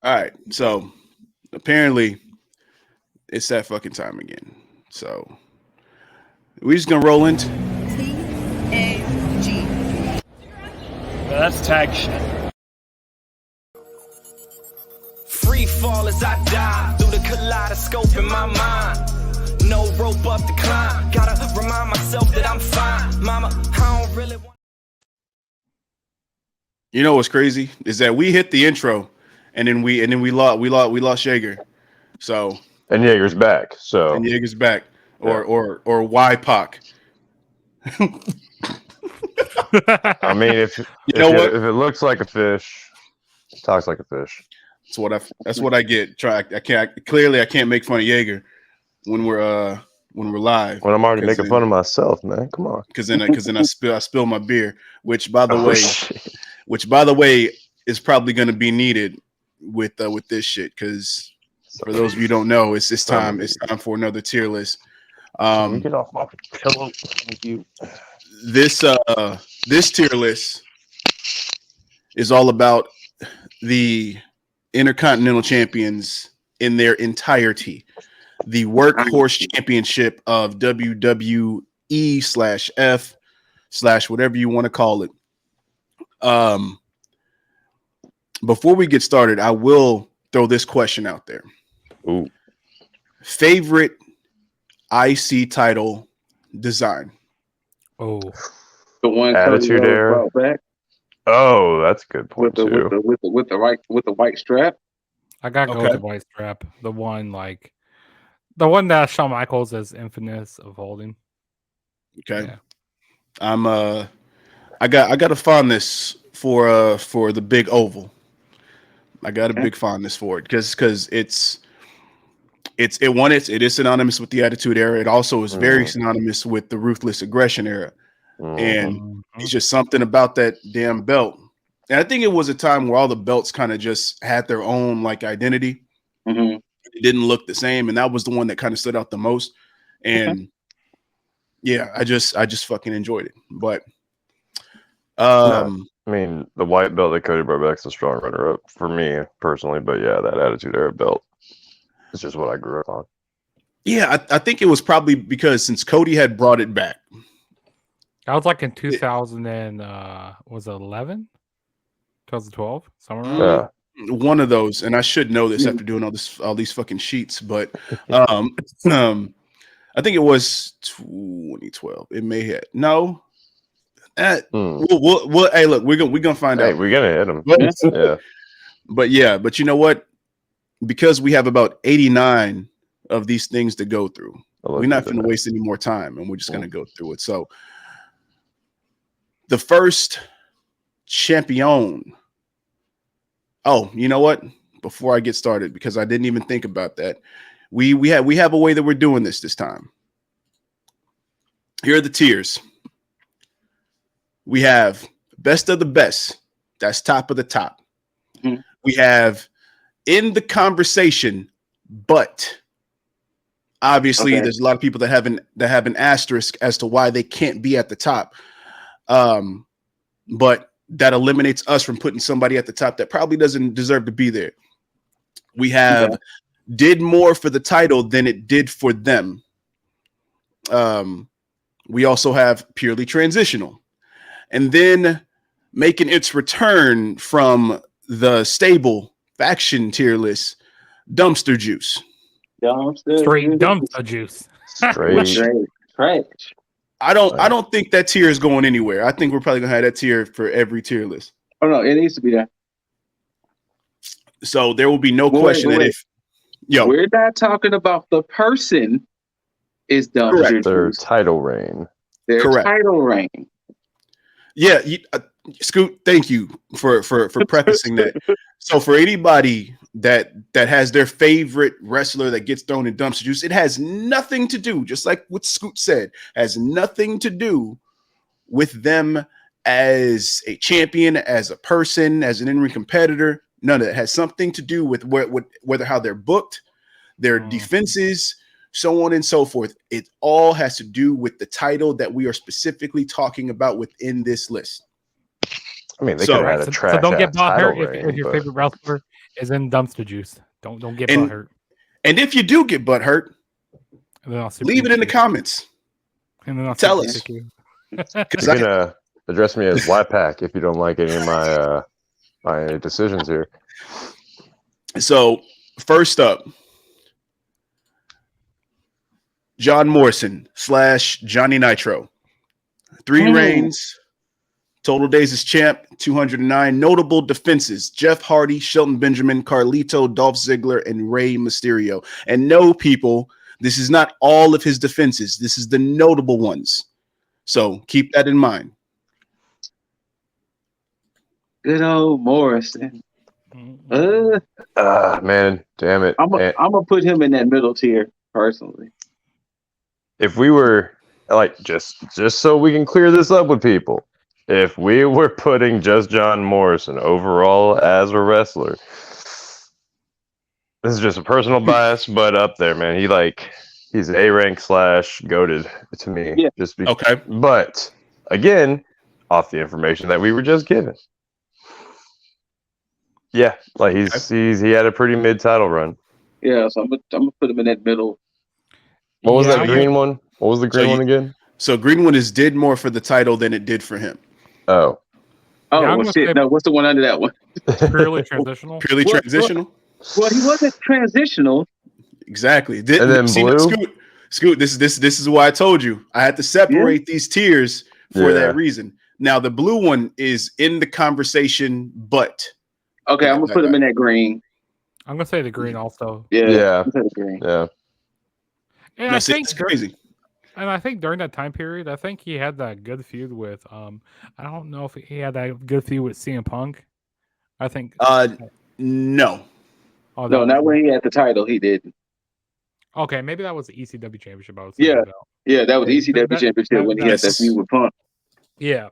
All right. So apparently it's that fucking time again. So we're just gonna roll into T.A.G. That's tag shit. Free fall as I dive through the kaleidoscope in my mind. No rope up to climb. Gotta remind myself that I'm fine. Mama, I don't really want. You know what's crazy is that we hit the intro and then we lost Jaeger. So And Jaeger's back. So and Jaeger's back. Yeah. Or YPOC. I mean, if what? if it looks like a fish, it talks like a fish. That's what I get. I can't make fun of Jaeger when we're live. When I'm already making fun of myself, man. Come on. Because then I spill my beer, which by the Oh, way is probably going to be needed with this shit. Because for those of you who don't know, it's time for another tier list. Can you get off my pillow? Thank you. This tier list is all about the Intercontinental Champions in their entirety. The Workhorse Championship of WWE/F/ whatever you want to call it. Before we get started, I will throw this question out there. Ooh. Favorite IC title design? Oh, The one Attitude Era. back Oh, that's a good point with too. the white strap. I gotta go Okay. with the white strap. The one that Shawn Michaels is infamous of holding. Okay. Yeah. I got a fondness for the big oval. I got a big fondness for it because it is synonymous with the Attitude Era. It also is very synonymous with the Ruthless Aggression Era. And it's just something about that damn belt. And I think it was a time where all the belts kind of just had their own like identity. Mm-hmm. It didn't look the same, and that was the one that kind of stood out the most. And yeah, I just fucking enjoyed it. But I mean, the white belt that Cody brought back's a strong runner-up for me personally. But yeah, that Attitude Era belt is just what I grew up on. yeah, I think it was probably because since Cody had brought it back. That was like in 2000 and was it 11? 2012? Somewhere around Yeah. One of those, and I should know this after doing all these fucking sheets, but I think it was 2012. It may have no. We'll hey, look, we're gonna find out. We're gonna hit him. Yeah, but you know what? Because we have about 89 of these things to go through, we're not going to waste any more time, and we're just going to go through it. So, the first champion. Oh, you know what? Before I get started, because I didn't even think about that, we have a way that we're doing this time. Here are the tiers. We have best of the best. That's top of the top. Mm-hmm. We have in the conversation, but obviously there's a lot of people that have an asterisk as to why they can't be at the top. But that eliminates us from putting somebody at the top that probably doesn't deserve to be there. We have did more for the title than it did for them. We also have purely transitional. And then making its return from the stable faction tier list, dumpster juice. Straight dumpster juice. Trash. I don't think that tier is going anywhere. I think we're probably gonna have that tier for every tier list. Oh no, it needs to be there. So there will be no question that if we're not talking about the person is dumpster juice. Their title reign. Correct. Title reign. Yeah, Scoot, thank you for prefacing that. So for anybody that has their favorite wrestler that gets thrown in dumpster juice, it has nothing to do, just like what Scoot said, has nothing to do with them as a champion, as a person, as an in-ring competitor. None of that. It has something to do with whether how they're booked, their defenses, so on and so forth. It all has to do with the title that we are specifically talking about within this list. I mean, they So- could have had a trash So don't get ass bought title hurt reign, if your but- favorite wrestler is in dumpster juice. Don't get And- bought hurt. And if you do get butt hurt, And then I'll leave it in the comments. And then I'll Tell super us. kick you. Because You can address me as YPAC if you don't like any of my my decisions here. So first up, John Morrison / Johnny Nitro. 3 reigns, total days as champ, 209. Notable defenses: Jeff Hardy, Shelton Benjamin, Carlito, Dolph Ziggler, and Rey Mysterio. And no, people, this is not all of his defenses. This is the notable ones. So keep that in mind. Good old Morrison. Mm-hmm. Man, damn it. I'm gonna put him in that middle tier personally. If we were like just so we can clear this up with people, if we were putting just John Morrison overall as a wrestler, this is just a personal bias, but up there, man. He's A rank / goated to me. Yeah. Okay. But again, off the information that we were just given. Yeah, like he had a pretty mid title run. Yeah, so I'm gonna put him in that middle. What was Yeah, that green one? What was the green one again? So Greenwood did more for the title than it did for him. Oh. Oh, Yeah, I'm well, gonna shit. say- No, what's the one under that one? Purely transitional. Purely What- transitional. Well, he wasn't transitional. Exactly. And then blue? Scoot, this is why I told you I had to separate these tiers for Yeah. that reason. Now the blue one is in the conversation, but Okay, I'm gonna put him in that green. I'm gonna say the green also. Yeah. Yeah. I'm gonna say the green. Yeah. And no, I see, think it's crazy. And I think during that time period, I think he had that good feud with I don't know if he had that good feud with CM Punk. I think No. oh, No, that not was- when he had the title. He didn't. Okay, maybe that was the ECW championship I was Yeah. thinking about. Yeah, that was Yeah, ECW that- championship when he had that yes. feud with Punk. Yeah.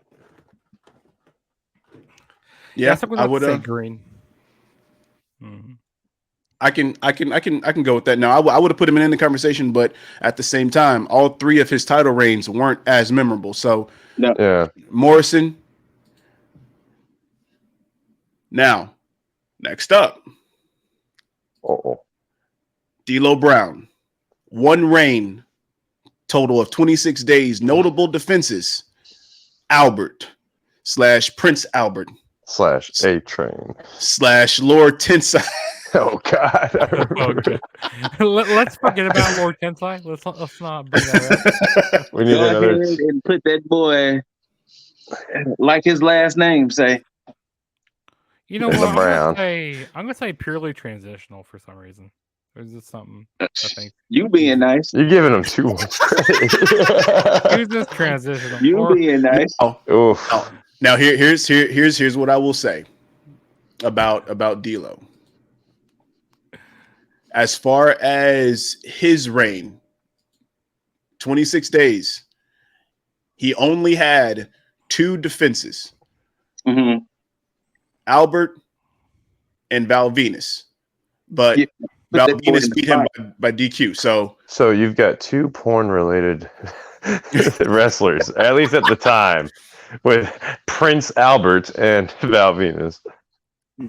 Yeah, so I'm I gonna would. say green. Mhm. I can go with that. Now I would have put him in the conversation, but at the same time, all 3 of his title reigns weren't as memorable. So No. Yeah. Morrison. Now, next up, Oh. D'Lo Brown, 1 reign, total of 26 days. Notable defenses: Albert / Prince Albert / A Train. / Lord Tensai. Oh God. Okay. Let's forget about Lord Tensai. Let's not bring that up. We need Go another. ahead and put that boy like his last name say. You know And what? the Brown. I'm gonna say purely transitional for some reason. There's just something I think You being nice. You're giving him too much credit. he was just transitional. You Or- being nice. Oof. Now here's what I will say about D'Lo. As far as his reign, 26 days, he only had 2 defenses: hmm Albert and Val Venus. But Yeah, Val that boy Venus in the beat him spot. by DQ. So you've got 2 porn-related wrestlers, at least at the time, with Prince Albert and Val Venus.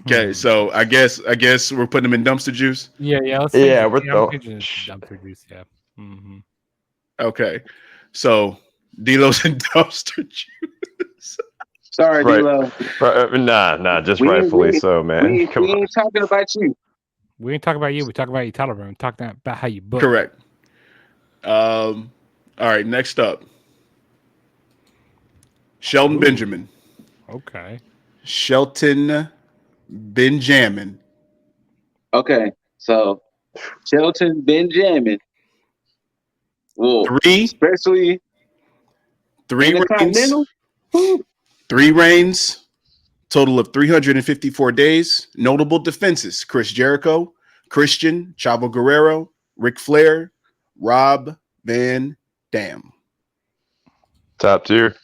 Okay, so I guess we're putting him in dumpster juice. Yeah, let's Yeah, I'm we're thinking dumpster juice. Yeah. Mm-hmm. Okay, so D'Lo's in dumpster juice. Sorry, Right. D-Lo. Nah, just We ain't- rightfully we- so, man. We Come on. ain't talking about you. We ain't talking about you. We talk about your title run. We're talking about how you book. Correct. All right, next up, Shelton Benjamin. Okay. Shelton Benjamin. Okay, so Shelton Benjamin. Whoa. 3 Especially reigns. Intercontinental. Whew. 3 reigns, total of 354 days. Notable defenses: Chris Jericho, Christian, Chavo Guerrero, Ric Flair, Rob Van Dam. Top tier.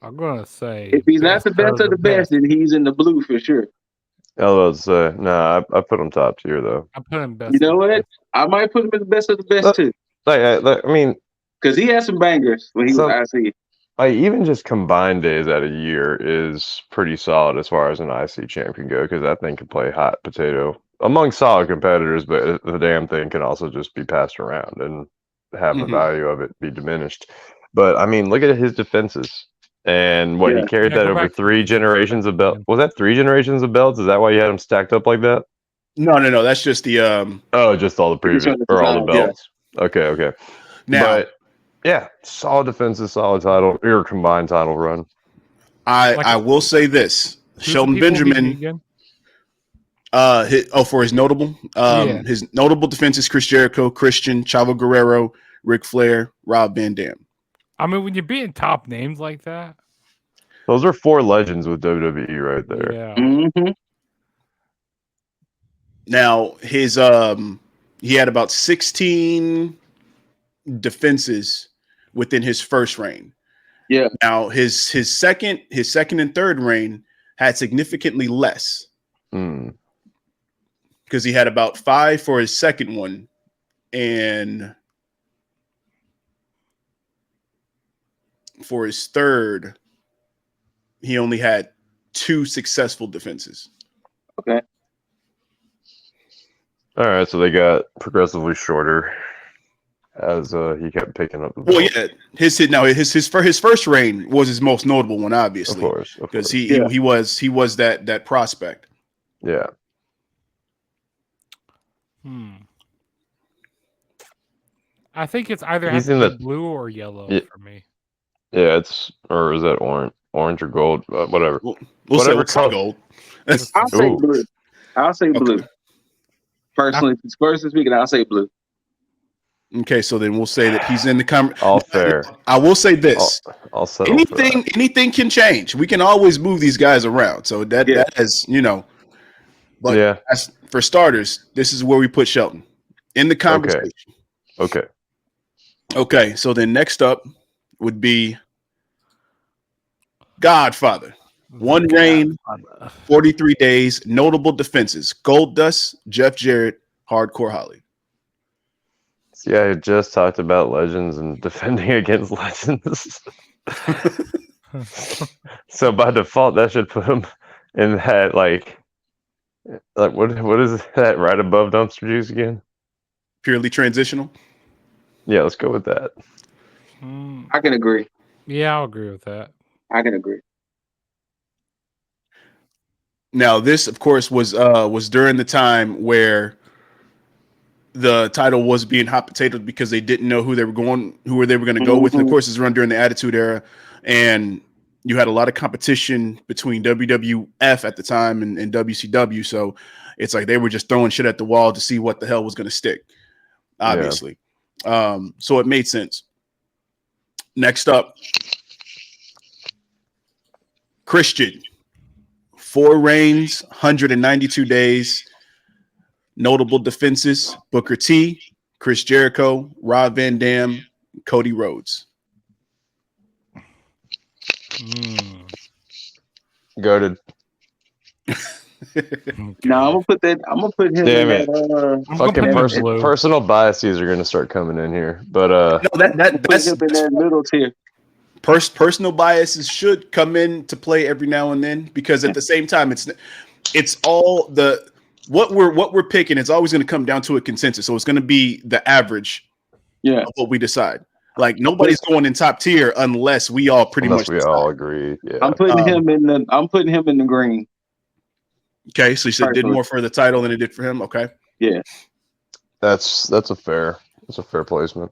I'm gonna say If he's not the best of the best, then he's in the blue for sure. I was about to say, nah, I put him top tier though. I put him best. You know of the what? best. I might put him in the best of the best too, I mean, because he had some bangers when he So- was IC. Like even just combined days out of year is pretty solid as far as an IC champ can go, because that thing can play hot potato among solid competitors, but the damn thing can also just be passed around and have the value of it be diminished. But I mean, look at his defenses and what he carried that over 3 generations of belts. Was that 3 generations of belts? Is that why you had him stacked up like that? No. That's just the just all the previous or all the belts. Yeah. Okay. Now, but yeah, solid defenses, solid title, or combined title run. I will say this: Shelton Benjamin. For his notable, his notable defenses: Chris Jericho, Christian, Chavo Guerrero, Ric Flair, Rob Van Dam. I mean, when you're being top names like that, those are 4 legends with WWE right there. Yeah. Mm-hmm. Now his he had about 16 defenses within his first reign. Yeah. Now his second and third reign had significantly less. Because he had about 5 for his second one, and for his third, he only had 2 successful defenses. Okay. All right, so they got progressively shorter as he kept picking up the belt. Well, yeah, his first reign was his most notable one, obviously, of course, because he was that prospect. Yeah. I think it's either has to be blue or yellow for me. Yeah, or is that orange or gold? Whatever. We'll say gold. I'll say blue. I'll say blue. Personally, speaking, I'll say blue. Okay, so then we'll say that he's in the all fair. I will say this: I'll settle for that. Anything can change. We can always move these guys around. So that has But as for starters, this is where we put Shelton in the conversation. Okay. So then next up would be Godfather. 1 reign, 43 days, notable defenses: Goldust, Jeff Jarrett, Hardcore Holly. See, I just talked about legends and defending against legends. So by default, that should put him in that like what is that right above Dumpster Juice again? Purely transitional. Yeah, let's go with that. I can agree. Yeah, I'll agree with that. I can agree. Now, this, of course, was during the time where the title was being hot potatoed because they didn't know who they were going to go with. And of course, it's run during the Attitude Era, and you had a lot of competition between WWF at the time and WCW. So it's like they were just throwing shit at the wall to see what the hell was going to stick, obviously. Yeah. So it made sense. Next up, Christian. 4 reigns, 192 days. Notable defenses: Booker T, Chris Jericho, Rob Van Dam, Cody Rhodes. Goated. No, I'm gonna put him Damn in it. that. Fucking personal biases are gonna start coming in here. But no, that's in that middle tier. Personal biases should come in to play every now and then, because at the same time, it's all the what we're picking. It's always going to come down to a consensus. So it's going to be the average, of what we decide. Like nobody's going in top tier unless we all all agree. Yeah, I'm putting him in the green. Okay, so you said did more for the title than it did for him. Okay, yeah, that's a fair placement.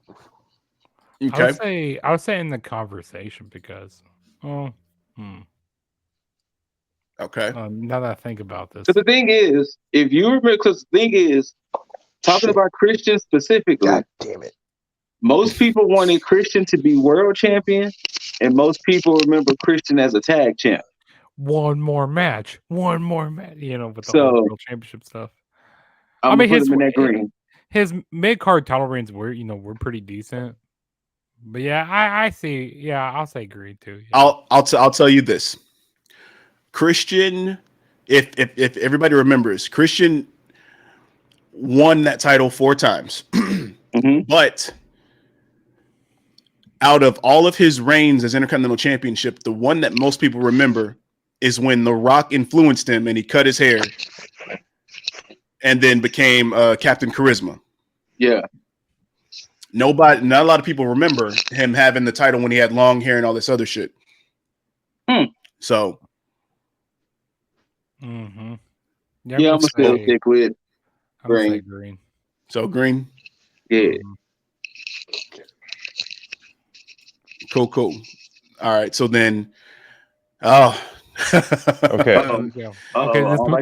Okay, I would say in the conversation because okay. Now that I think about this, so the thing is, if you remember, because the thing is, talking about Christian specifically, God damn it, most people wanted Christian to be world champion, and most people remember Christian as a tag champ. One more match, with the whole world championship stuff. I mean, his in that green. His mid card title reigns were pretty decent. But yeah, I see. Yeah, I'll say green too. Yeah. I'll tell you this. Christian, if everybody remembers, Christian won that title 4 times. But out of all of his reigns as Intercontinental Championship, the one that most people remember is when The Rock influenced him and he cut his hair and then became Captain Charisma. Yeah. Not a lot of people remember him having the title when he had long hair and all this other shit. So, Mm-hmm. Yeah, I'm gonna still stick with green. Green. So green. Yeah. Cool. All right. So then, okay.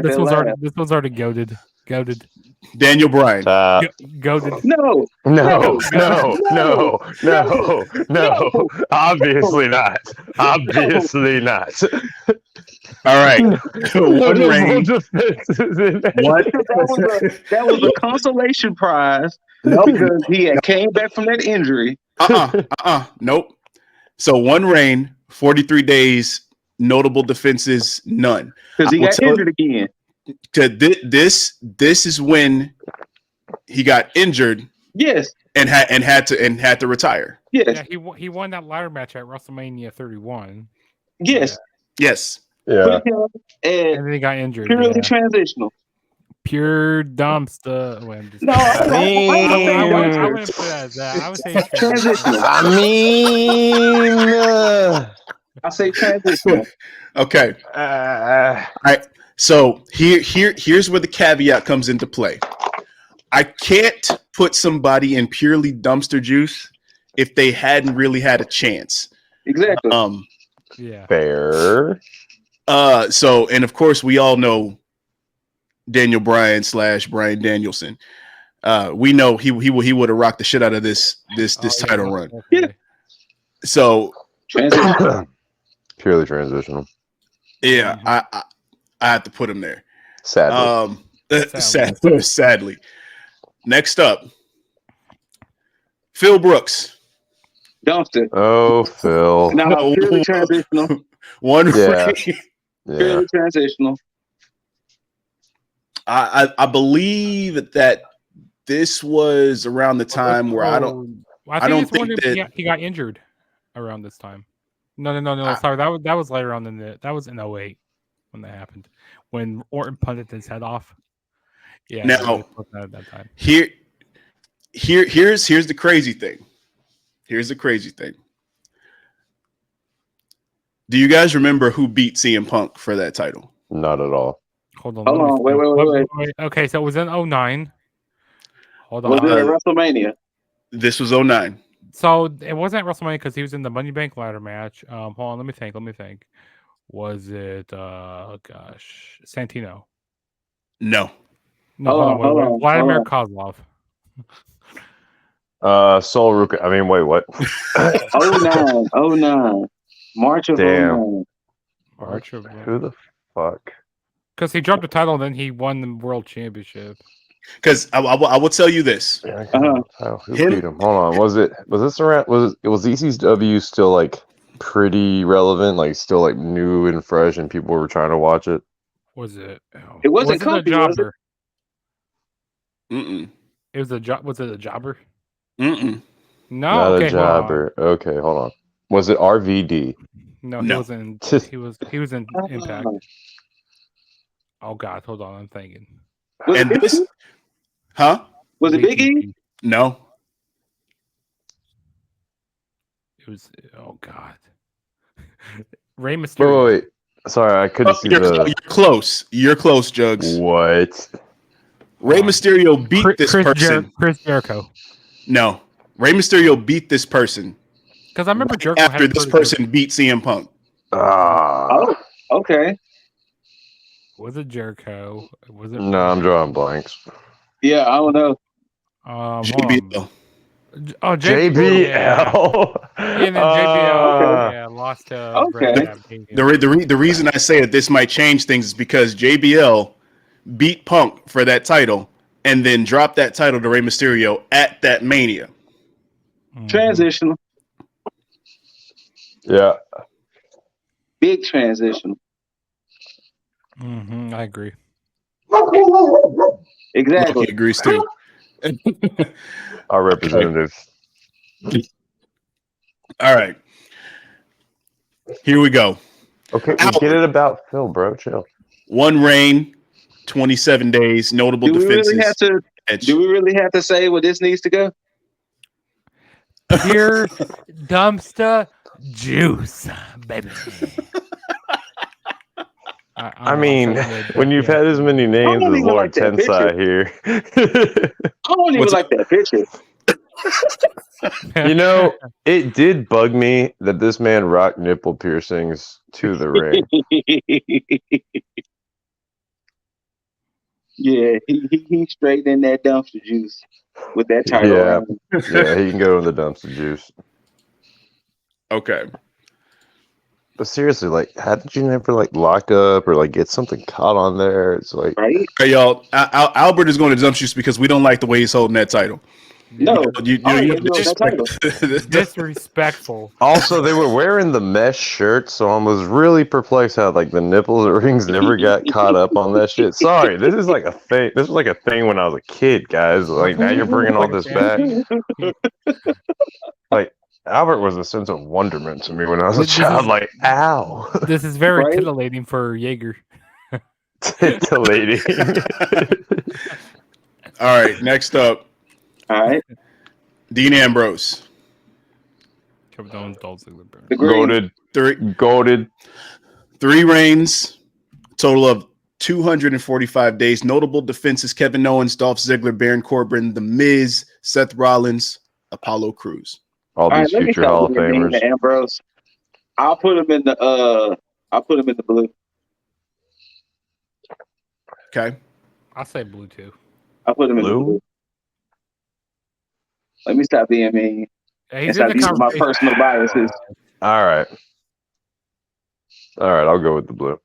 This one's already goated. Daniel Bryan. Goated. No. Obviously not. Obviously not. All right. One reign. What? That was a consolation prize. Nope. Because he had came back from that injury. Nope. So one reign, 43 days, notable defenses, none. Because he got injured again. This is when he got injured. Yes. And had to retire. Yes. Yeah, he won that ladder match at WrestleMania 31. Yes. Yes. Yeah. And then he got injured. Purely transitional. Pure dumpster. I wouldn't put it as that. I would say transitional. I say transitional. Okay. All right. So here's where the caveat comes into play. I can't put somebody in purely dumpster juice if they hadn't really had a chance. Exactly. Yeah. Fair. So, and of course, we all know Daniel Bryan / Bryan Danielson. We know he would have rocked the shit out of this title run. Yeah. So purely transitional. Yeah, I have to put him there. Sadly. Sadly. Next up, Phil Brooks. Dumpster. Oh, Phil. No, purely transitional. One yeah. Purely transitional. I believe that this was around the time where I don't think that he got injured around this time. No. Sorry, that was later on that was in 08 when that happened. When Orton punted his head off. Yeah. Now at that time. Here's the crazy thing. Here's the crazy thing. Do you guys remember who beat CM Punk for that title? Not at all. Hold on. Wait. Okay, so it was in 09. Hold on. Was it at WrestleMania? This was 09. So it wasn't at WrestleMania because he was in the Money Bank ladder match. Hold on, let me think. Was it Santino? No. No, hold on. Vladimir Kozlov. Sol Ruka. I mean, wait, what? 09. March of 09. March of who the fuck? Because he dropped the title and then he won the world championship. Because I will tell you this. Who beat him? Hold on. Was this around? Was ECW still like pretty relevant? Like still like new and fresh, and people were trying to watch it? Was it? It wasn't a jobber. Mm-mm. It was a job. Was it a jobber? Mm-mm. No, not okay, a jobber. Okay, hold on. Was it RVD? No, he wasn't. He was in Impact. Oh God, hold on, I'm thinking. Was it Big E? No. It was. Oh God. Rey Mysterio. Wait. Sorry, I couldn't see You're close. You're close, Juggs. What? Rey Mysterio beat this person. Chris Jericho. No. Rey Mysterio beat this person. Because I remember Jericho after this person beat CM Punk. Oh, okay. Was it Jericho? Was it? No, I'm drawing blanks. Yeah, I don't know. JBL. Oh, JBL. Yeah, and then JBL lost to The reason I say that this might change things is because JBL beat Punk for that title and then dropped that title to Rey Mysterio at that Mania. Transitional. Yeah. Big transitional. I agree. Exactly. He agrees too. Our representative. All right. Here we go. Okay, Albert. get it about Phil, bro. Chill. 1 reign, 27 days, notable Do we defenses. really have to? Edge. Do we really have to say where this needs to go? Pure dumpster juice, baby. I mean, when you've had as many names don't as even Lord like that Tensai here, I don't even What's like that picture. you know, it did bug me that this man rocked nipple piercings to the ring. Yeah, he straight in that dumpster juice with that title. Yeah, around. yeah, he can go in the dumpster juice. Okay. But seriously, like, hadn't you never like lock up or like get something caught on there? It's like, Right? Hey, y'all. Albert is going to dump juice because we don't like the way he's holding that title. No, You that title. Disrespectful. Also, they were wearing the mesh shirt, so I was really perplexed how like the nipples rings never got caught up on that shit. Sorry, this is like a thing. This was like a thing when I was a kid, guys. Like now you're bringing all this back. Like Albert was a sense of wonderment to me when I was a This child. is- Like, ow, This is very Right? titillating for Jaeger. titillating. All right. Next up, All right. Dean Ambrose. Kevin Owens, Dolph Ziggler, Baron. The green. Goated. 3 reigns, total of 245 days. Notable defenses: Kevin Owens, Dolph Ziggler, Baron Corbin, The Miz, Seth Rollins, Apollo Crews. All All these right, let me future start Hall of with Dean Famers. Ambrose. I'll put him in the blue. Okay. I'll say blue too. I'll put him in the Blue? blue. Let me stop being mean Yeah, and he's in stop the using my conversation. personal biases. All right, I'll go with the blue.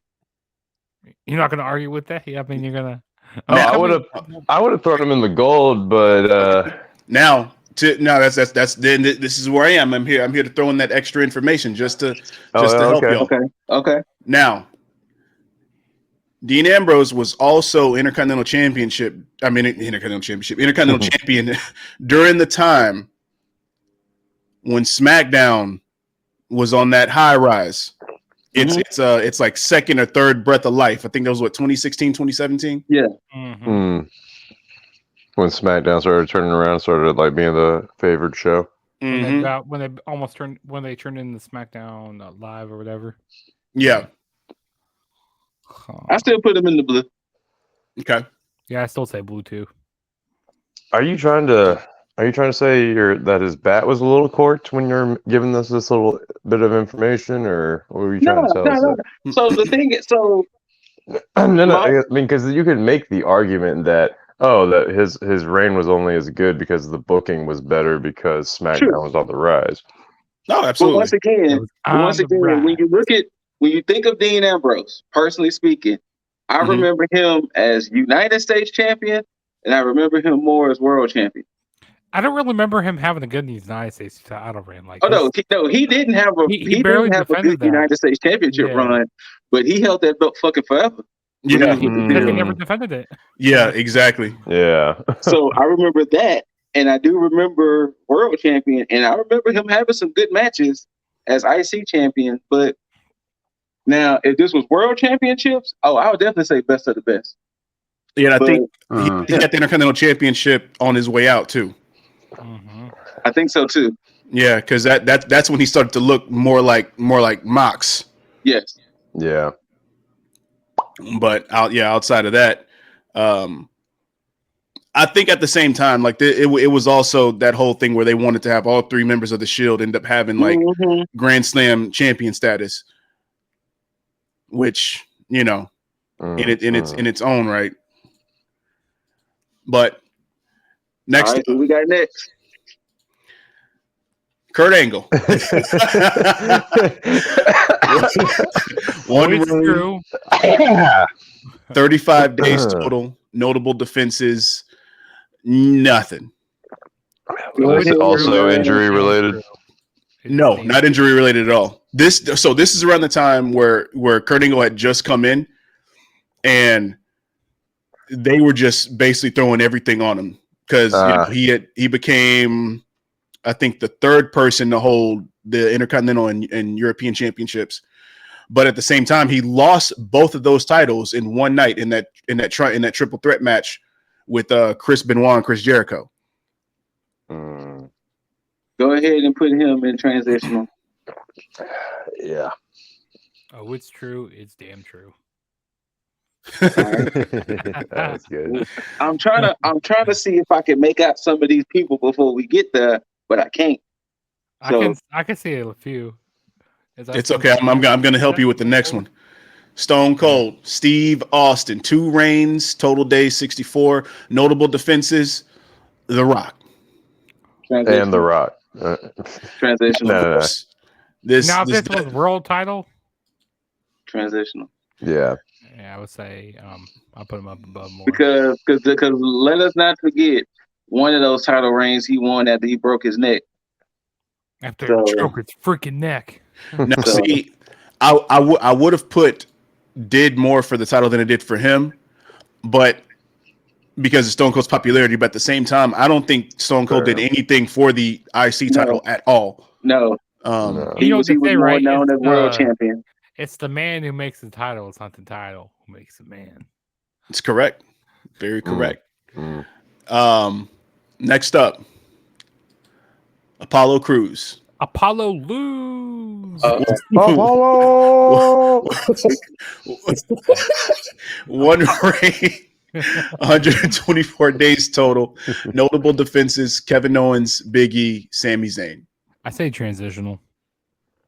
You're not gonna argue with that? Yeah, I mean, you're gonna. Oh, I would have thrown him in the gold, but Now, then this is where I am. I'm here to throw in that extra information just to help okay. y'all. Okay. Now, Dean Ambrose was also Intercontinental Champion champion during the time when SmackDown was on that high rise. It's like second or third breath of life. I think that was 2016, 2017. Yeah. Mm-hmm. When SmackDown started turning around, started like being the favored show. When they turned into SmackDown Live or whatever. Yeah. I still put him in the blue. Okay. Yeah, I still say blue too. Are you trying to say that his bat was a little corked when you're giving us this little bit of information, or what were you trying to tell us? No. So the thing is, No. I mean, because you could make the argument that his reign was only as good because the booking was better because SmackDown was on the rise. No, but absolutely. once again, when you think of Dean Ambrose, personally speaking, I remember him as United States champion, and I remember him more as world champion. I don't really remember him having a good United States title reign. Like, he didn't have a he barely didn't have a defended good United States championship run, but he held that belt fucking forever. Yeah, because he never defended it. Yeah, exactly. Yeah. So I remember that, and I do remember world champion, and I remember him having some good matches as IC champion. But now, if this was world championships, I would definitely say best of the best. Yeah, I think he got the Intercontinental Championship on his way out too. Mm-hmm. I think so too. Yeah, because that's when he started to look more like Mox. Yes. Yeah. But outside of that, I think at the same time, like it was also that whole thing where they wanted to have all 3 members of the Shield end up having like Grand Slam champion status, which in its own right. But next, who we got next? Kurt Angle. 1 room, 35 days total, notable defenses, nothing. Was it also injury related? No, not injury related at all. This is around the time where Kurt Angle had just come in, and they were just basically throwing everything on him because he became, I think, the 3rd person to hold the Intercontinental and European Championships. But at the same time, he lost both of those titles in one night in that triple threat match with Chris Benoit and Chris Jericho. Go ahead and put him in transitional. Yeah. Oh, it's true. It's damn true. That's good. I'm trying to see if I can make out some of these people before we get there, but I can't. So, I can see a few. It's okay. I'm going to help you with the next one. Stone Cold, Steve Austin, 2 reigns, total days 64, notable defenses, The Rock. And The Rock. Transitional. No. This was world title. Transitional. Yeah. Yeah, I would say I'll put him up above more. Because let us not forget, one of those title reigns he won after he broke his neck. After he broke his freaking neck. Now, see, I would have did more for the title than it did for him, but because of Stone Cold's popularity. But at the same time, I don't think Stone Cold did anything for the IC title at all. No. He was more known as world champion. It's the man who makes the title. It's not the title who makes the man. It's correct. Very correct. Next up, Apollo Crews. Apollo lose. Apollo. 1 reign, 124 days total. Notable defenses: Kevin Owens, Big E, Sami Zayn. I say transitional.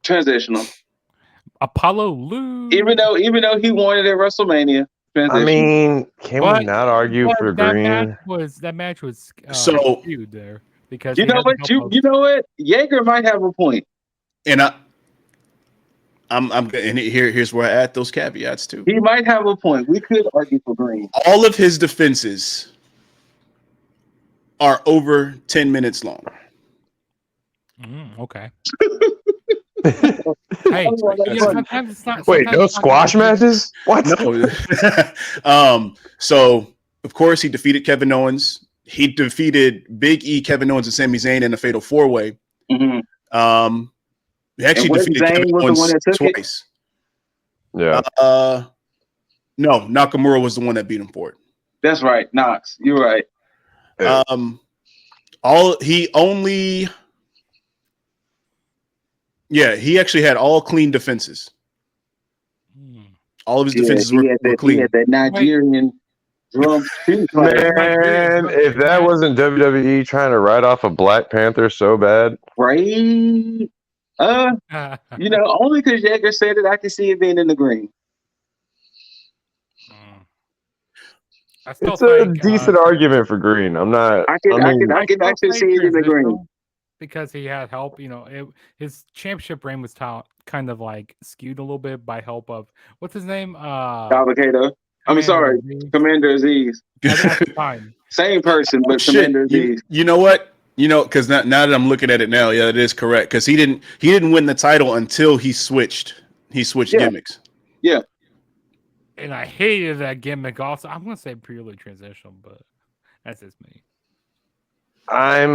Transitional. Apollo lose. Even though he won it at WrestleMania. I mean, can we not argue for Green? That match was so skewed there because you know what? Jaeger might have a point. And here's where I add those caveats too. He might have a point. We could argue for Green. All of his defenses are over 10 minutes long. Okay. Hey, sometimes it's not. Wait, no squash matches? What? No. So of course he defeated Kevin Owens. He defeated Big E, Kevin Owens, and Sami Zayn in a fatal 4-way. Mm-hmm. He actually defeated Kevin Owens twice. Yeah. No, Nakamura was the one that beat him for it. That's right, Knox. You're right. He actually had all clean defenses. All of his defenses were clean. He had that Nigerian drum. Man, if that wasn't WWE trying to write off a Black Panther so bad. Right. Only because Jaeger said it, I can see it being in the green. It's a decent argument for Green. I'm not. I can actually see it in the green. Because he had help, his championship reign was kind of like skewed a little bit by help of what's his name? Commander Aziz. At the time. Same person, but Commander Aziz. You know what? Because now that I'm looking at it now, yeah, it is correct. Because he didn't win the title until he switched. He switched gimmicks. Yeah. And I hated that gimmick. Also, I'm gonna say purely transitional, but that's just me. I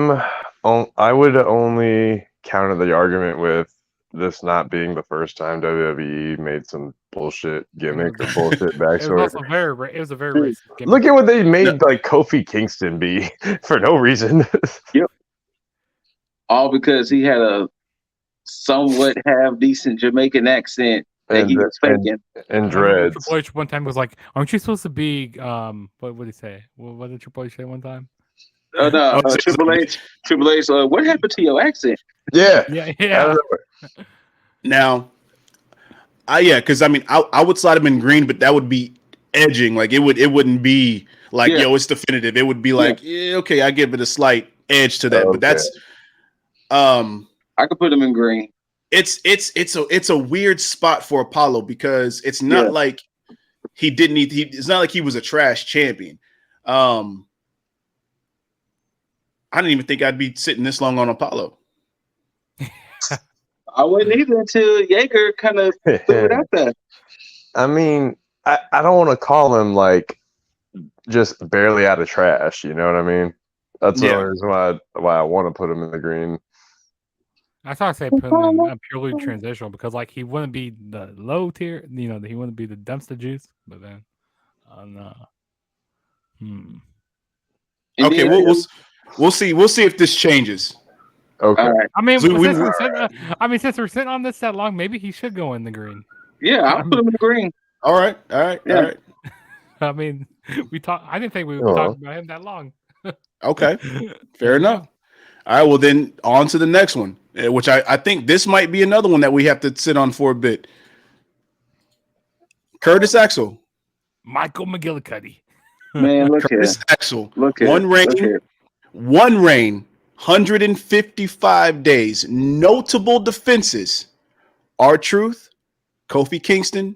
would only counter the argument with this not being the first time WWE made some bullshit gimmick or bullshit backstory. It was a very racist gimmick. Look at what they made like Kofi Kingston be for no reason. Yep. All because he had a somewhat half decent Jamaican accent that he was faking. And dreads. Triple H one time was like, "Aren't you supposed to be?" What did he say? What did Triple H say one time? Triple H. What happened to your accent? Yeah. Now, because I would slide him in green, but that would be edging. Like it wouldn't be like it's definitive. It would be like okay, I give it a slight edge to that. Okay. But that's I could put him in green. It's a weird spot for Apollo because it's not like it's not like he was a trash champion. I didn't even think I'd be sitting this long on Apollo. I wouldn't either until Jaeger kind of threw it out there. I mean, I don't want to call him like just barely out of trash. You know what I mean? That's the only reason why I want to put him in the green. I thought I said put him in a purely transitional because like he wouldn't be the low tier, he wouldn't be the dumpster juice. But then, no. Okay, we'll see if this changes. Okay. All right. I mean, So since we're sitting on this that long, maybe he should go in the green. Yeah, I'll put him in the green. All right. Yeah. I mean, I didn't think we Oh. talked about him that long. Okay, fair enough. All right, well then on to the next one, which I think this might be another one that we have to sit on for a bit. Curtis Axel. Michael McGillicuddy. Man, look here. Curtis Axel. Look here. One reign, 155 days. Notable defenses: R-Truth, Kofi Kingston,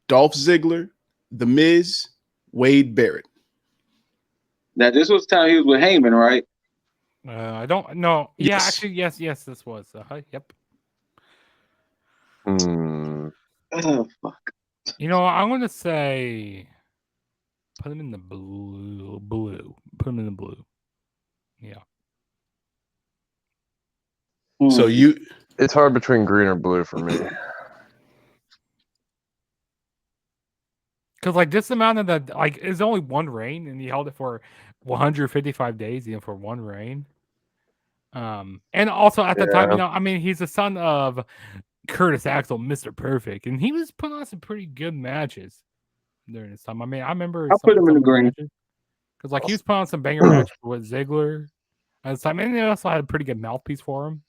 Dolph Ziggler, The Miz, Wade Barrett. Now, this was the time he was with Heyman, right? I don't know. Yeah, Yes. actually, yes, this was. Yep. Hmm. Oh, fuck. I'm going to say put him in the blue. Put him in the blue. Yeah. So It's hard between green or blue for me. Because like this amount of that, like, is only one reign, and he held it for 155 days, for one reign. And also at the time, I mean, he's the son of Curtis Axel, Mr. Perfect, and he was putting on some pretty good matches during this time. I mean, I remember I'll put him in the green. because like he was putting on some banger matches with Ziggler at the time, and they also had a pretty good mouthpiece for him.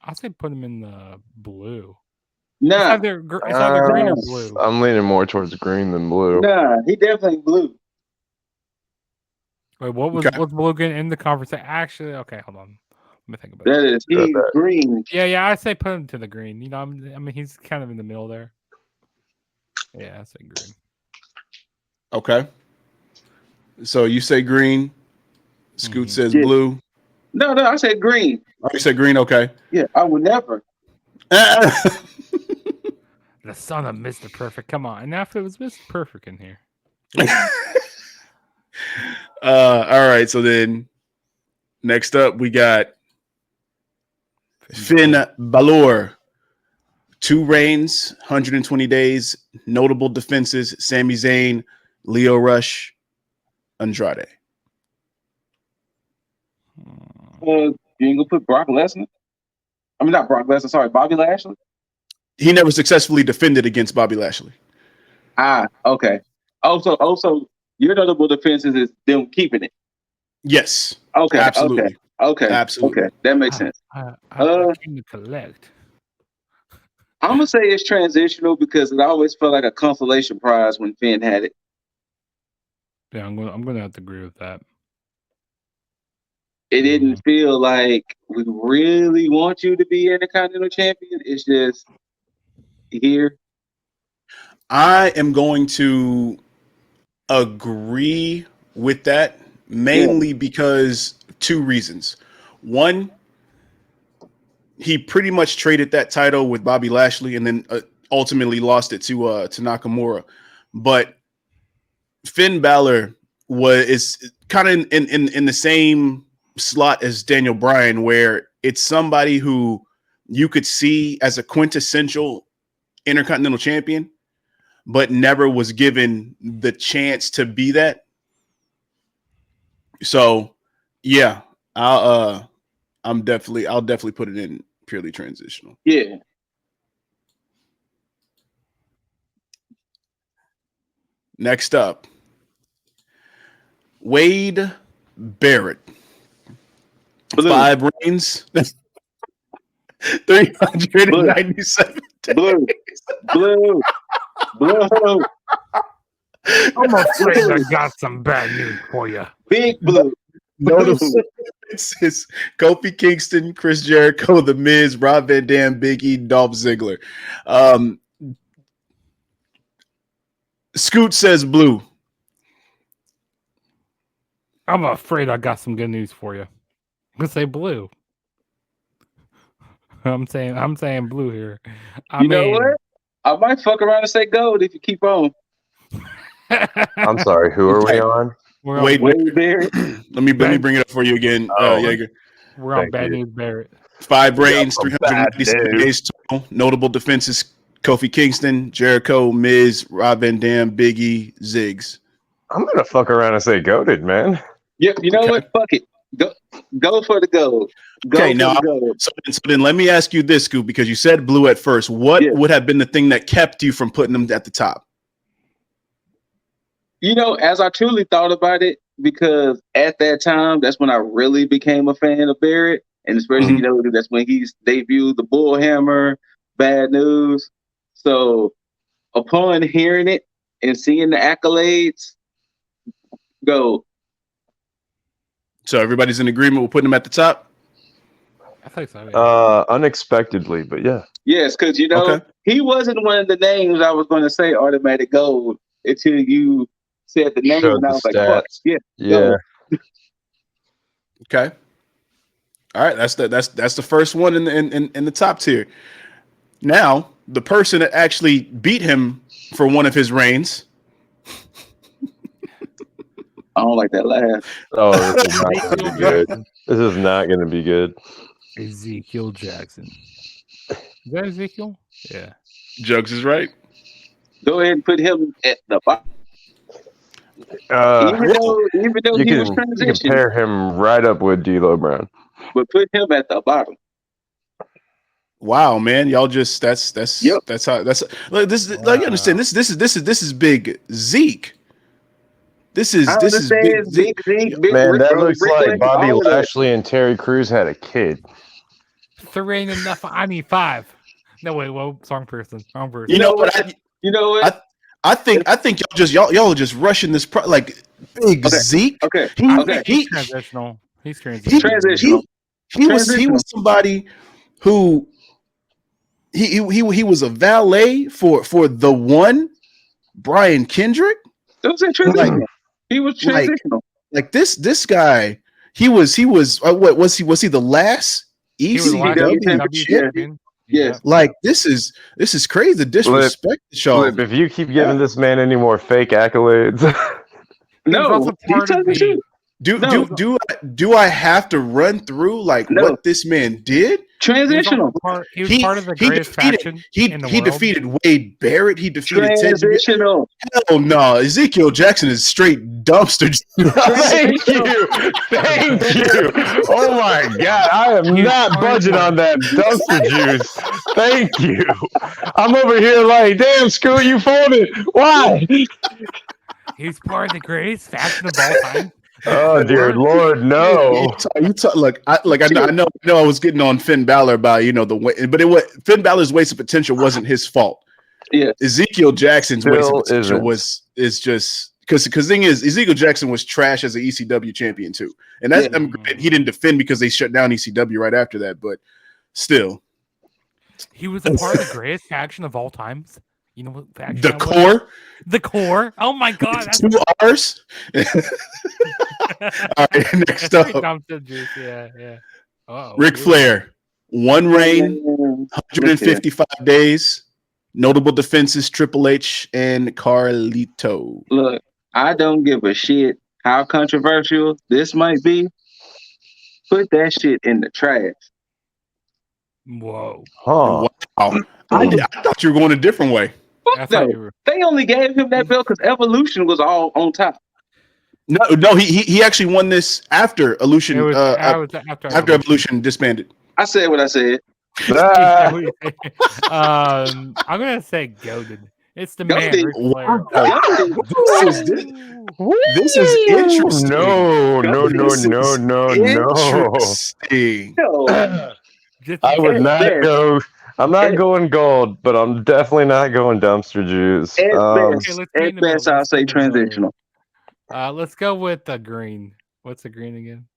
I'd say put him in the blue. Nah, It's either green or blue. I'm leaning more towards green than blue. nah, he definitely blue. Wait, what's blue again in the conversation? Actually, okay, hold on. Let me think about it. That is, he's green. Yeah, I say put him to the green. I mean, he's kind of in the middle there. Yeah, I say green. okay. So you say green. Scoot says blue. No, I said green. Oh, you said green. Okay. Yeah, I would never. The son of Mr. Perfect. Come on. And after it was Mr. Perfect in here. All right. So then next up, we got Finn Balor. 2 reigns, 120 days, notable defenses: Sami Zayn, Lio Rush, Andrade. You ain't gonna put Brock Lesnar? I mean, not Brock Lesnar. Sorry, Bobby Lashley. He never successfully defended against Bobby Lashley. Ah, okay. Also, your notable defenses is them keeping it. Yes. Okay. Absolutely. Okay. Absolutely. Okay. That makes sense. I came to collect. I'm gonna say it's transitional because it always felt like a consolation prize when Finn had it. Yeah, I'm gonna have to agree with that. It didn't feel like we really want you to be Intercontinental Champion. It's just here. I am going to agree with that, mainly because 2 reasons. One, he pretty much traded that title with Bobby Lashley and then ultimately lost it to Nakamura. But Finn Balor is kind of in the same slot as Daniel Bryan, where it's somebody who you could see as a quintessential Intercontinental Champion, but never was given the chance to be that. So, yeah, I'll definitely put it in purely transitional. Yeah. Next up, Wade Barrett. Blue. 5 reigns, 397 days. Blue. I'm afraid I got some bad news for you. Big blue. Notable defenses: Kofi Kingston, Chris Jericho, The Miz, Rob Van Dam, Big E, Dolph Ziggler. Scoot says blue. I'm afraid I got some good news for you. I'm gonna say blue. I'm saying blue here. You know what? I might fuck around and say gold if you keep on. I'm sorry. Who are we on? We're on Wade Barrett. Let me bring it up for you again, Jaeger. We're on Thank Bad you. News Barrett. 5 reigns, 397 days total. Notable defenses: Kofi Kingston, Jericho, Miz, Rob Van Dam, Big E, Ziggs. I'm gonna fuck around and say goated, man. Yeah, you know what? Fuck it. Go for the gold. Okay, now so then let me ask you this, Scoop, because you said blue at first. What would have been the thing that kept you from putting them at the top? You know, as I truly thought about it, because at that time, that's when I really became a fan of Barrett, and especially you know that's when he debuted the Bullhammer, Bad News. So upon hearing it and seeing the accolades, go. So everybody's in agreement with putting him at the top? I think so. Unexpectedly, but yeah. Yes, because you know he wasn't one of the names I was going to say automatic gold until you said the name, and I was like, "Fuck, yeah." Okay. All right, that's the first one in the top tier. Now, the person that actually beat him for one of his reigns. I don't like that laugh. Oh, this is not going to be good. This is not going to be good. Ezekiel Jackson. Is that Ezekiel? Yeah. Juggs is right. Go ahead and put him at the bottom. Even though he was transitioning, you can pair him right up with D'Lo Brown, but put him at the bottom. Wow, man, y'all just that's how like this. Wow. Like you understand this is big Zeke. This is big Zeke. Man, that looks like Bobby Lashley and Terry Crews had a kid. 3 ain't enough. I need 5. No wait, whoa, wrong person. You know what? I think y'all just rushing this like big Zeke. Okay. He's transitional. He's transitional. He was somebody who he was a valet for the one Brian Kendrick. That was transitional. He was transitional. Like this guy, he was what was he the last ECW champion? Yes. Like this is crazy. The disrespect, y'all. If you keep giving this man any more fake accolades, do I have to run through what this man did? Transitional. He was part of the greatest faction in the world. He defeated Wade Barrett. He defeated transitional. Hell no, Ezekiel Jackson is straight dumpster. Thank you. Oh my God, I am not budging on that dumpster juice. Thank you. I'm over here like, damn, Scoot, you folded. Why? He's part of the greatest faction of all time. Oh dear Lord, no! Look, I know I was getting on Finn Balor about the way, but Finn Balor's wasted potential wasn't his fault. Yeah, Ezekiel Jackson's wasted potential is just because the thing is Ezekiel Jackson was trash as an ECW champion too, and that's he didn't defend because they shut down ECW right after that, but still, he was a part of the greatest faction of all times. You know what faction? The Core. The Core. Oh my God. That's 2 R's. All right, next up. Yeah. Ric Flair. 1 reign, 155 days. Notable defenses: Triple H and Carlito. Look, I don't give a shit how controversial this might be. Put that shit in the trash. Whoa. Wow. I thought you were going a different way. They only gave him that belt because Evolution was all on top. No, he actually won this after Evolution. After Evolution disbanded. I said what I said. I'm gonna say goaded. It's the man. Wow. This is interesting. No. Interesting. I would not go. I'm not going gold, but I'm definitely not going dumpster juice. At best, I'll say transitional. Let's go with the green. What's the green again?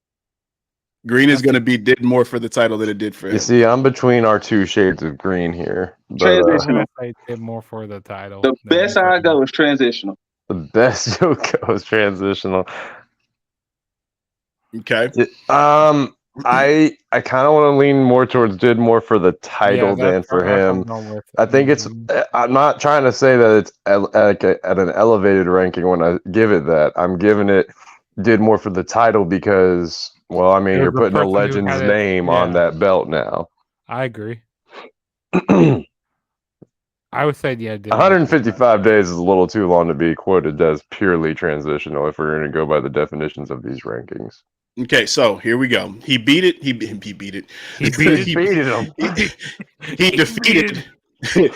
Green is going to be did more for the title than it did for him. You see, I'm between our 2 shades of green here. Transitional. I did more for the title. The best I go is transitional. The best you'll go is transitional. Okay. I kind of want to lean more towards did more for the title than for him. I think it's. I'm not trying to say that it's at an elevated ranking when I give it that. I'm giving it did more for the title because Well, I mean, There's you're a putting a person who legend's had it, name on yeah. that belt now. I agree. I would say, yeah. 155 days is a little too long to be quoted as purely transitional if we're going to go by the definitions of these rankings. Okay, so here we go. He beat it. He beat it. He beat him. He defeated. He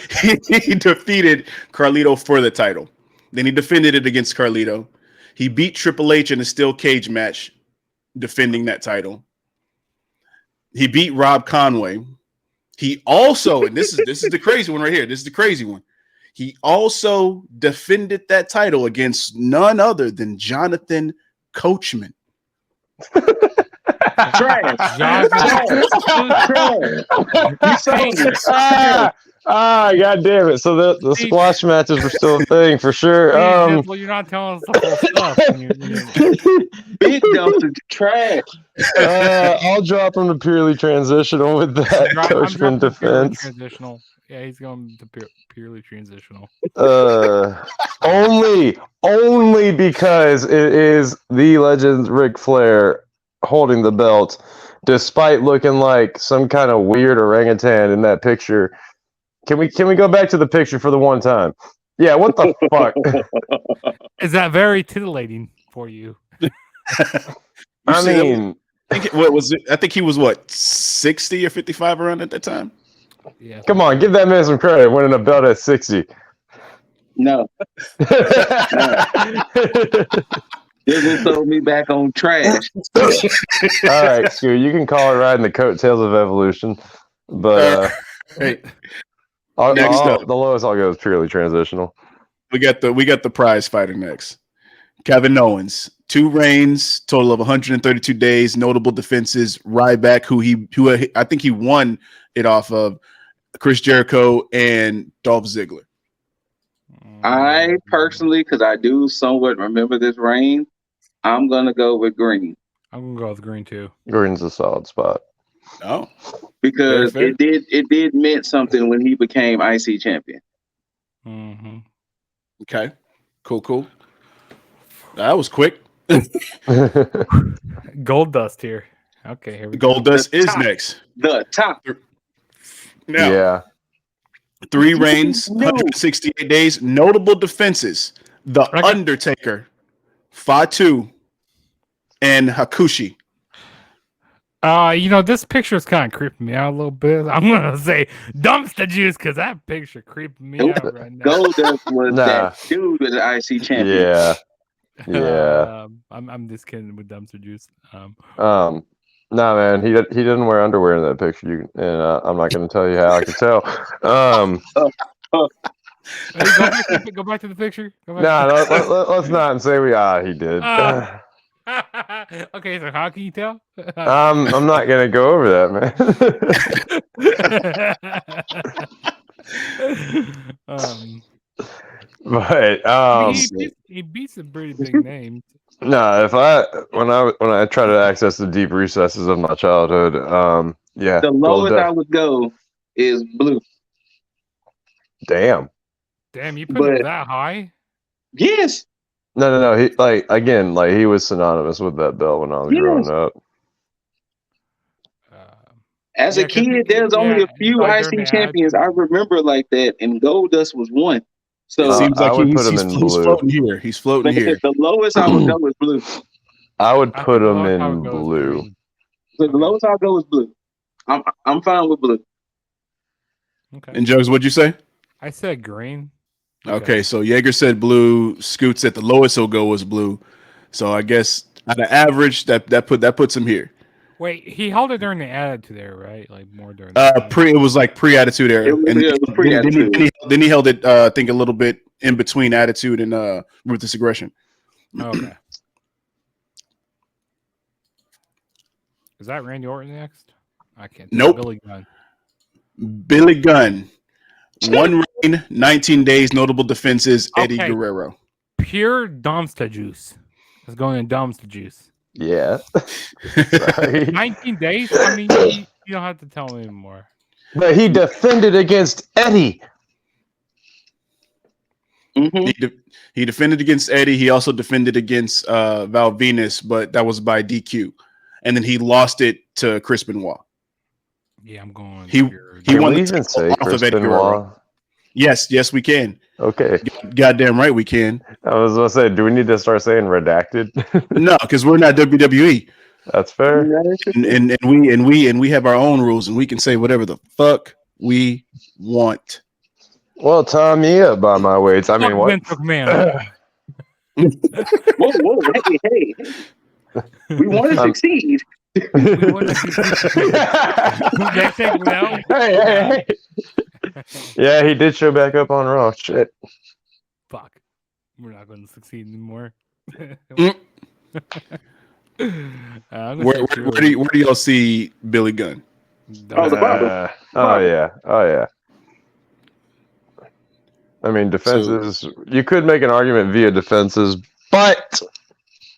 defeated Carlito for the title. Then he defended it against Carlito. He beat Triple H in a steel cage match, defending that title. He beat Rob Conway. He also, and this is the crazy one right here. This is the crazy one. He also defended that title against none other than Jonathan Coachman. Trash. God damn it. So the squash matches were still a thing for sure. Well, you're not telling us the whole stuff. Big dumpster trash. I'll drop him to purely transitional with that Coachman defense. Transitional. Yeah, he's going to purely transitional. Only because it is the legend Ric Flair holding the belt, despite looking like some kind of weird orangutan in that picture. Can we go back to the picture for the one time? Yeah, what the fuck? Is that very titillating for you? I mean, what was it? I think he was 60 or 55 around at that time. Yeah. Come on, give that man some credit winning a belt at 60. No. This will throw me back on trash. All right, Scoot, you can call it riding the coattails of evolution, but hey, the lowest I'll go is purely transitional. We got the prize fighter next. Kevin Owens, 2 reigns, total of 132 days, notable defenses. Ryback, who I think he won it off of Chris Jericho and Dolph Ziggler. I personally, because I do somewhat remember this reign, I'm gonna go with Green. I'm gonna go with Green too. Green's a solid spot. Oh, because it did meant something when he became IC champion. Mm-hmm. Okay, cool. That was quick. Gold Dust here. Okay, here we go. Gold Dust is next. The top. Now, yeah. 3 reigns, 168 days, notable defenses. The Undertaker, Fatu, and Hakushi. This picture is kind of creeping me out a little bit. I'm gonna say dumpster juice because that picture creeping me out right now. Goldust was that dude with the IC champion. Yeah. I'm just kidding with dumpster juice. Nah, man, he didn't wear underwear in that picture. I'm not going to tell you how I can tell. Go back to the picture. Let's not say he did. Okay, so how can you tell? I'm not going to go over that, man. He beats some pretty big names. No, when I try to access the deep recesses of my childhood, the lowest I would go is Blue. Damn, you put it that high? Yes. No. He was synonymous with that belt when I was growing up. As a kid, there's only a few IC champions I remember like that, and Goldust was one. So it seems like he's floating here. He's floating here. The lowest I would go is Blue. I would put him in Blue. So the lowest I'll go is Blue. I'm fine with Blue. Okay. And Juggs, what'd you say? I said Green. Okay, so Jaeger said Blue. Scoot said the lowest he'll go was Blue. So I guess at an average, that puts him here. Wait, he held it during the Attitude Era, right? Like more during it was like pre-Attitude Era. It was pre-Attitude. Then he held it I think a little bit in between Attitude and Ruthless Aggression. Okay. Is that Randy Orton next? I can't tell. Nope. Billy Gunn. 1 reign, 19 days, notable defenses, Eddie Guerrero. Pure dumpster juice. It's going in dumpster juice. Yeah. 19 days? I mean, you don't have to tell me anymore. But he defended against Eddie. Mm-hmm. He defended against Eddie. He also defended against Val Venus, but that was by DQ. and then he lost it to Chris Benoit. Yeah, I'm going. He Can won we the even title say off Chris of Eddie Guerrero. Benoit? Yes, we can. Okay. Goddamn right we can. I was gonna say, do we need to start saying redacted? No, because we're not WWE, That's fair. and we have our own rules, and we can say whatever the fuck we want. Well, Tom, yeah, by my weights. I mean, what? Vince McMahon. Whoa, hey. We want to succeed. We want to succeed. They think no. Hey. Yeah, he did show back up on Raw. Shit. Fuck. We're not going to succeed anymore. Where do y'all see Billy Gunn? Oh, the barber. Oh yeah. I mean, defenses. You could make an argument via defenses, but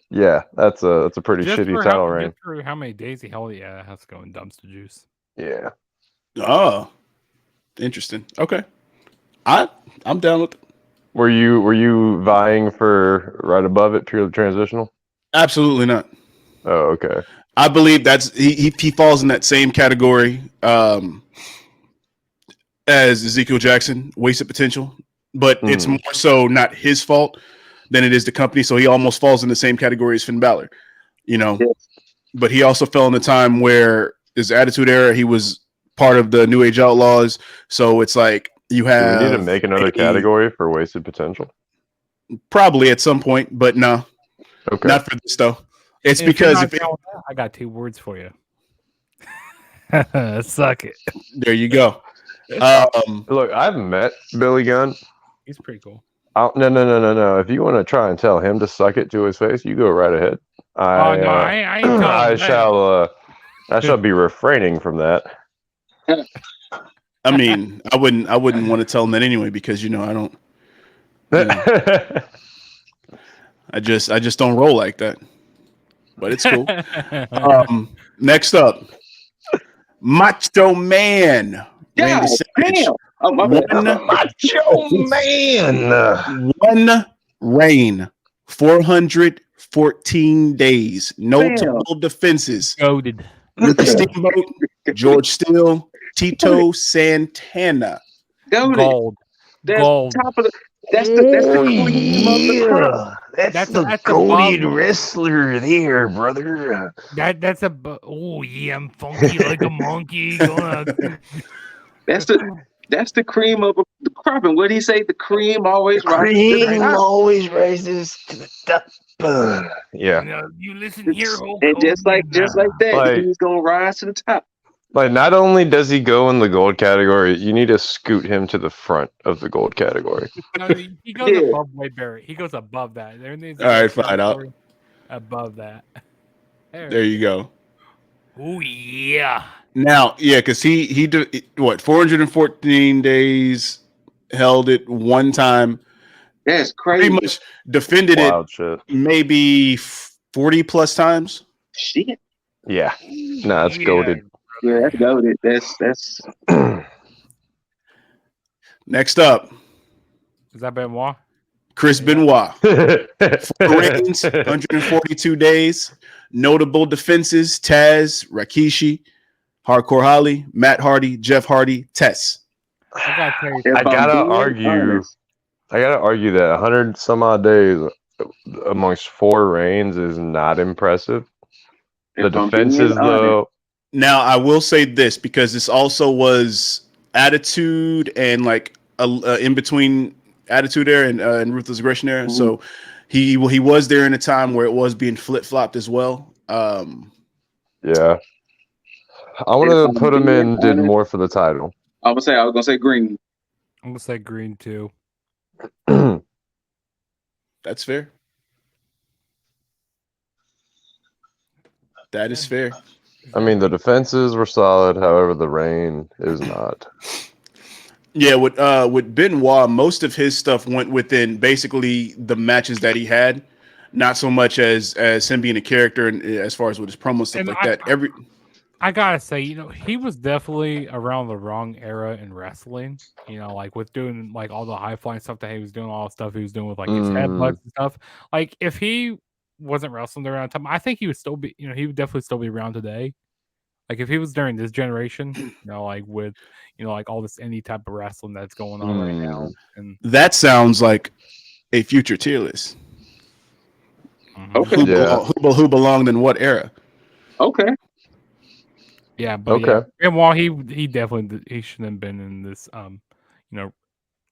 yeah, that's a pretty shitty title reign. Just for how many days he held, yeah, has to go in dumpster juice. Yeah. Oh, interesting. Okay, I'm down with it. Were you vying for right above it, purely transitional? Absolutely not. Oh, okay. I believe that's he falls in that same category as Ezekiel Jackson, wasted potential, but it's more so not his fault than it is the company. So he almost falls in the same category as Finn Balor, Yes. But he also fell in the time where his Attitude Era, he was part of the New Age Outlaws. So it's like you have. Do we need to make another category for wasted potential? Probably at some point, but no. Okay. Not for this though. It's because I got 2 words for you. Suck it. There you go. Look, I've met Billy Gunn. He's pretty cool. No. If you want to try and tell him to suck it to his face, you go right ahead. I ain't I shall be refraining from that. I mean, I wouldn't want to tell him that anyway because I don't. I just don't roll like that. But it's cool. Next up, Macho Man. Yeah, damn. Oh, my bad. Macho Man. One reign, 414 days, notable defenses. Goated. Ricky Steamboat, George Steele, Tito Santana. Gold. That's Gold. top of the. That's the cream of the crop. That's the goated wrestler there, brother. That's a. Oh yeah, I'm funky like a monkey. That's the cream of the crop. And what did he say? The cream always rises to the top. Yeah. You listen here, and just like that, he's gonna rise to the top. Like, not only does he go in the gold category, you need to scoot him to the front of the gold category. No, he goes above Wade Barrett. He goes above that. All right, fine. Above that. There you go. Oh yeah. Now, because he did what 414 days, held it one time. That's crazy. Pretty much defended shit. Maybe 40 plus times. Shit. Yeah. No, it's goated. Yeah, that's goated. That's. Next up. Is that Benoit? Chris Benoit. 4 reigns, 142 days. Notable defenses: Taz, Rikishi, Hardcore Holly, Matt Hardy, Jeff Hardy, Tess. I gotta argue that 100 some odd days amongst 4 reigns is not impressive. The defenses, though. Now, I will say this because this also was Attitude and like in between Attitude Era and Ruthless Aggression Era. Mm-hmm. So he was there in a time where it was being flip-flopped as well. Yeah. I want to put him in, did more for the title. I was gonna say green. I'm gonna say green too. That's fair. That is fair. I mean, the defenses were solid. However, the reign is not. Yeah, with Benoit, most of his stuff went within basically the matches that he had, not so much as him being a character and as far as with his promo stuff like that. I gotta say, he was definitely around the wrong era in wrestling. Like with doing like all the high flying stuff that he was doing, all the stuff he was doing with like his headbutts and stuff. Like if he wasn't wrestling around time, I think he would still be. He would definitely still be around today. Like if he was during this generation, like with, like all this any type of wrestling that's going on right now, and that sounds like a future tier list. Okay. Who belonged in what era? Okay. Yeah, but yeah, and while he definitely he shouldn't have been in this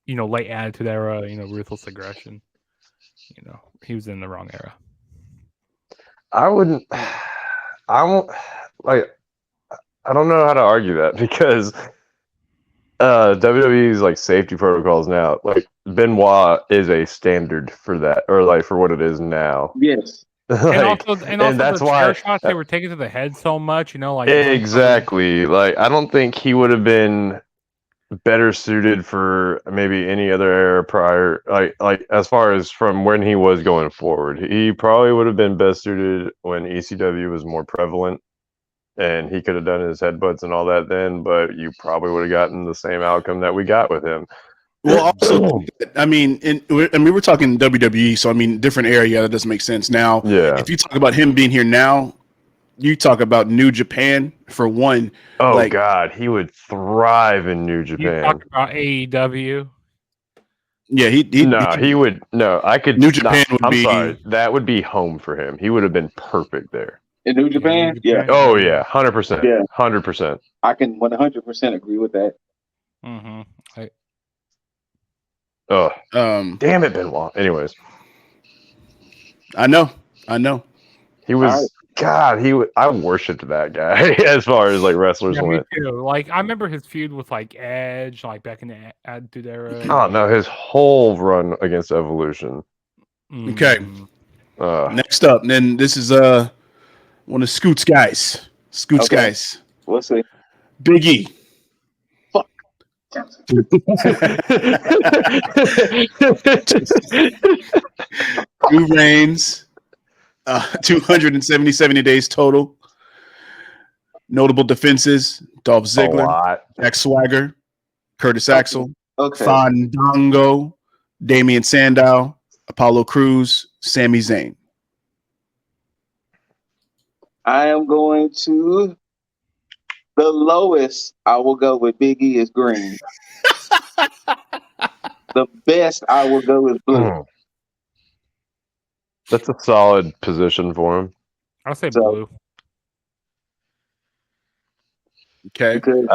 late Attitude Era, ruthless aggression. He was in the wrong era. I won't like. I don't know how to argue that because WWE's like safety protocols now, like Benoit is a standard for that, or like for what it is now. Yes. Like, and also that's the why chair shots they were taking to the head so much, like exactly. Like I don't think he would have been better suited for maybe any other era prior. Like as far as from when he was going forward, he probably would have been best suited when ECW was more prevalent. And he could have done his headbutts and all that then, but you probably would have gotten the same outcome that we got with him. Well, also, I mean, we're talking WWE, so I mean, different area. That doesn't make sense. Now, if you talk about him being here now, you talk about New Japan for one. Oh God, he would thrive in New Japan. You talk about AEW. Yeah, he would. No, I could. New Japan would be. Sorry, that would be home for him. He would have been perfect there. In New Japan? Yeah. Oh yeah, 100%. Yeah, 100%. I can 100% agree with that. Mm-hmm. Damn it, Benoit. Anyways, I know. He was God. I worshipped that guy as far as like wrestlers went. Me too. Like I remember his feud with like Edge, like back in the Attitude Era. Oh no, his whole run against Evolution. Okay. Next up, and then this is one of Scoot's guys. Guys. We'll see. Big E. Fuck. 2 reigns, 270 days total. Notable defenses: Dolph Ziggler, Jack Swagger, Curtis Axel, Fandango, Damian Sandow, Apollo Crews, Sami Zayn. I am going to the lowest. I will go with Big E is green. The best I will go with blue. That's a solid position for him. I'll say blue. Okay. Because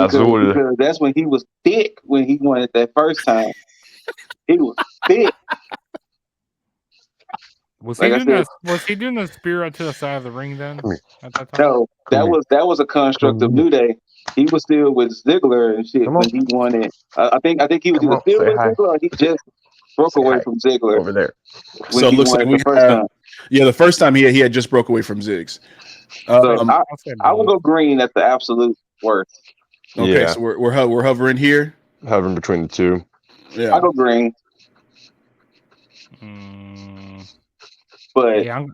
that's when he was thick when he won it that first time. He was thick. Was he doing the spear to the side of the ring then? At that time? No, that was a construct of New Day. He was still with Ziggler and shit when he won it. I think he was either still with Ziggler or he just broke away from Ziggler over there. So it looks like the first time he had just broke away from Ziggs. I will go green at the absolute worst. Okay, so we're hovering here, hovering between the two. Yeah, I'll go green. But yeah,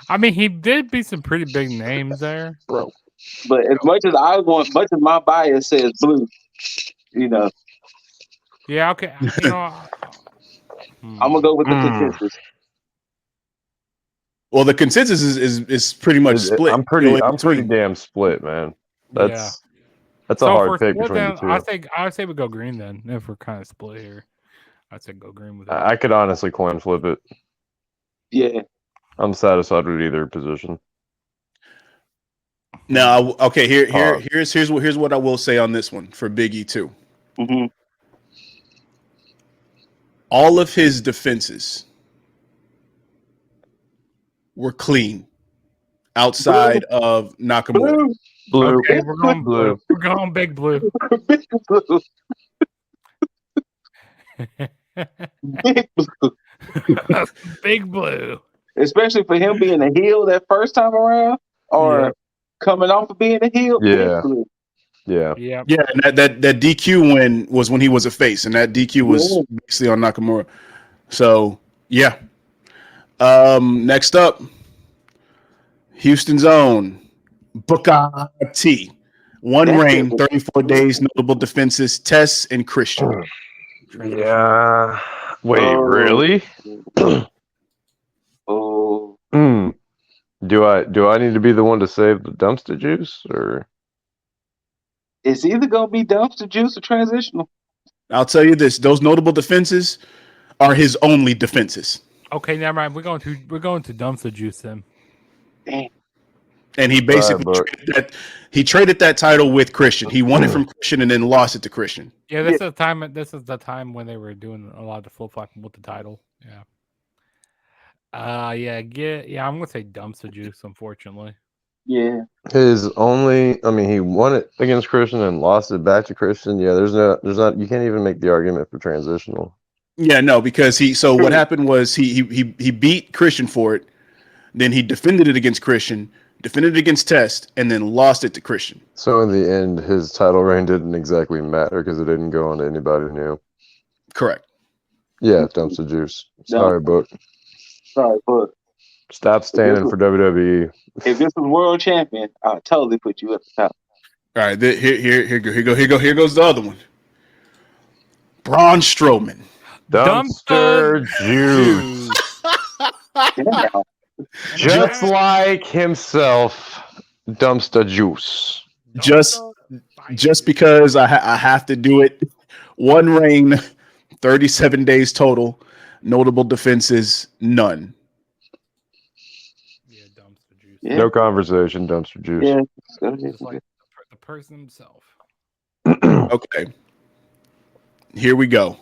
I mean, he did beat some pretty big names there, bro. But as much as my bias says blue, Yeah, okay. I'm gonna go with the consensus. Well, the consensus is pretty much split. I'm pretty damn split, man. That's a hard pick between the two. I say we go green then. If we're kind of split here, I'd say go green with it. I could honestly coin flip it. Yeah, I'm satisfied with either position. Now, okay, here's what I will say on this one for Big E too. Mm-hmm. All of his defenses were clean outside of Nakamura. Blue. Okay, we're going blue. We're going big blue. Big blue. Big blue. Big blue. Especially for him being a heel that first time around, or coming off of being a heel. Yeah. Yeah. And that DQ win was when he was a face, and that DQ was basically on Nakamura. So yeah. Next up, Houston's own Booker T. 1 reign, 34 days, notable defenses, Tess and Christian. Yeah. Wait, really? Do I need to be the one to save the dumpster juice, or It's either gonna be dumpster juice or transitional. I'll tell you this: those notable defenses are his only defenses. Okay, never mind. We're going to dumpster juice him. Damn. And he basically traded that title with Christian. He won it from Christian and then lost it to Christian. Yeah, this is the time. This is the time when they were doing a lot of the flip flopping with the title. Yeah. I'm gonna say dumpster juice. Unfortunately. Yeah. his only? I mean, he won it against Christian and lost it back to Christian. Yeah, there's not. You can't even make the argument for transitional. Yeah, no, because what happened was he beat Christian for it, then he defended it against Christian, defended it against Test, and then lost it to Christian. So in the end, his title reign didn't exactly matter because it didn't go on to anybody new. Correct. Yeah, dumpster juice. Sorry, book. Sorry, but Stop standing for WWE. if this was world champion, I'll totally put you at the top. All right, here goes the other one. Braun Strowman. Dumpster juice. Damn. Just like himself, dumpster juice. Just because I have to do it. One reign, 37 days total. Notable defenses, none. Yeah, dumpster juice. Yeah. No conversation, dumpster juice. Yeah. Just like the person himself. Okay. Here we go.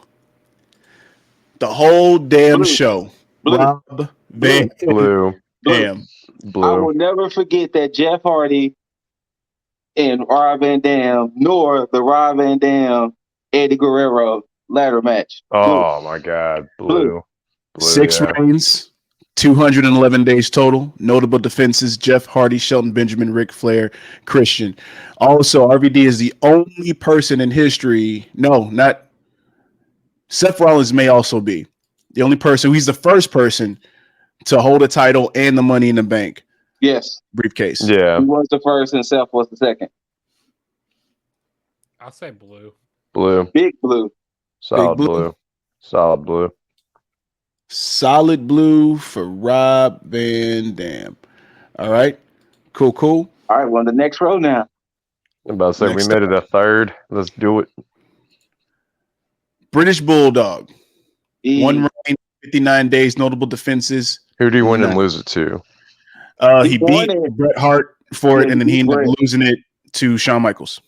The whole damn show. Rob Van Blue. Dam. I Blue. will never forget that Jeff Hardy and Rob Van Dam, nor the Rob Van Dam Eddie Guerrero ladder match. Oh my God. Blue. Blue, 6 yeah. reigns, 211 days total. Notable defenses: Jeff Hardy, Shelton Benjamin, Ric Flair, Christian. Also, RVD is the only person in history. No, not Seth Rollins may also be the only person. He's the first person to hold a title and the Money in the Bank Yes. briefcase. Yeah. He was the first and Seth was the second. I'll say blue. Blue. Big blue. Solid Big blue. blue. Solid blue. Solid blue for Rob Van Dam. All right. Cool. All right, well, the next row now. I'm about to say Next we made it a third. Let's do it. British Bulldog. E. 1 reign, 59 days. Notable defenses. Who do you win and None. lose it to? He beat won it. Bret Hart for it, Yeah, and then he he ended up Bret. losing it to Shawn Michaels.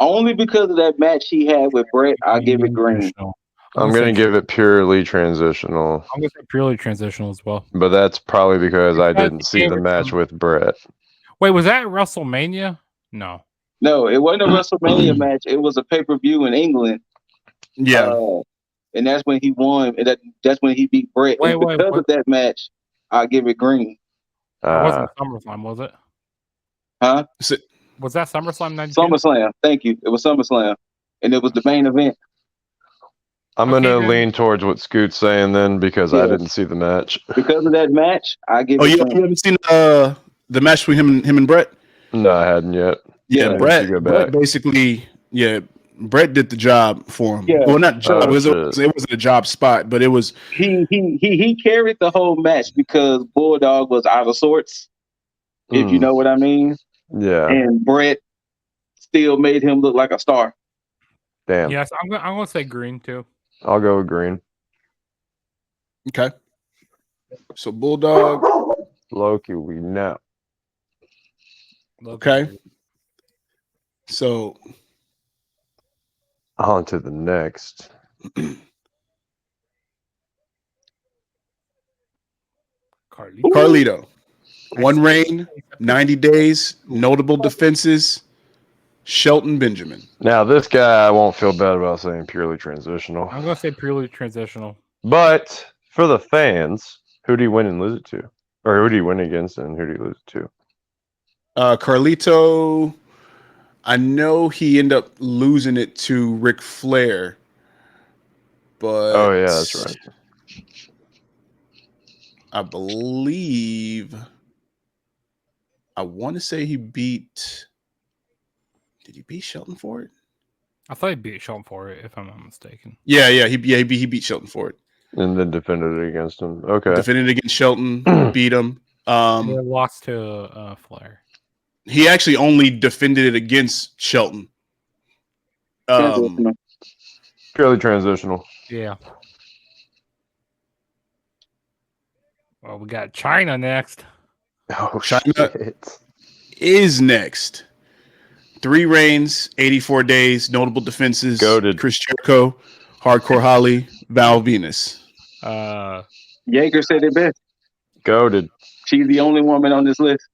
Only because of that match he had with Bret, I'll give it green. Transitional. I'm going to give it purely transitional, I'm gonna say purely transitional as well. but that's probably because I didn't see the favorite match time. with Brett. Wait, was that WrestleMania? No. No, it wasn't a WrestleMania match. It was a pay-per-view in England. Yeah. And that's when he won. And that's when he beat Bret. Wait, And because of that match, I'll give it green. It wasn't SummerSlam, was it? Huh? Was that SummerSlam 92? SummerSlam. Thank you. It was SummerSlam. And it was the main event. I'm Okay, going to then. lean towards what Scoot's saying then because I didn't see the match. Because of that match, I give it You green. haven't seen the match between him and Brett? No, I hadn't yet. Yeah, Yeah, Brett basically, Brett did the job for him. Yeah. Well, not job. Oh, it wasn't a job spot, but it was. He carried the whole match because Bulldog was out of sorts, if you know what I mean. Yeah. And Brett still made him look like a star. Damn. Yes, I'm gonna say green too. I'll go with green. Okay. So Bulldog. Loki, we know. Okay. So On to the next. Carlito. 1 reign, 90 days, notable defenses. Shelton Benjamin. Now, this guy I won't feel bad about saying purely transitional. I'm gonna say purely transitional. But for the fans, who do you win and lose it to? Or who do you win against and who do you lose it to? Carlito, I know he ended up losing it to Ric Flair. But Oh, yeah, that's right. I believe I want to say he beat. Did he beat Shelton for it? I thought he beat Shelton for it, if I'm not mistaken. Yeah, he beat Shelton for it. And then defended it against him. Okay. Defended against Shelton, beat him. They lost to Flair. He actually only defended it against Shelton. Purely transitional. Yeah. Well, we got China next. Oh, China shit. is next. 3 reigns, 84 days, notable defenses. Goated. Chris Jericho, Hardcore Holly, Val Venus. Jaeger said it best. Goated. She's the only woman on this list.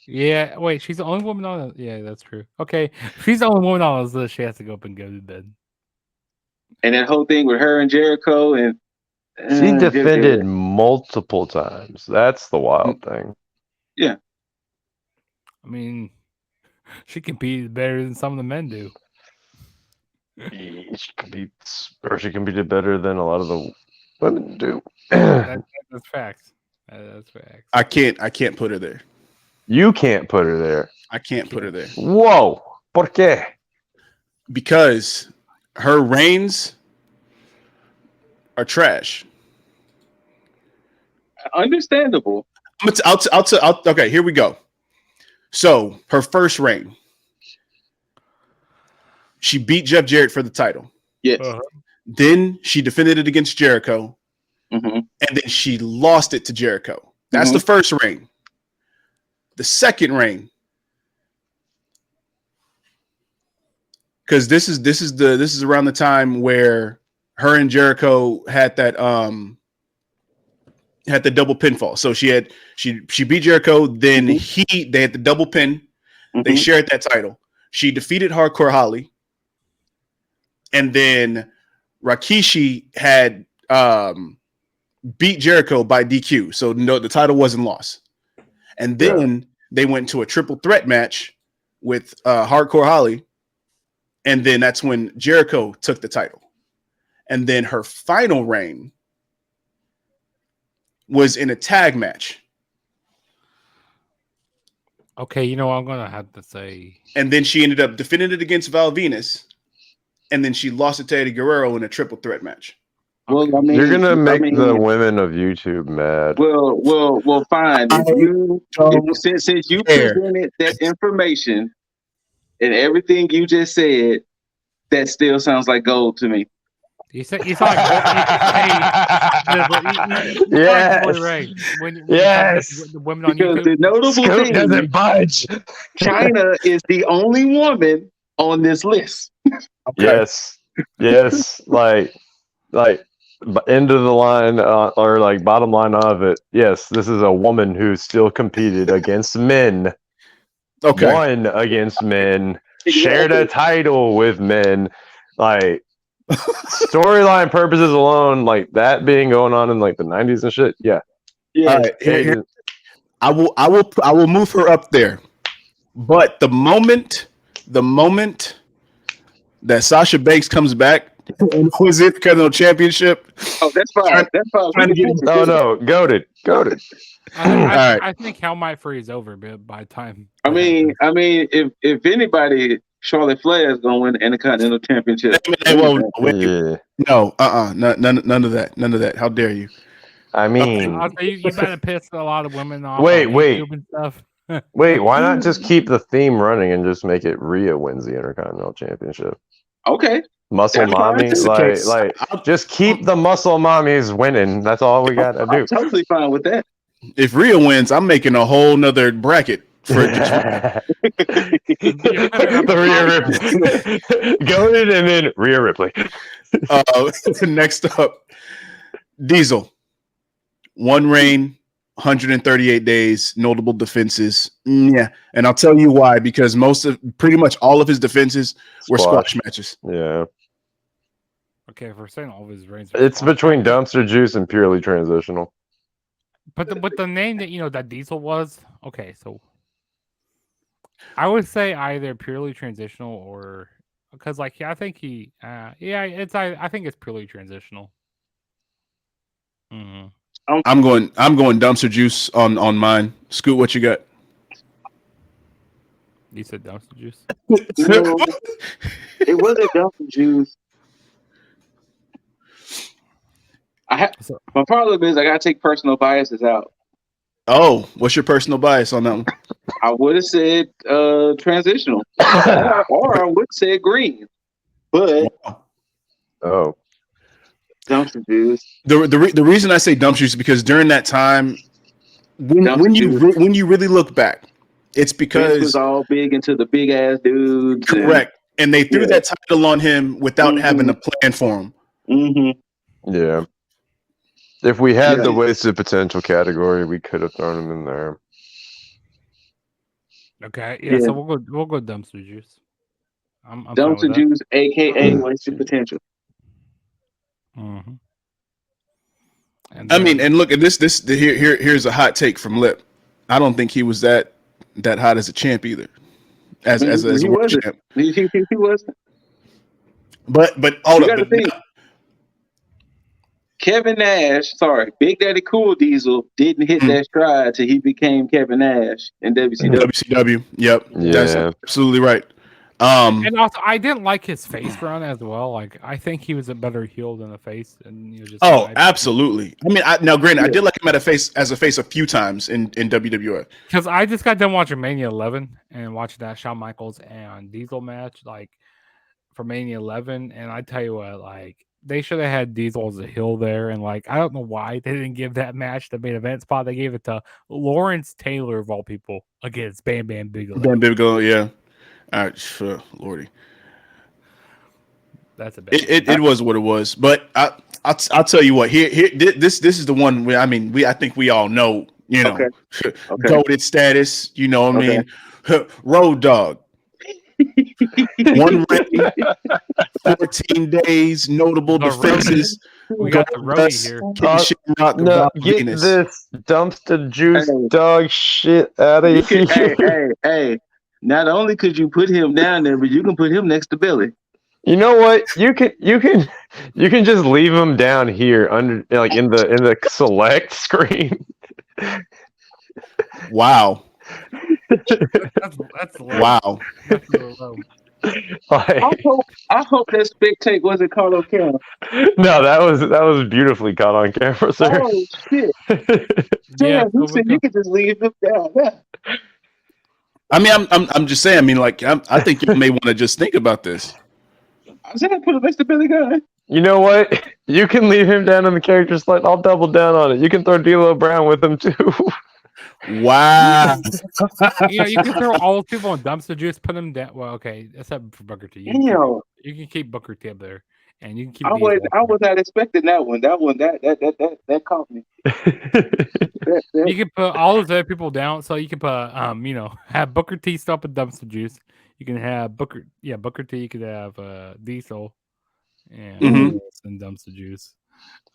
Yeah, wait, she's the only woman on it. Yeah, that's true. Okay, if she's the only woman on this list, she has to go up and go to bed. And that whole thing with her and Jericho, and She defended multiple times. That's the wild thing. Yeah. I mean, she competed better than some of the men do. She competed better than a lot of the women do. That's facts. That's facts. I can't put her there. You can't put her there. I can't put her there. Whoa. ¿Por qué? Because her reigns are trash. Understandable. Okay, here we go. So her first reign, she beat Jeff Jarrett for the title. Yes. Then she defended it against Jericho, Mm-hmm. and then she lost it to Jericho. That's the first reign. The second reign, because this is around the time where her and Jericho had that had the double pinfall. So she beat Jericho, then they had the double pin. They shared that title. She defeated Hardcore Holly, and then Rikishi had beat Jericho by DQ. So no, the title wasn't lost. And then they went to a triple threat match with Hardcore Holly, and then that's when Jericho took the title. And then her final reign was in a tag match. Okay, you know, I'm going to have to say. And then she ended up defending it against Val Venus, and then she lost it to Eddie Guerrero in a triple threat match. Well, I mean, you're gonna make the women of YouTube mad. Well, fine. Since you presented that information and everything you just said, that still sounds like gold to me. You said like yes. When yes. The women on because YouTube. the notable thing doesn't budge. China is the only woman on this list. Okay. Yes. Like end of the line or like bottom line of it. Yes, this is a woman who still competed against men. Okay. Won against men. Shared a title with men. Like storyline purposes alone, like that being going on in like the 90s and shit. Yeah. All right. Here. I will move her up there. But the moment that Sasha Banks comes back and wins the Intercontinental Championship. Oh, that's fine. That's fine. No, goated. I think hell might freeze over by the time. I mean, if anybody, Charlotte Flair is going to win the Intercontinental Championship. No, none of that. How dare you? I mean, you better piss a lot of women off. Wait. And stuff. Wait, why not just keep the theme running and just make it Rhea wins the Intercontinental Championship? Okay. Muscle mommies, like just keep the muscle mommies winning. That's all we got to do. I'm totally fine with that. If Rhea wins, I'm making a whole nother bracket for the Rhea Ripley. Go in and then Rhea Ripley. Next up, Diesel. 1 reign, 138 days, notable defenses. Yeah, and I'll tell you why. Because pretty much all of his defenses were squash matches. Yeah. Okay, if we're saying all of his reigns, it's between dumpster juice and purely transitional. But the name that that Diesel was okay. So I would say either purely transitional or because I think I think it's purely transitional. Mm-hmm. I'm going dumpster juice on mine. Scoot, what you got? You said dumpster juice. No, it wasn't dumpster juice. My problem is I gotta take personal biases out. Oh, what's your personal bias on that one? I would have said transitional, or I would say green, but dumpster juice. The reason I say dumpster juice is because during that time, when you really look back, it's because Vince was all big into the big ass dudes. Correct, and they threw that title on him without having a plan for him. Mm-hmm. Yeah. If we had the wasted potential category, we could have thrown him in there. Okay, yeah. So we'll go dumpster juice. I'm dumpster juice, aka wasted potential. Mm-hmm. I mean, and look at this. Here's a hot take from Lip. I don't think he was that hot as a champ either. As a world champ. He wasn't. But hold up. Kevin Nash, Big Daddy Cool Diesel didn't hit that stride till he became Kevin Nash in WCW. WCW, yep, that's absolutely right. And also, I didn't like his face run as well. Like, I think he was a better heel than a face. And absolutely. I mean, now granted, I did like him as a face a few times in WWF. Because I just got done watching Mania 11 and watching that Shawn Michaels and Diesel match, like for Mania 11, and I tell you what, like, they should have had Diesel as a heel there, and like I don't know why they didn't give that match the main event spot. They gave it to Lawrence Taylor of all people against Bam Bam Bigelow. Bam Bigelow, yeah. All right, Lordy, that's a bad. It was what it was, but I'll tell you what. Here, this is the one where I think we all know, goated status. You know what I mean? Road Dogg. 1 ring, 14 days, notable defenses. We got the roadie here. Get this dumpster juice dog shit out of here. Hey. Not only could you put him down there, but you can put him next to Billy. You know what? You can just leave him down here under, like in the select screen. Wow. That's wow. That's low. I hope that spit take wasn't caught on camera. No, that was beautifully caught on camera, sir. Oh shit! Yeah, who said you could just leave him down there? I mean, I'm just saying. I mean, like, I think you may want to just think about this. I said I put him next to Billy Gunn. You know what? You can leave him down in the character slot. I'll double down on it. You can throw D'Lo Brown with him too. Wow. You can throw all those people in dumpster juice, put them down. Well, okay, except for Booker T. You can keep Booker T up there, and you can keep. I was not expecting that one. That caught me. You can put all those other people down, so you can put have Booker T stop at dumpster juice. You can have Booker T. You could have Diesel and dumpster juice.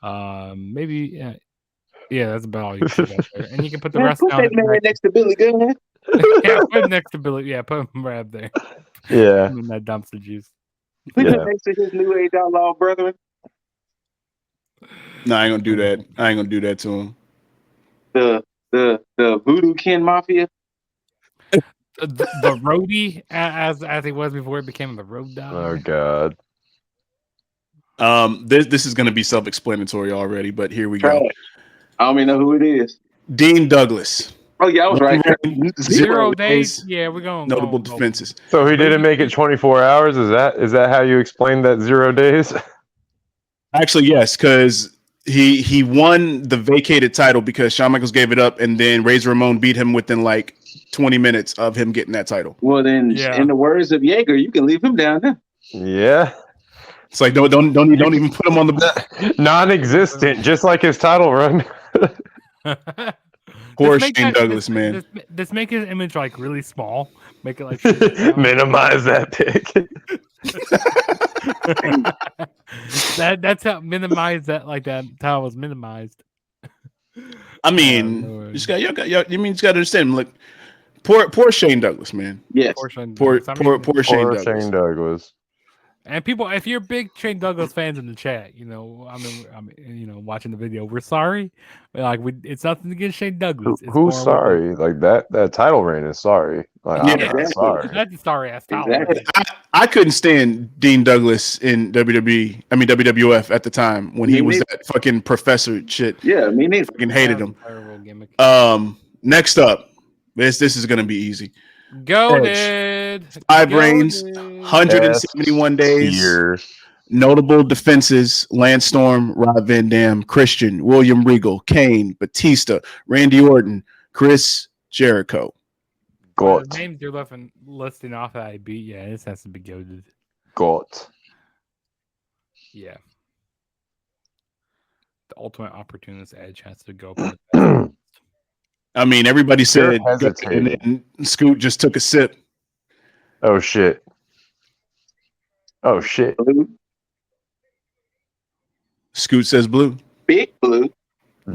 Maybe. Yeah, that's about all you can put there. And you can put the rest down. Put that man next to Billy Gunn. Yeah, put him next to Billy. Yeah, put him right up there. Yeah. In that dumpster juice. Put him next to his new age outlaw brethren. No, I ain't gonna do that. I ain't gonna do that to him. The Voodoo Ken Mafia. The roadie, as he was before it became the road dog. Oh God. This is gonna be self-explanatory already, but here we go. I don't even know who it is. Dean Douglas. Oh yeah, I was right. 0 days. Yeah, we're going notable defenses. So he didn't make it 24 hours. Is that how you explain that 0 days? Actually, yes, because he won the vacated title because Shawn Michaels gave it up, and then Razor Ramon beat him within like 20 minutes of him getting that title. Well, then, in the words of Jaeger, you can leave him down there. Yeah. It's like don't even put him on the non-existent, just like his title run. Poor Shane Douglas, man. Just make his image like really small. Make it like minimize that pick. That's how minimize that, like that how it was minimized. I mean, you just got to understand. Look, poor Shane Douglas, man. Yes, poor Shane Douglas. Shane Douglas. And people, if you're big Shane Douglas fans in the chat, watching the video, we're sorry. It's nothing against Shane Douglas. It's Who's more sorry? Like that title reign is sorry. Like Yeah, I'm not exactly. sorry. That's a sorry ass title. Exactly. I couldn't stand Dean Douglas in WWF at the time when he was that fucking professor shit. Yeah, me neither. Fucking hated him. Terrible gimmick. Next up, this is gonna be easy. Goated. 5 reigns, 171 days. Tier. Notable defenses: Lance Storm, Rob Van Dam, Christian, William Regal, Kane, Batista, Randy Orton, Chris Jericho. Got. The names you're listing off that I beat, yeah, this has to be goated. Got. Yeah. The ultimate opportunist Edge has to go. I mean, everybody said, hesitating. and then Scoot just took a sip. Oh shit. Oh shit. Blue. Scoot says blue. Big blue.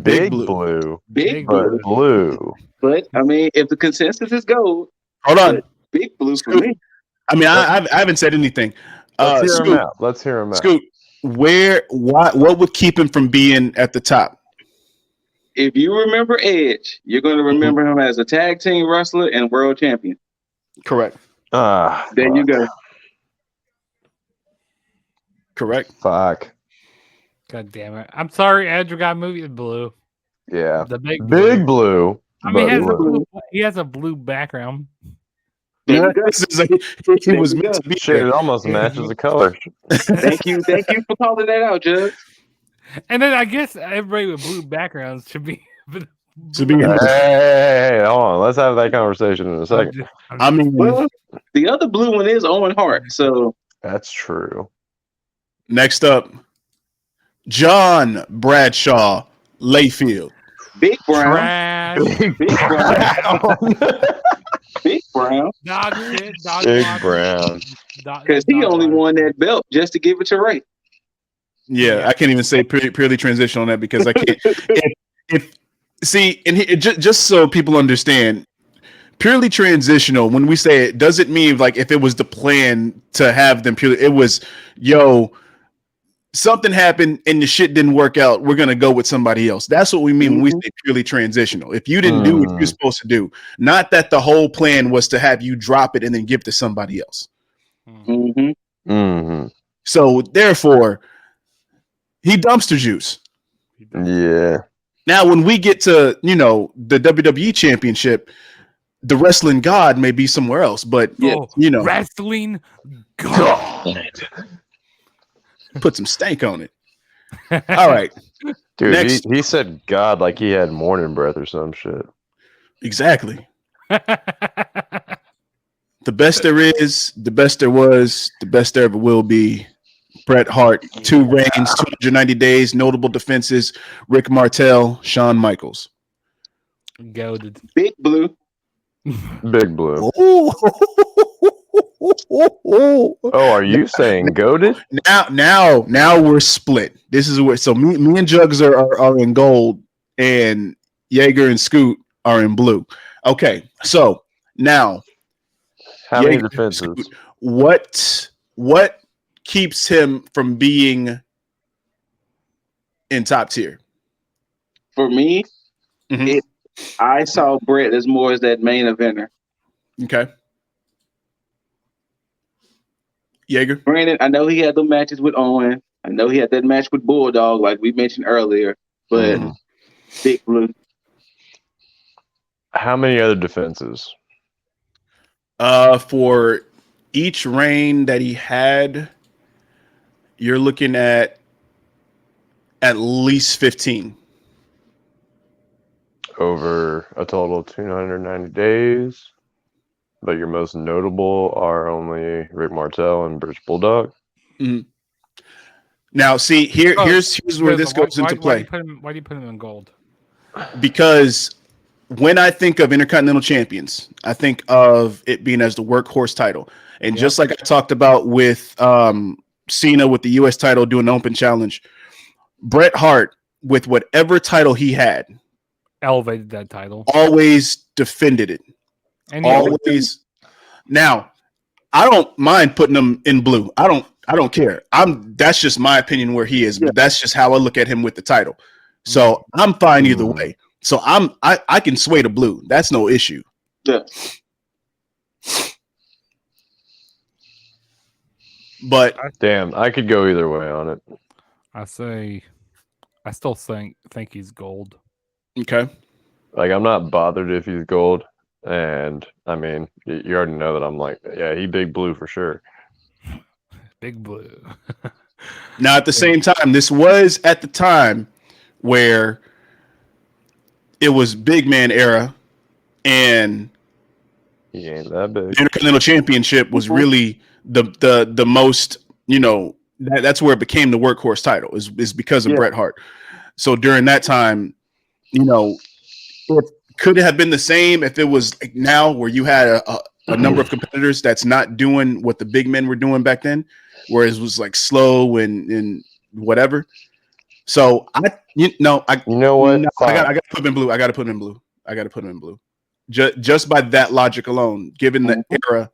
Big blue. blue. Big But blue. blue. But I mean, if the consensus is gold, Hold on. big blue for Scoot. me. I mean, I haven't said anything. Let's hear him Scoot, out. Let's hear him out. Scoot, what would keep him from being at the top? If you remember Edge, you're going to remember him as a tag team wrestler and world champion. Correct. There you go. Correct. Fuck. God damn it. I'm sorry, Edge got movie blue. Yeah. The big blue. I mean, but he has a blue background. There you go. He was meant to be shit, there. it almost matches the color. Thank you for calling that out, Judge. And then I guess everybody with blue backgrounds should be. Hey, hold on. Let's have that conversation in a second. I mean, Well, the other blue one is Owen Hart, so That's true. next up, John Bradshaw Layfield. Big Brown, Trash. Big Brown, Big Brown, Dog shit. Dog Big dog- Brown. dog- because he dog only dog. won that belt just to give it to Ray. Yeah, I can't even say purely transitional on that because I can't. Just so people understand, purely transitional. When we say it, doesn't mean like if it was the plan to have them purely. It was something happened and the shit didn't work out. We're gonna go with somebody else. That's what we mean when we say purely transitional. If you didn't do what you're supposed to do, not that the whole plan was to have you drop it and then give to somebody else. Mm-hmm. Mm-hmm. So therefore, he dumpster juice. Yeah. Now, when we get to, the WWE championship, the wrestling god may be somewhere else, but Wrestling God. put some stank on it. All right. Dude, Next. he said God like he had morning breath or some shit. Exactly. The best there is, the best there was, the best there ever will be. Bret Hart, 2 reigns, 290 days, notable defenses, Rick Martel, Shawn Michaels. Goated. Big blue. Big blue. Oh, are you saying goated? Now we're split. This is where me and Juggs are in gold, and Jaeger and Scoot are in blue. Okay, so now How many Jaeger, defenses? Scoot, what keeps him from being in top tier? For me, I saw Bret as more as that main eventer. Okay. Jaeger? Granted, I know he had the matches with Owen. I know he had that match with Bulldog, like we mentioned earlier, but Big Blue. How many other defenses? For each reign that he had, you're looking at least 15. Over a total of 290 days. But your most notable are only Rick Martel and British Bulldog. Mm-hmm. Now, see, here's where this goes into play. Why do you put him in gold? Because when I think of Intercontinental Champions, I think of it being as the workhorse title. And just like I talked about with Cena with the U.S. title doing the Open Challenge, Bret Hart, with whatever title he had, elevated that title, always defended it. And always. Now, I don't mind putting them in blue. I don't I don't care. That's just my opinion where he is, Yeah. but that's just how I look at him with the title. So I'm fine either way. So I can sway the blue. That's no issue. Yeah. But Damn, I could go either way on it. I still think he's gold. okay. Like, I'm not bothered if he's gold. And, I mean, you already know that I'm like, yeah, he big blue for sure. Big blue. Now at the same time, this was at the time where it was big man era, and He ain't that big. the Intercontinental Championship was really the most, that's where it became the workhorse title is because of Bret Hart. So during that time, it could have been the same if it was like now where you had a number of competitors that's not doing what the big men were doing back then, where it was like slow and whatever. So you know what? No, I got to put him in blue. I got to put him in blue. Just by that logic alone, given the era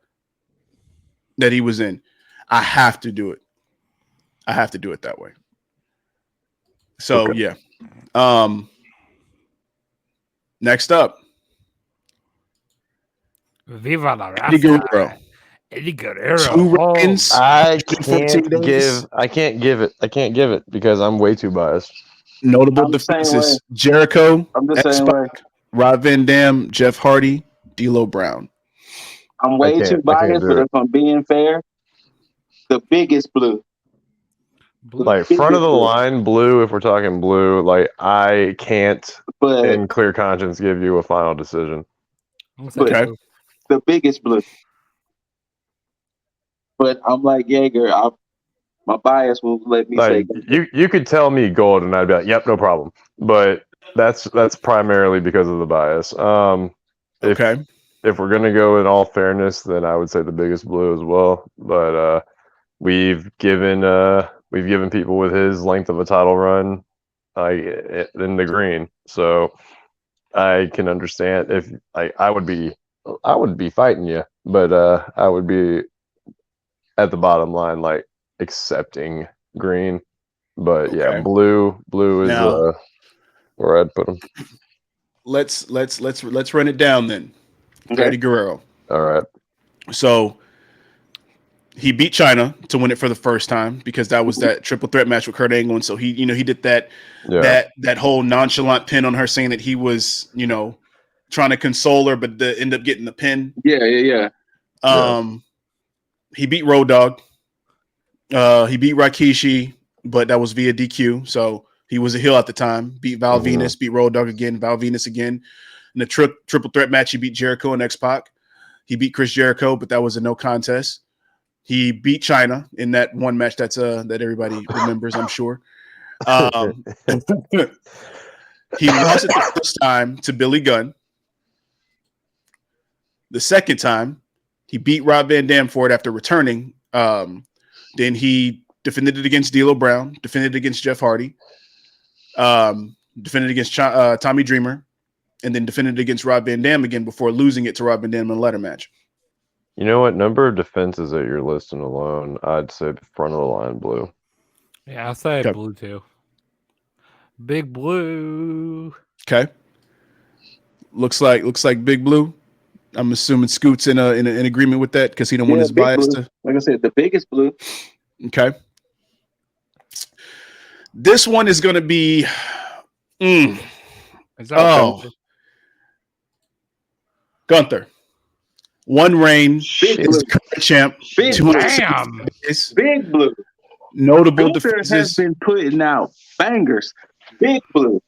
that he was in, I have to do it. I have to do it that way. So yeah. Next up, Viva la Raza. Eddie Guerrero. Eddie Guerrero. 2 reigns. I 14 can't days. give it because I'm way too biased. Notable I'm the same defenses: Jericho, I'm the same X-Pac, way. Rob Van Dam, Jeff Hardy, D'Lo Brown. I'm way too biased, do but it. if I'm being fair, the biggest blue. Like front of the line blue, if we're talking blue, like I can't But in clear conscience give you a final decision. Okay. the biggest blue. But I'm like Jaeger. My bias will let me say Like you could tell me gold and I'd be like, yep, no problem. But that's primarily because of the bias. Okay. If we're gonna go in all fairness, then I would say the biggest blue as well. But we've given people with his length of a title run in the green. So I can understand if I would be fighting you, but I would be at the bottom line like accepting green. But yeah, Okay. blue is Now- where I'd put him. Let's run it down then. Okay. Eddie Guerrero. All right. So he beat China to win it for the first time because that was that triple threat match with Kurt Angle, and so he did that that whole nonchalant pin on her, saying that he was trying to console her, but end up getting the pin. Yeah. He beat Road Dogg. He beat Rikishi, but that was via DQ. So he was a heel at the time. Beat Val Venus, beat Road Dogg again, Val Venus again. In the triple threat match, he beat Jericho and X-Pac. He beat Chris Jericho, but that was a no contest. He beat China in that one match that everybody remembers, I'm sure. He lost it the first time to Billy Gunn. The second time, he beat Rob Van Dam for it after returning. Then he defended it against D'Lo Brown, defended it against Jeff Hardy, defended against Tommy Dreamer, and then defended against Rob Van Dam again before losing it to Rob Van Dam in a ladder match. You know what? Number of defenses that you're listing alone, I'd say front of the line blue. Yeah, I'll say blue too. Big blue. Okay. Looks like big blue. I'm assuming Scoot's in agreement with that because he don't want his bias to. Like I said, the biggest blue. Okay. This one is going to be. Is that Gunther. One reign is current champ. Big blue. Notable Gunther defenses. has been putting out bangers. Big blue.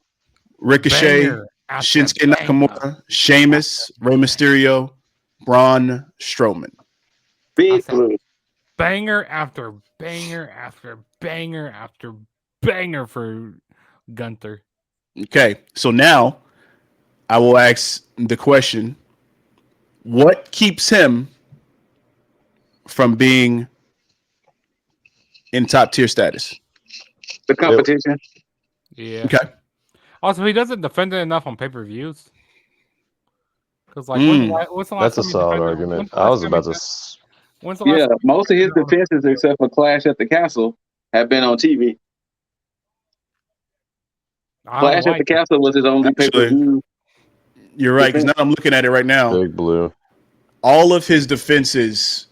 Ricochet, Shinsuke Nakamura, Sheamus, Rey Mysterio, Braun Strowman. Big blue. Banger after banger after banger after banger for Gunther. Okay, so now I will ask the question: what keeps him from being in top tier status? The competition. Yeah. Okay. Also, he doesn't defend it enough on pay-per-views. Because what's the last That's a time he solid defended- argument. when's the I last was time about he to. When's the last Yeah, time most of his defenses, except for Clash at the Castle, have been on TV. I don't Clash at the like it. Castle was his only pay-per-view. You're right, because now I'm looking at it right now. Big Blue. All of his defenses,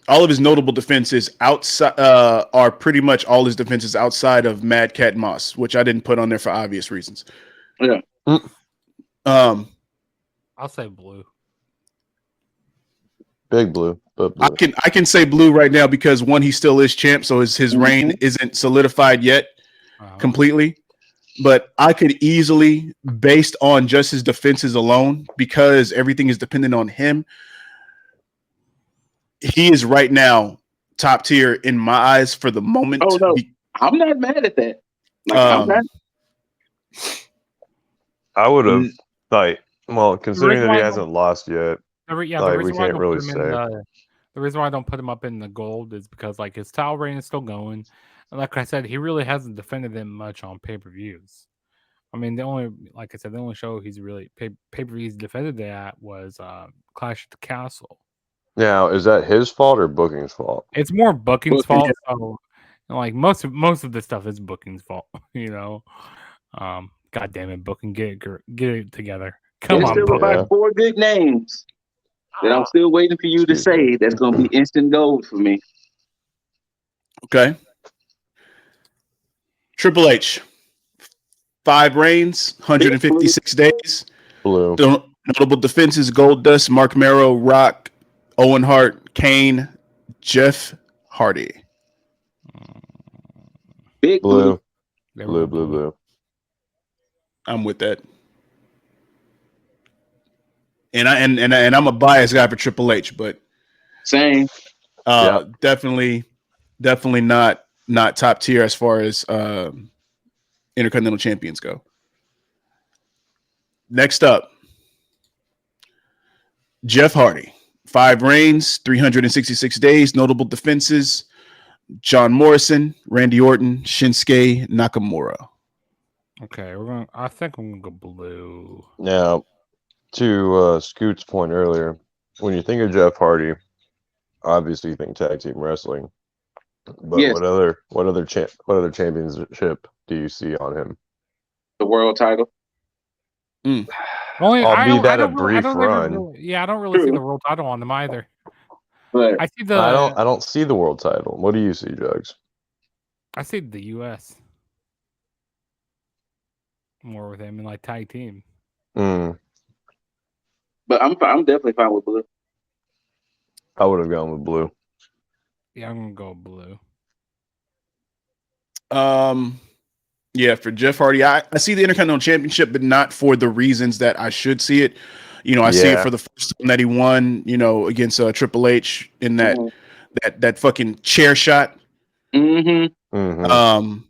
all of his notable defenses outside are pretty much all his defenses outside of Mad Cat Moss, which I didn't put on there for obvious reasons. Yeah. I'll say Blue. Big Blue. But Blue. I can say Blue right now because one, he still is champ, so his reign isn't solidified yet completely. But I could easily, based on just his defenses alone, because everything is dependent on him, he is right now top tier in my eyes for the moment. Oh no, I'm not mad at that. I'm not. I would have considering that he hasn't lost yet. The reason we why I can't don't really put him say. the reason why I don't put him up in the gold is because like his title reign is still going. And like I said, he really hasn't defended them much on pay-per-views. I mean, the only show he's really pay-per-views defended that was Clash at the Castle. Now, is that his fault or booking's fault? It's more booking's fault. So, like most of this stuff is booking's fault. God damn it, booking, get it together. Come on, still about 4 good names that I'm still waiting for you to say. That's going to be instant gold for me. Okay. Triple H, 5 reigns, 156 days. Blue. Notable defenses: Goldust, Mark Merrow, Rock, Owen Hart, Kane, Jeff Hardy. Big Blue. Blue. I'm with that. And I'm a biased guy for Triple H, but same. Definitely not top tier as far as Intercontinental champions go. Next up, Jeff Hardy, 5 reigns, 366 days, notable defenses: John Morrison, Randy Orton, Shinsuke Nakamura. Okay, I think I'm gonna go Blue. Now, to Scoot's point earlier, when you think of Jeff Hardy, obviously you think tag team wrestling. But yes. what other championship do you see on him? The world title. I don't run. I don't really see the world title on them either. But I see I don't see the world title. What do you see, Juggs? I see the U.S. more with him in like tag team. But I'm definitely fine with Blue. I would have gone with Blue. Yeah, I'm gonna go Blue. Yeah, for Jeff Hardy, I see the Intercontinental Championship, but not for the reasons that I should see it. I see it for the first time that he won, against Triple H in that fucking chair shot. And then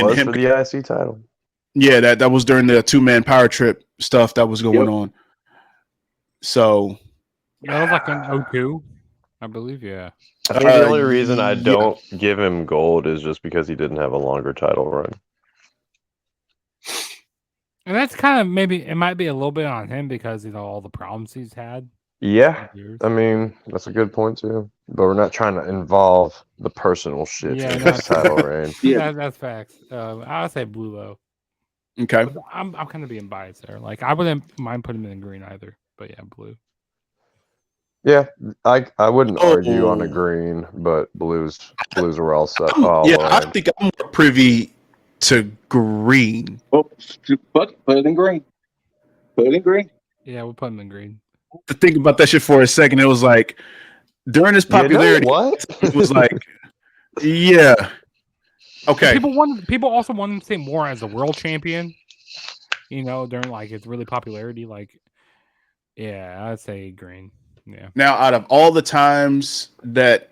was him for the IC title. Yeah, that was during the 2-man power trip stuff that was going on. So that was like an 02, I believe. Yeah. I think the only reason I don't give him gold is just because he didn't have a longer title run. And that's kind of it might be a little bit on him because all the problems he's had. Yeah, I mean that's a good point too. But we're not trying to involve the personal shit in this title reign. Yeah, that's facts. I'll say Blue though. Okay, but I'm kind of being biased there. Like I wouldn't mind putting him in green either, but yeah, Blue. Yeah, I wouldn't argue on a green, but blues are all set. I think I'm more privy to green. Put it in green. Put it in green. Yeah, we'll put him in green. To think about that shit for a second, it was like during his popularity, it was like, yeah, okay. People also want him to say more as a world champion. During like his really popularity, like, yeah, I'd say green. Yeah. Now, out of all the times that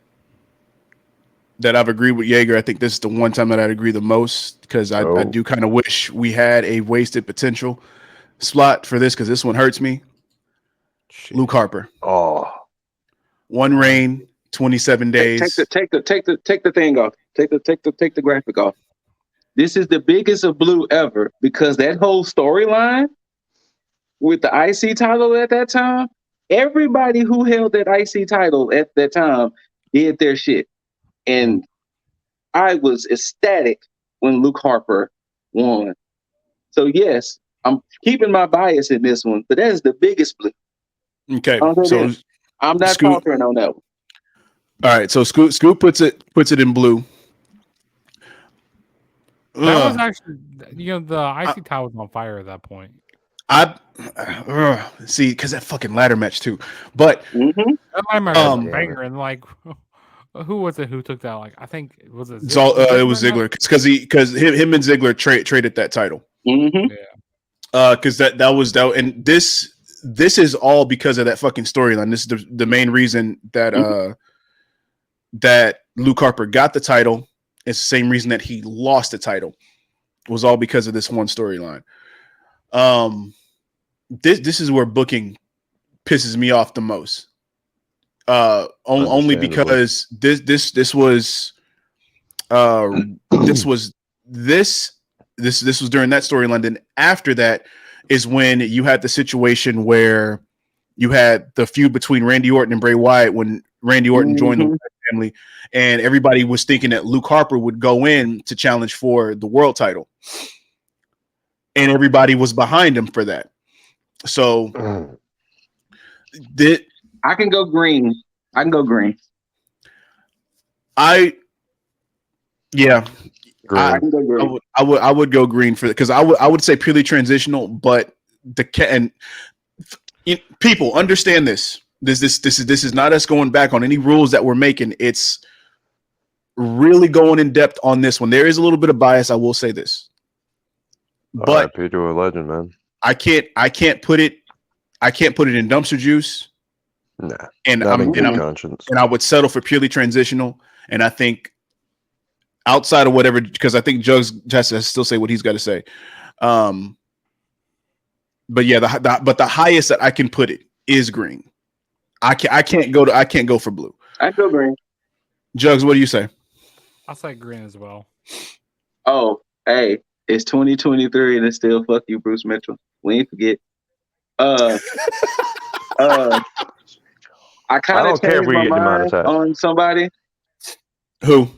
I've agreed with Jaeger, I think this is the one time that I'd agree the most because I do kind of wish we had a wasted potential slot for this because this one hurts me. Shit. Luke Harper. 1 reign, 27 days. Take the thing off. Take the graphic off. This is the biggest of Blue ever because that whole storyline with the IC title at that time everybody who held that IC title at that time did their shit. And I was ecstatic when Luke Harper won. So yes, I'm keeping my bias in this one, but that is the biggest blue. Okay, so I'm not faltering on that one. All right, so Scoot puts it in blue. That was actually, the IC title was on fire at that point. See, because that fucking ladder match too. But that ladder match was a banger, and like, who was it who took that? Like, I think it was it was Ziggler because him and Ziggler traded that title. Yeah. Because that was and this is all because of that fucking storyline. This is the main reason that that Luke Harper got the title. It's the same reason that he lost the title. It was all because of this one storyline. This is where booking pisses me off the most. Only because this was during that storyline. Then after that is when you had the situation where you had the feud between Randy Orton and Bray Wyatt when Randy Orton joined the family, and everybody was thinking that Luke Harper would go in to challenge for the world title, and everybody was behind him for that. So I can go green. I would go green for it because I would say purely transitional, but people understand this. This is not us going back on any rules that we're making. It's really going in depth on this one. There is a little bit of bias. I will say this, but to a legend, man. I can't put it in dumpster juice. Nah, and I would settle for purely transitional. And I think outside of whatever, because I think Juggs has to still say what he's got to say. But yeah, the highest that I can put it is green. I can't go for blue. I go green. Juggs, what do you say? I'll say green as well. Oh, hey, it's 2023 and it's still fuck you, Bruce Mitchell. We ain't forget. I kind of changed my mind on somebody. Who?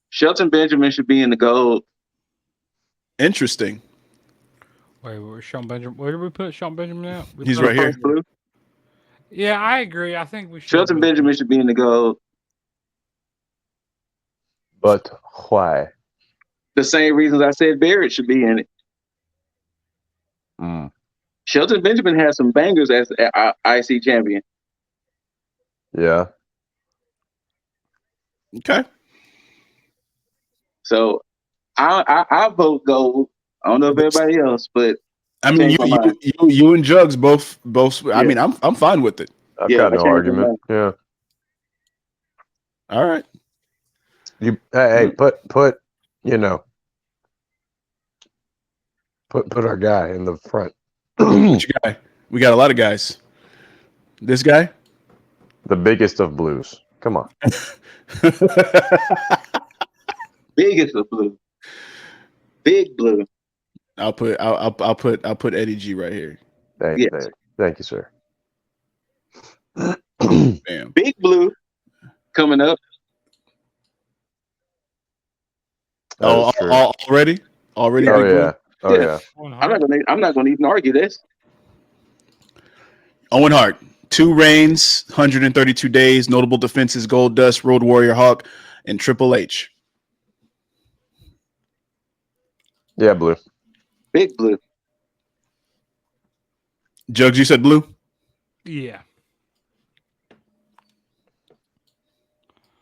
Shelton Benjamin should be in the gold. Interesting. Wait, where's Sean Benjamin? Where did we put Sean Benjamin at? He's right here. Blue. Yeah, I agree. I think we should. Shelton Benjamin should be in the gold. But why? The same reasons I said Barrett should be in it. Shelton Benjamin has some bangers as IC champion. Yeah. Okay. So I vote gold. I don't know if everybody else, but I mean, you and Juggs both. Yeah. I mean, I'm fine with it. I've got no argument. Yeah. All right. Hey, put put our guy in the front. Which guy? We got a lot of guys. This guy? The biggest of blues. Come on. Biggest of blue. Big blue. I'll put Eddie G right here. Thank you, sir. Bam. Big blue coming up. Already? Oh yeah. Oh yeah. I'm not gonna even argue this. Owen Hart, 2 reigns, 132 days, notable defenses: Goldust, Road Warrior Hawk, and Triple H. Yeah, blue. Big blue. Juggs, you said blue? Yeah.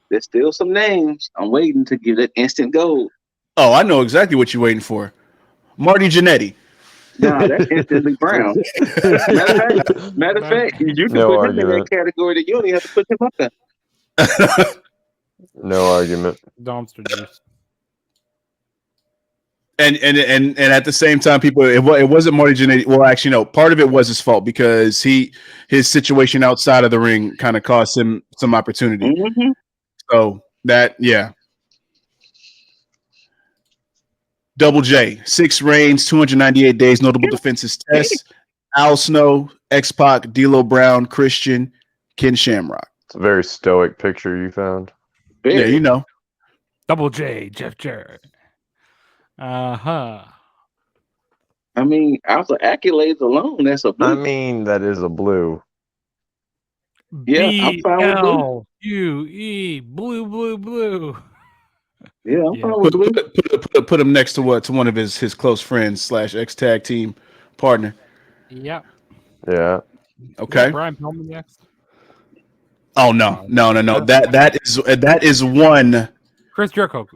There's still some names. I'm waiting to get it instant gold. Oh, I know exactly what you're waiting for. Marty Jannetty. Nah, that's instantly brown. Matter of fact, you can put him in that category that you only have to put him up there. No argument. Dumpster juice. And at the same time, people, it wasn't Marty Jannetty. Well, actually, no. Part of it was his fault because his situation outside of the ring kind of cost him some opportunity. Mm-hmm. So that, yeah. Double J, 6 reigns, 298 days, notable defenses: Test, Al Snow, X-Pac, D'Lo Brown, Christian, Ken Shamrock. It's a very stoic picture you found. Yeah, you know. Double J, Jeff Jarrett. I mean, after accolades alone, that's a blue. I mean, that is a blue. Yeah, I'm fine with blue. BLUE, blue. Yeah, I'm fine with blue. Put him next to one of his close friends / ex-tag team partner. Yep. Yeah. Okay. Brian Pillman next. Oh no. That is one. Chris Jericho.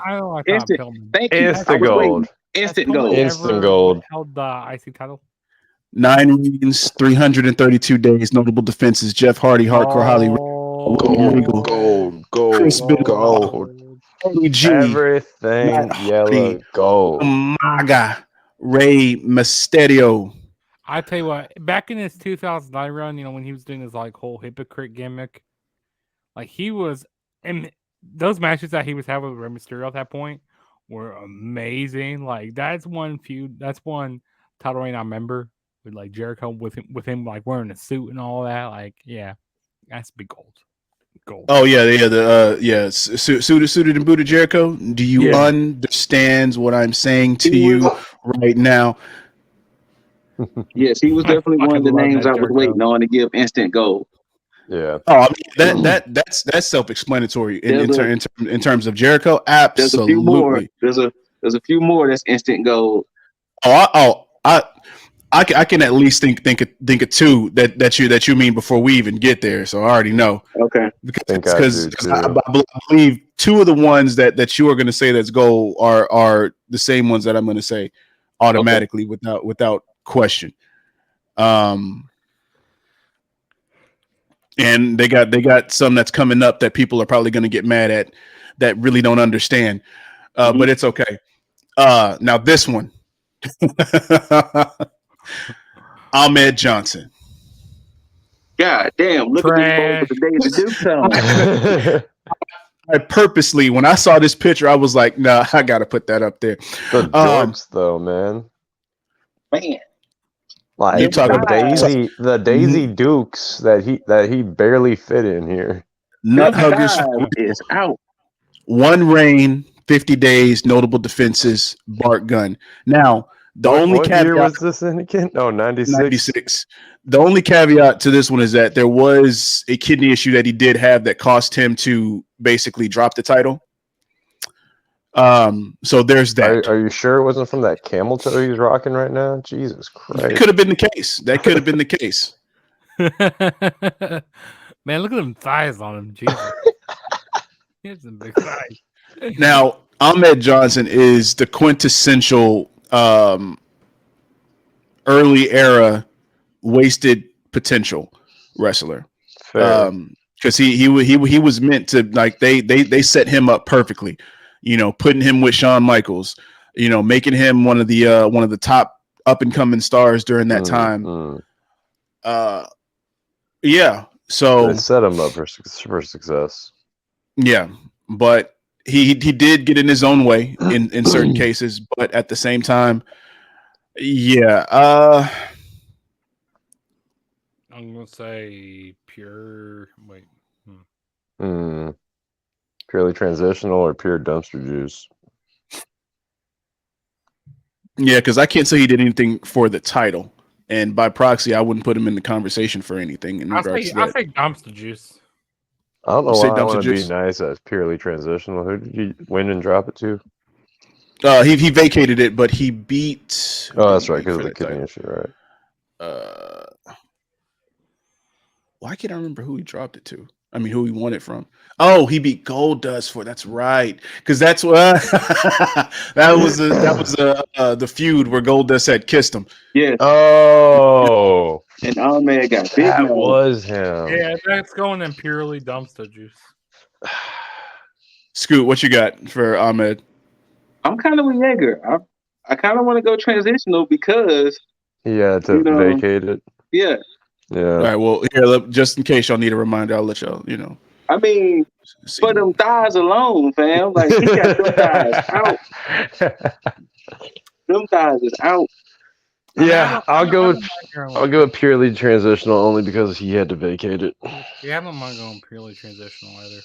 I don't like Instant. Pillman. Thank you. Instant gold. Instant gold. Instant gold. Held the IC title. 9 reigns, 332 days, notable defenses. Jeff Hardy, Hardcore Holly, Gold. Chris Benoit, Gold. T.A.G, Everything yellow gold. Maga, Rey Mysterio. I tell you what, back in his 2009 run, when he was doing his whole hypocrite gimmick, he was, and those matches that he was having with Rey Mysterio at that point were amazing. That's one title reign I remember with Jericho with him wearing a suit and all that. That's big gold. Oh yeah, suited and booted Jericho. Do you understand what I'm saying to you right now? Yes, he was definitely one of the names I was waiting on to give instant gold. Yeah. Oh, I mean that's self-explanatory in terms of Jericho. Absolutely. There's a few more that's instant gold. I can at least think of two that you mean before we even get there. So I already know. Okay. Because I believe two of the ones that you are going to say that's gold are the same ones that I'm going to say automatically without question. And they got some that's coming up that people are probably going to get mad at that really don't understand. But it's okay. Now this one. Ahmed Johnson. God damn, look at this bowl for the days of Duke. I purposely, when I saw this picture, I was like, nah, I gotta put that up there. The dorks though, man. You talking about the Daisy Dukes that he barely fit in here. Nut Huggers is out. 1 reign, 50 days, notable defenses, Bart Gunn. Now, what year was this in again? Oh, 96. 96. The only caveat to this one is that there was a kidney issue that he did have that cost him to basically drop the title. So there's that. Are you sure it wasn't from that camel toe he's rocking right now? Jesus Christ. That could have been the case. Man, look at them thighs on him. Jesus. He has some big thighs. Now, Ahmed Johnson is the quintessential early era wasted potential wrestler. Because he was meant to, they set him up perfectly, putting him with Shawn Michaels, making him one of the top up and coming stars during that time. So they set him up for success. Yeah, but he did get in his own way in certain cases, but at the same time, I'm gonna say pure. Wait, purely transitional or pure dumpster juice? Yeah, because I can't say he did anything for the title, and by proxy, I wouldn't put him in the conversation for anything. In regards to that. I say dumpster juice. I don't know why I want to be nice as purely transitional. Who did you win and drop it to? He vacated it, but he beat. Oh, that's right, because of the kidney issue, right? Why can't I remember who he dropped it to? I mean, who he won it from? Oh, he beat Goldust for. That's right, because that's what that was the feud where Goldust had kissed him. Yeah. Oh. And Ahmed got big. That was him. Yeah, that's going in purely dumpster juice. Scoot, what you got for Ahmed? I'm kind of with Jaeger. I kind of want to go transitional because he had to vacate it. Yeah. Yeah. All right. Well, here, just in case y'all need a reminder, I'll let y'all. I mean, for them thighs alone, fam. Like he got them thighs out. Them thighs is out. Yeah, I'll go with purely transitional only because he had to vacate it. Yeah, I don't mind going purely transitional either.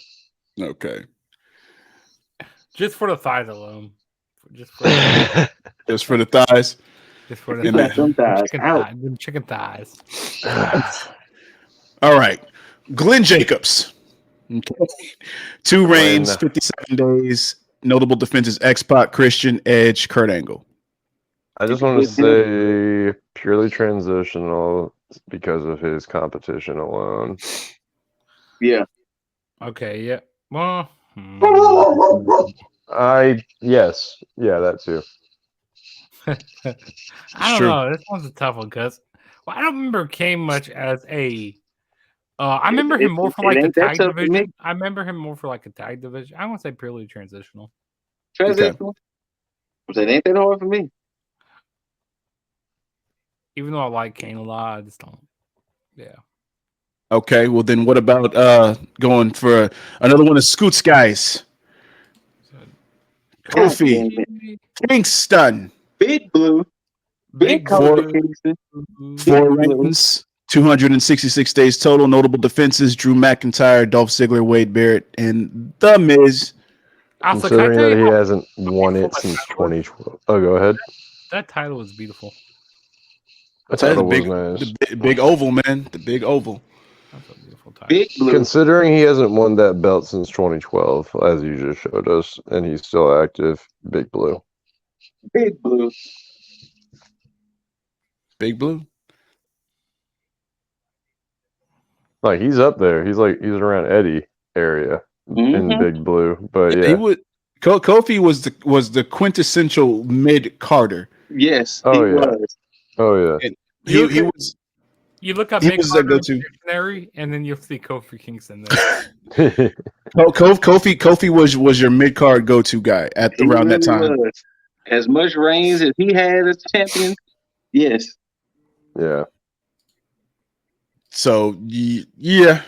Okay. Just for the thighs alone. Just for the thighs. Just for the You got them thighs out. Them chicken thighs. All right. Glenn Jacobs. Okay. 2 reigns, 57 days. Notable defenses: X-Pac, Christian, Edge, Kurt Angle. I just want to say purely transitional because of his competition alone. Yeah. Okay, yeah. Well, yes. Yeah, that too. I don't know. This one's a tough one because I don't remember Kane much as a. I remember him more for like the tag division. I remember him more for like a tag division. I won't say purely transitional. Transitional. Okay. It ain't that hard for me. Even though I like Kane a lot, I just don't. Yeah. Okay, well then what about going for another one of Scoot's guys? Kofi Kingston. Big Blue. Big Kofi Kingston. 4 reigns, 266 days total. Notable defenses: Drew McIntyre, Dolph Ziggler, Wade Barrett, and The Miz. Considering that he hasn't won it since 2012. Oh, go ahead. That title was beautiful. That title was nice. The big oval, man. The big oval. That's a beautiful title. Big Blue. Considering he hasn't won that belt since 2012, as you just showed us, and he's still active, Big Blue. Big Blue. Big Blue. Like he's up there. He's around Eddie area in Big Blue. But yeah, he would. Kofi was the quintessential mid Carter. Yes. Oh he yeah. was. Oh yeah. And he was. You look up He Big was Carter the go-to dictionary, and then you'll see Kofi Kingston there. Kofi was your mid card go to guy at around that time. Was. As much reigns as he had as champion, yes. Yeah. So yeah.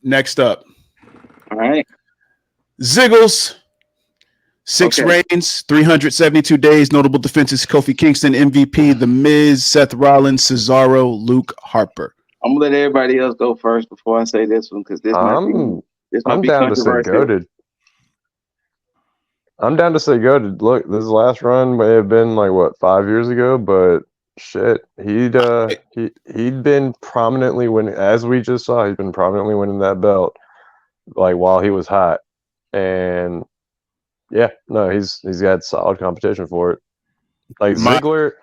Next up, All right. Ziggles. 6 reigns, 372 days. Notable defenses: Kofi Kingston, MVP, The Miz, Seth Rollins, Cesaro, Luke Harper. I'm gonna let everybody else go first before I say this one because this might be down to say goated. I'm down to say goated. Look, this last run may have been like what 5 years ago, but shit, he'd been prominently winning, as we just saw. He's been prominently winning that belt, like while he was hot, and. Yeah, no, he's got solid competition for it. Like Ziggler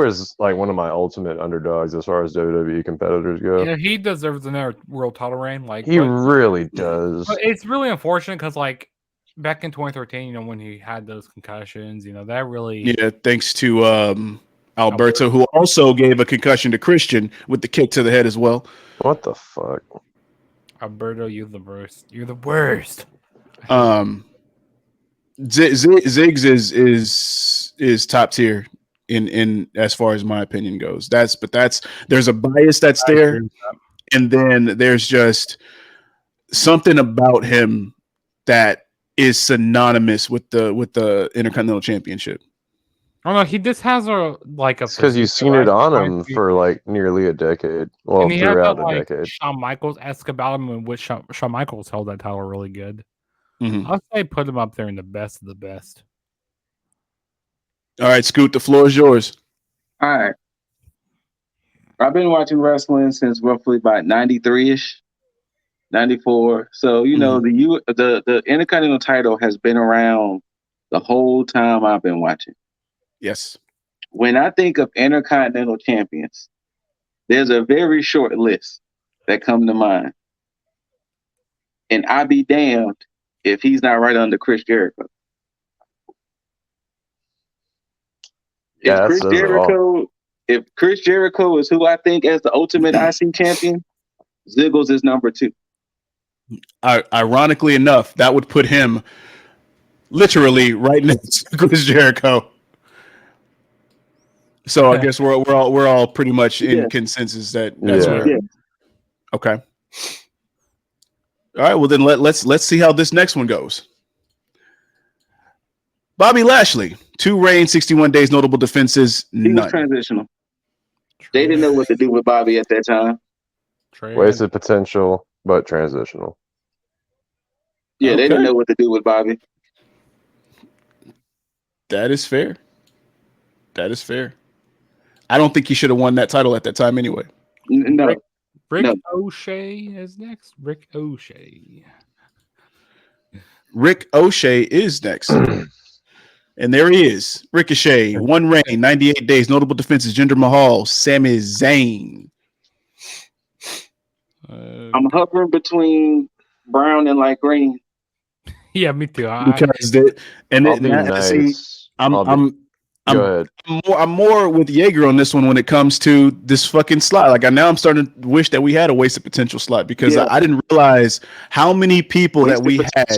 is like one of my ultimate underdogs as far as WWE competitors go. Yeah, he deserves another world title reign. Like he really does. But it's really unfortunate because like back in 2013, when he had those concussions, that really thanks to Alberto, who also gave a concussion to Christian with the kick to the head as well. What the fuck, Alberto? You're the worst. You're the worst. Ziggs is top tier in as far as my opinion goes. There's a bias that's there, and then there's just something about him that is synonymous with the Intercontinental Championship. Oh no, he just has because you've seen it on him for like nearly a decade. Well, throughout the decade. Shawn Michaels-esque about him, in which Shawn Michaels held that title really good. Mm-hmm. I'll say put him up there in the best of the best. All right, Scoot, the floor is yours. All right. I've been watching wrestling since roughly about 93-ish, 94. So, the Intercontinental title has been around the whole time I've been watching. Yes. When I think of Intercontinental champions, there's a very short list that come to mind. And I'd be damned if he's not right under Chris Jericho. Yeah, if Chris Jericho is who I think as the ultimate IC champion, Ziggles is number 2. Ironically enough, that would put him literally right next to Chris Jericho. So I guess we're all pretty much in consensus that's where. Yeah. Okay. All right, well then let's see how this next one goes. Bobby Lashley, 2 reigns, 61 days, notable defenses, He was none. transitional. They didn't know what to do with Bobby at that time. Wasted potential, but transitional. Yeah, they Okay. didn't know what to do with Bobby. That is fair. That is fair. I don't think he should have won that title at that time anyway. No. Rick No. O'Shea is next. Rick O'Shea. Rick O'Shea is next. And there he is. Ricochet, 1 reign, 98 days, notable defenses, Jinder Mahal, Sami Zayn. I'm hovering between brown and light green. Yeah, me too. Because Go ahead. I'm more with Jaeger on this one when it comes to this fucking slot. Like I'm starting to wish that we had a wasted potential slot because I didn't realize how many people that we had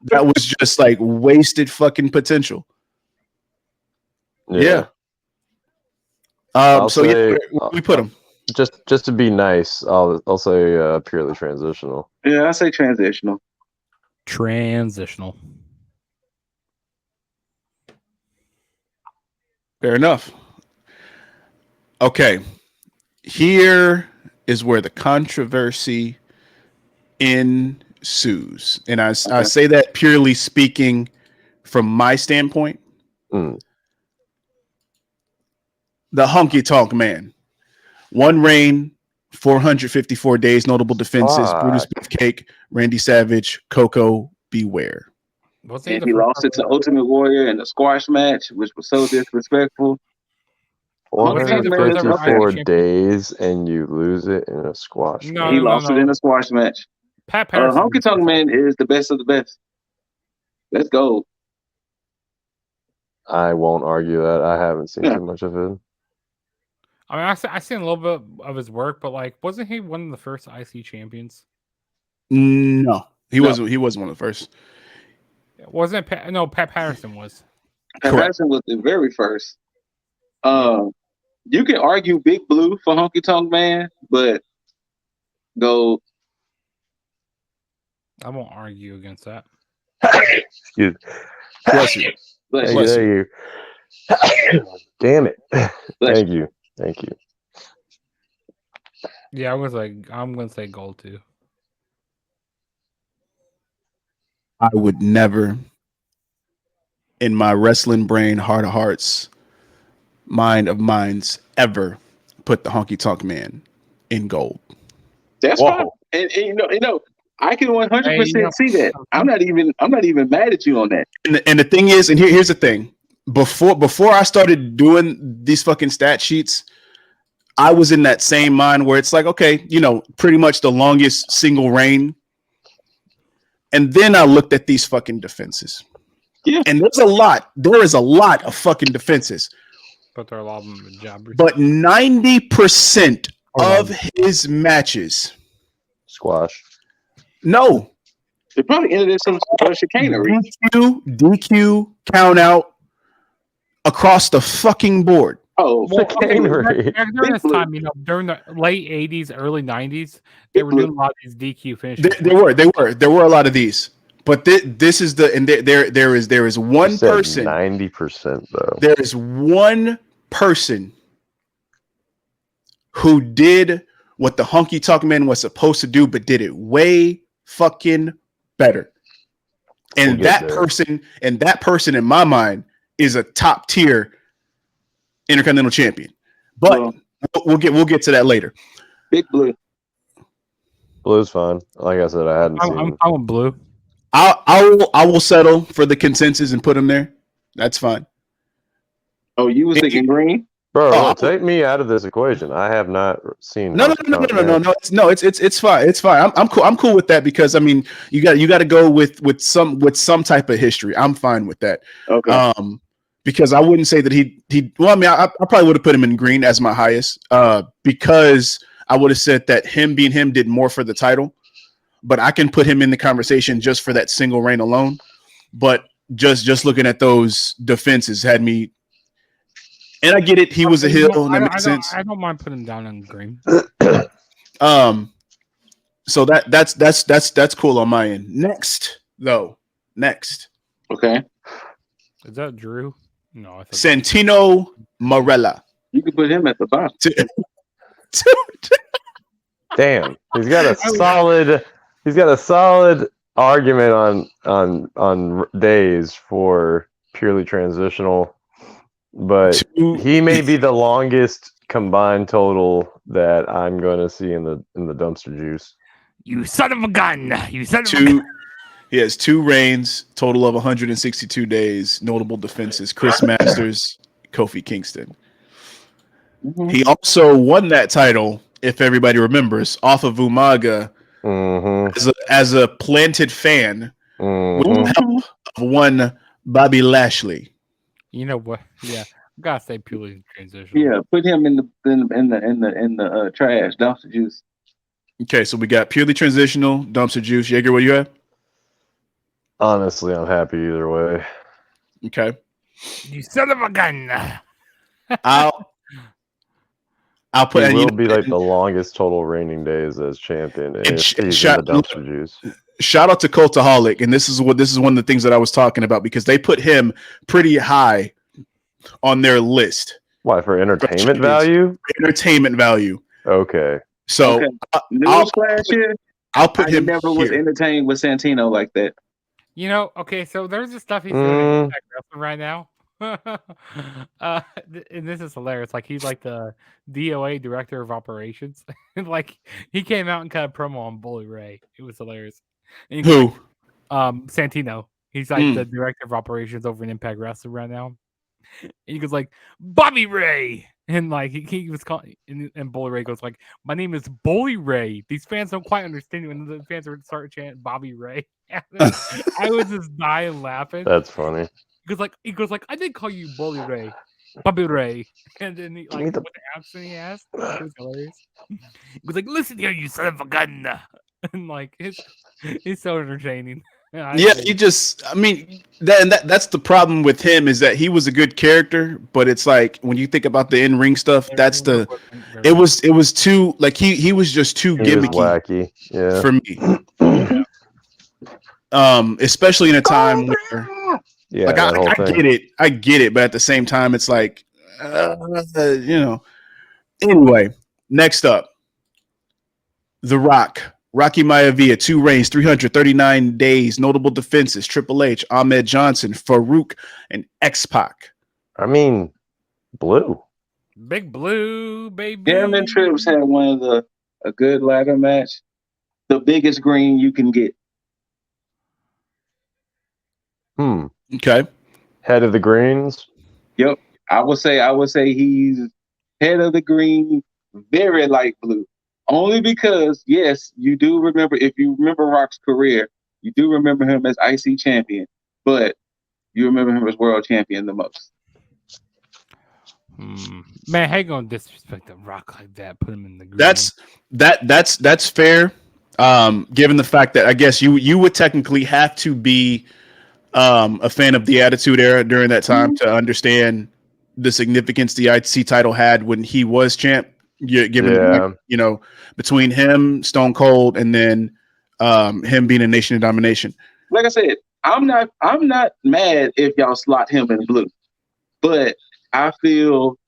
that was just like wasted fucking potential. Yeah. So where we put him. Just to be nice, I'll say purely transitional. Yeah, I say transitional. Transitional. Fair enough. Okay. Here is where the controversy ensues. And I say that purely speaking from my standpoint. Mm. The Honky Tonk Man. 1 reign, 454 days, notable defenses, Brutus Beefcake, Randy Savage, Coco Beware. And he lost it to Ultimate Warrior in a squash match, which was so disrespectful. 454 days and you lose it in a squash match. He lost it in a squash match. Pat Patterson. Honky Tonk Man is the best of the best. Let's go. I won't argue that. I haven't seen too much of it. I mean, I seen a little bit of his work, but like, wasn't he one of the first IC champions? No, he wasn't. He wasn't one of the first. Wasn't Pat Patterson was. Pat Patterson was the very first. You can argue Big Blue for Honky Tonk Man, but go. I won't argue against that. Excuse me. Bless you. Thank you. Damn it. Thank you. Yeah, I'm gonna say gold too. I would never, in my wrestling brain, heart of hearts, mind of minds, ever put the Honky Tonk Man in gold. That's fine. And you know, I can 100% see that. I'm not even mad at you on that. And the thing is, and here's the thing. Before I started doing these fucking stat sheets, I was in that same mind where it's like, okay, pretty much the longest single reign. And then I looked at these fucking defenses. Yeah. And there's a lot. There is a lot of fucking defenses. But there are a lot of them jobbers. But 90% of his matches. Squash. No. They probably ended in some chicanery. DQ, count out across the fucking board. Oh, chicanery. During this time, during the late 80s, early 90s, they were doing a lot of these DQ finishes. There were a lot of these. But this is there is one person. 90% though. There is one person who did what the Honky Tonk Man was supposed to do, but did it way fucking better. And that person in my mind is a top tier Intercontinental champion. But we'll get to that later. Big Blue. Blue's fine. Like I said, I hadn't seen. I want Blue. I will settle for the consensus and put him there. That's fine. Oh, you was thinking green? Bro, take me out of this equation. I have not seen. No. It's fine. It's fine. I'm cool. I'm cool with that because I mean, you got to go with some type of history. I'm fine with that. Okay. Because I wouldn't say that he. Well, I mean, I probably would have put him in green as my highest. Because I would have said that him being him did more for the title. But I can put him in the conversation just for that single reign alone. But just looking at those defenses had me. And I get it. He was a heel, and that makes sense. I don't mind putting him down in green. So that's cool on my end. Next. Okay. Is that Drew? No, I thought Santino Marella. You can put him at the bottom. Damn, he's got a solid argument on days for purely transitional, but he may be the longest combined total that I'm going to see in the dumpster juice. You son of a gun! You son of a gun! He has 2 reigns, total of 162 days. Notable defenses: Chris Masters, Kofi Kingston. Mm-hmm. He also won that title, if everybody remembers, off of Umaga as a planted fan with the help of one Bobby Lashley. You know what? Yeah, gotta say purely transitional. Yeah, put him in the trash dumpster juice. Okay, so we got purely transitional, dumpster juice. Jaeger, what do you have? Honestly, I'm happy either way. Okay. You son of a gun! I'll put. He will be like the longest total reigning days as champion. And he's in the dumpster juice. Shout out to Cultaholic, and this is one of the things that I was talking about because they put him pretty high on their list. Why, for entertainment value? Entertainment value. Okay. So newsflash here. I'll put him. Never was entertained with Santino like that. You know, okay, so there's this stuff he's doing right now. And this is hilarious. Like he's like the DOA director of operations. And like he came out and cut a promo on Bully Ray. It was hilarious. And who? Santino. He's like the director of operations over in Impact Wrestling right now. And he goes like Bobby Ray. And like he was calling, and Bully Ray goes like, "My name is Bully Ray." These fans don't quite understand when the fans are starting chanting Bobby Ray. I was just dying laughing. That's funny. He goes like, "I did call you Bully Ray, Bobby Ray," and then he like with the accent he has, it was hilarious. He was like, "Listen here, you son of a gun," and like it's so entertaining. Yeah, that's the problem with him is that he was a good character, but it's like when you think about the in-ring stuff, it was too like he was just too gimmicky, wacky, for me. Especially in a time where like I get it, but at the same time it's like Anyway, next up, The Rock. Rocky Maivia, 2 reigns, 339 days, notable defenses, Triple H, Ahmed Johnson, Farouk, and X-Pac. I mean, Blue. Big Blue, baby. Him and Trips had one of a good ladder match. The biggest green you can get. Okay. Head of the greens. Yep. I would say he's head of the green, very light blue. Only because, yes, you do remember, if you remember Rock's career, you do remember him as IC champion, but you remember him as world champion the most. Man, how you gonna disrespect The Rock like that? Put him in the green. That's fair. Given the fact that I guess you would technically have to be a fan of the Attitude Era during that time to understand the significance the IC title had when he was champ. Between him, Stone Cold, and then him being a Nation of Domination. Like I said, I'm not mad if y'all slot him in blue, but I feel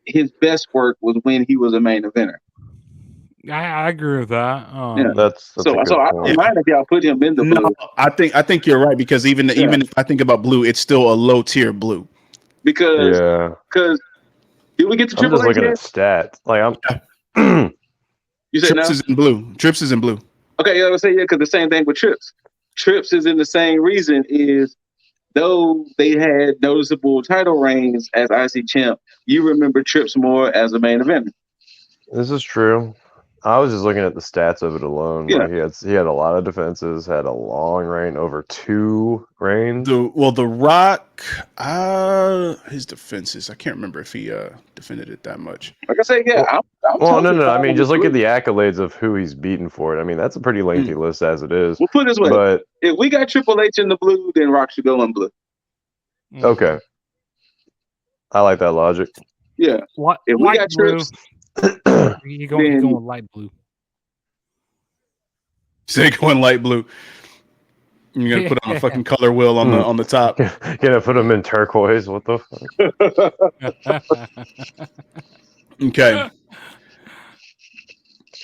his best work was when he was a main eventer. I agree with that. That's so I don't mind if y'all put him in the blue. No, I think you're right because even if I think about blue, it's still a low tier blue. Because did we get to Triple H? I'm just looking at stats. Like you said Trips is in blue. Trips is in blue. Okay, I would say because the same thing with Trips. Trips is in the same reason is though they had noticeable title reigns as IC champ, you remember Trips more as a main event. This is true. I was just looking at the stats of it alone. Yeah. Like he had a lot of defenses, had a long reign, over 2 reigns. The Rock, his defenses. I can't remember if he defended it that much. Like I said, yeah. No. I mean, just look at the accolades of who he's beaten for it. I mean, that's a pretty lengthy list as it is. We'll put it this way: but if we got Triple H in the blue, then Rock should go in blue. Okay, I like that logic. Yeah. If we got Trips. You going light blue. Say going light blue. You're gonna put on a fucking color wheel on the top. Gonna put them in turquoise. What the fuck? Okay.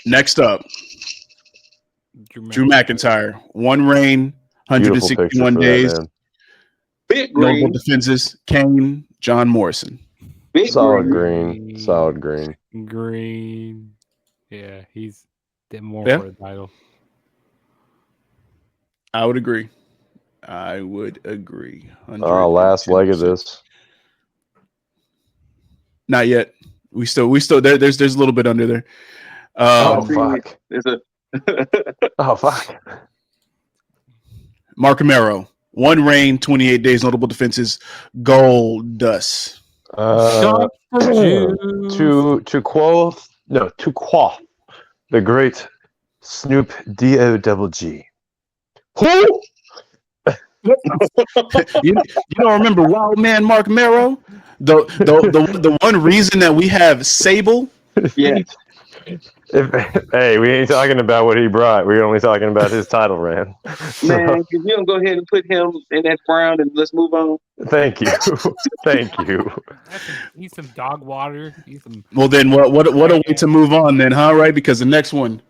Next up, Drew McIntyre. 1 reign, Beautiful picture 161 for days. that, man. Big Notable green. defenses: Kane, John Morrison. Big Solid green. green. Solid green. Green. Yeah, he's did more Yeah. for the title. I would agree. I would agree. Last leg of this. Not yet. We still there's a little bit under there. Fuck. There's a Oh fuck. Mark Romero. 1 reign, 28 days, notable defenses, Gold Dust. Shot for juice. To quaff the great Snoop D.A.G. Who? you don't remember Wild Man Mark Romero? The one reason that we have Sable. yeah. Hey, we ain't talking about what he brought. We're only talking about his title run. Man, if you don't go ahead and put him in that frown and let's move on. Thank you. Thank you. He's some dog water. Well, then what a way to move on then, huh? Right? Because the next one.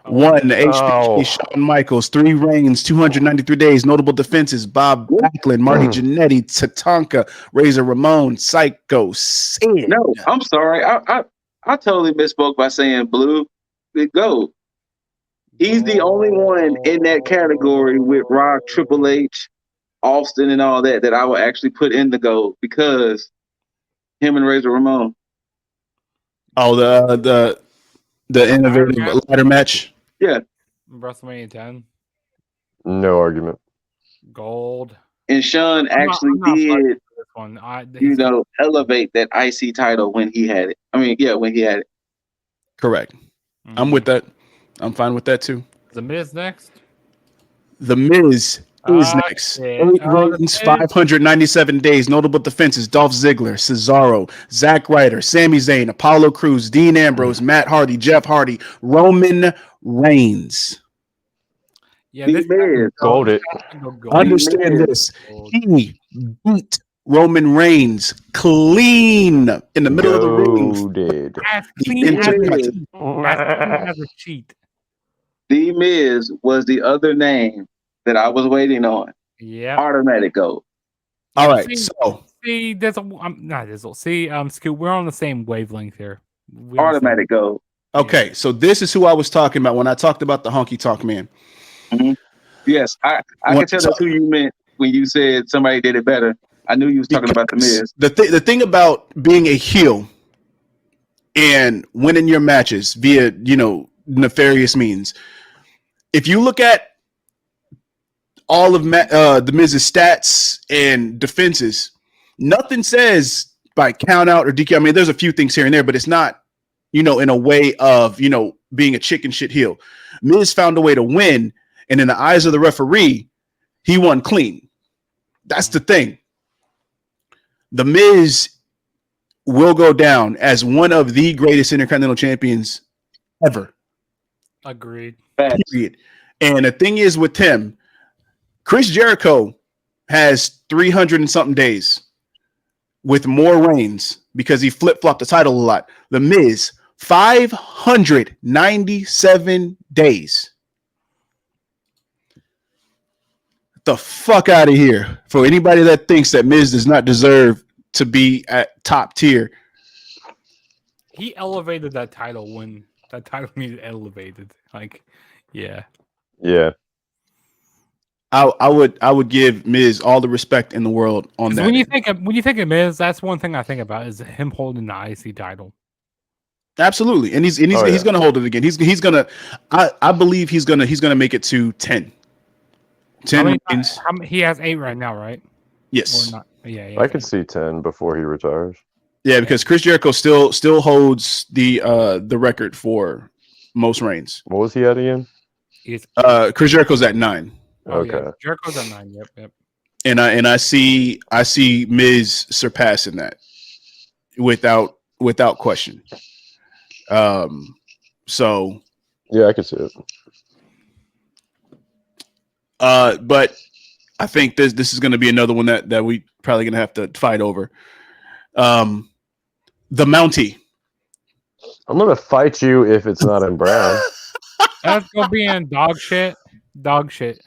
1 HBK Shawn Michaels, 3 reigns, 293 days, notable defenses, Bob Backlund, Marty Jannetty, Tatanka, Razor Ramon, Psycho, Sid. No, I'm sorry. I totally misspoke by saying blue. Big Gold. He's the only one in that category with Rock, Triple H, Austin, and all that I will actually put in the gold because him and Razor Ramon. Oh, the innovative ladder match. Yeah. WrestleMania 10. No argument. Gold. And Sean actually did, this one. elevate that IC title when he had it. When he had it. Correct. I'm with that. I'm fine with that too. The Miz next. The Miz is next. 8 reigns, 597 days, notable defenses, Dolph Ziggler, Cesaro, Zack Ryder, Sami Zayn, Apollo Crews, Dean Ambrose, Matt Hardy, Jeff Hardy, Roman Reigns. Yeah, this Miz. Golded. Understand this. He beat Roman Reigns clean in the middle of the ring. As clean as a cheat. The Miz was the other name that I was waiting on. Yeah. Automatic gold. All right. Scoot, we're on the same wavelength here. Automatic gold. Okay, so this is who I was talking about when I talked about the honky tonk man. Mm-hmm. Yes, I can tell that's who you meant when you said somebody did it better. I knew you was talking about the Miz. The thing about being a heel and winning your matches via nefarious means. If you look at all of the Miz's stats and defenses, nothing says by count out or DQ. I mean, there's a few things here and there, but it's not, in a way of, being a chicken shit heel. Miz found a way to win, and in the eyes of the referee, he won clean. That's the thing. The Miz will go down as one of the greatest Intercontinental champions ever. Agreed. Period. And the thing is with him, Chris Jericho has 300 and something days with more reigns because he flip-flopped the title a lot. The Miz, 597 days. Get the fuck out of here. For anybody that thinks that Miz does not deserve to be at top tier. He elevated that title when that title needed elevated. Yeah. I would give Miz all the respect in the world on that. When you think of Miz, that's one thing I think about is him holding the IC title. Absolutely, and he's going to hold it again. He's going to. I believe he's going to make it to 10. 10 wins. He has 8 right now, right? Yes. Yeah. I could see 10 before he retires. Yeah, because Chris Jericho still holds the record for most reigns. What was he at again? Chris Jericho's at 9. Okay. Yeah. Jericho's at 9. Yep. And I see Miz surpassing that without question. So yeah, I can see it. But I think this is going to be another one that we probably going to have to fight over. The Mountie. I'm gonna fight you if it's not in brown. That's gonna be in dog shit. Dog shit.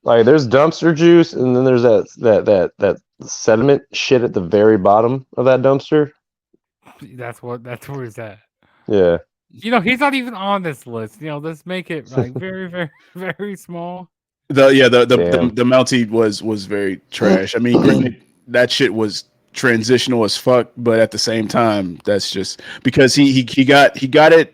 Like there's dumpster juice, and then there's that sediment shit at the very bottom of that dumpster. That's where he's at. Yeah. You know, he's not even on this list. You know, let's make it like very, very, very small. The Mountie was very trash. I mean, granted, that shit was transitional as fuck, but at the same time, that's just because he got it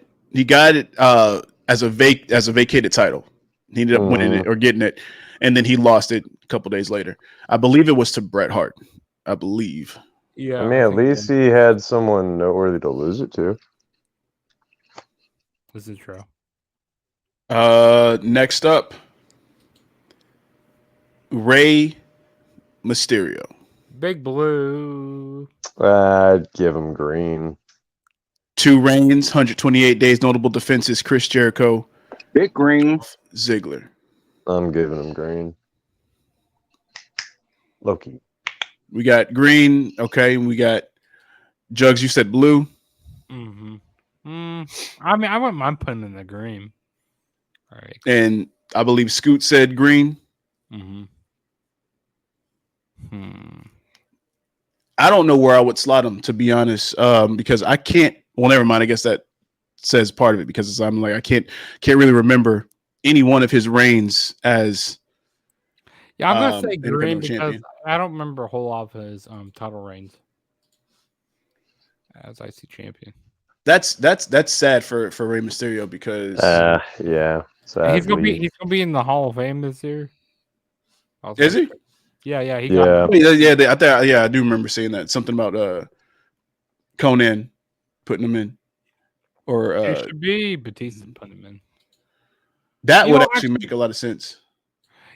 as a vacated title. He ended up winning it or getting it, and then he lost it a couple days later. I believe it was to Bret Hart. I believe. Yeah. I mean, at least he had someone noteworthy to lose it to. This is true. Next up, Rey Mysterio. Big Blue. I'd give him green. 2 reigns, 128 days, notable defenses. Chris Jericho, Big green. Ziggler. I'm giving him green. Loki. We got green. Okay, we got Juggs. You said blue. Mm-hmm. I mean, I wouldn't mind putting in the green. All right. And I believe Scoot said green. Mm-hmm. I don't know where I would slot him, to be honest, because I can't. Well, never mind. I guess that says part of it because I'm like I can't really remember any one of his reigns as. Yeah, I'm gonna say green because champion. I don't remember a whole lot of his title reigns as IC champion. That's sad for Rey Mysterio because yeah, he's gonna be in the Hall of Fame this year. Is he? Yeah, I do remember seeing that. Something about Conan putting him in, or it should be Batista putting him in. That would actually make a lot of sense.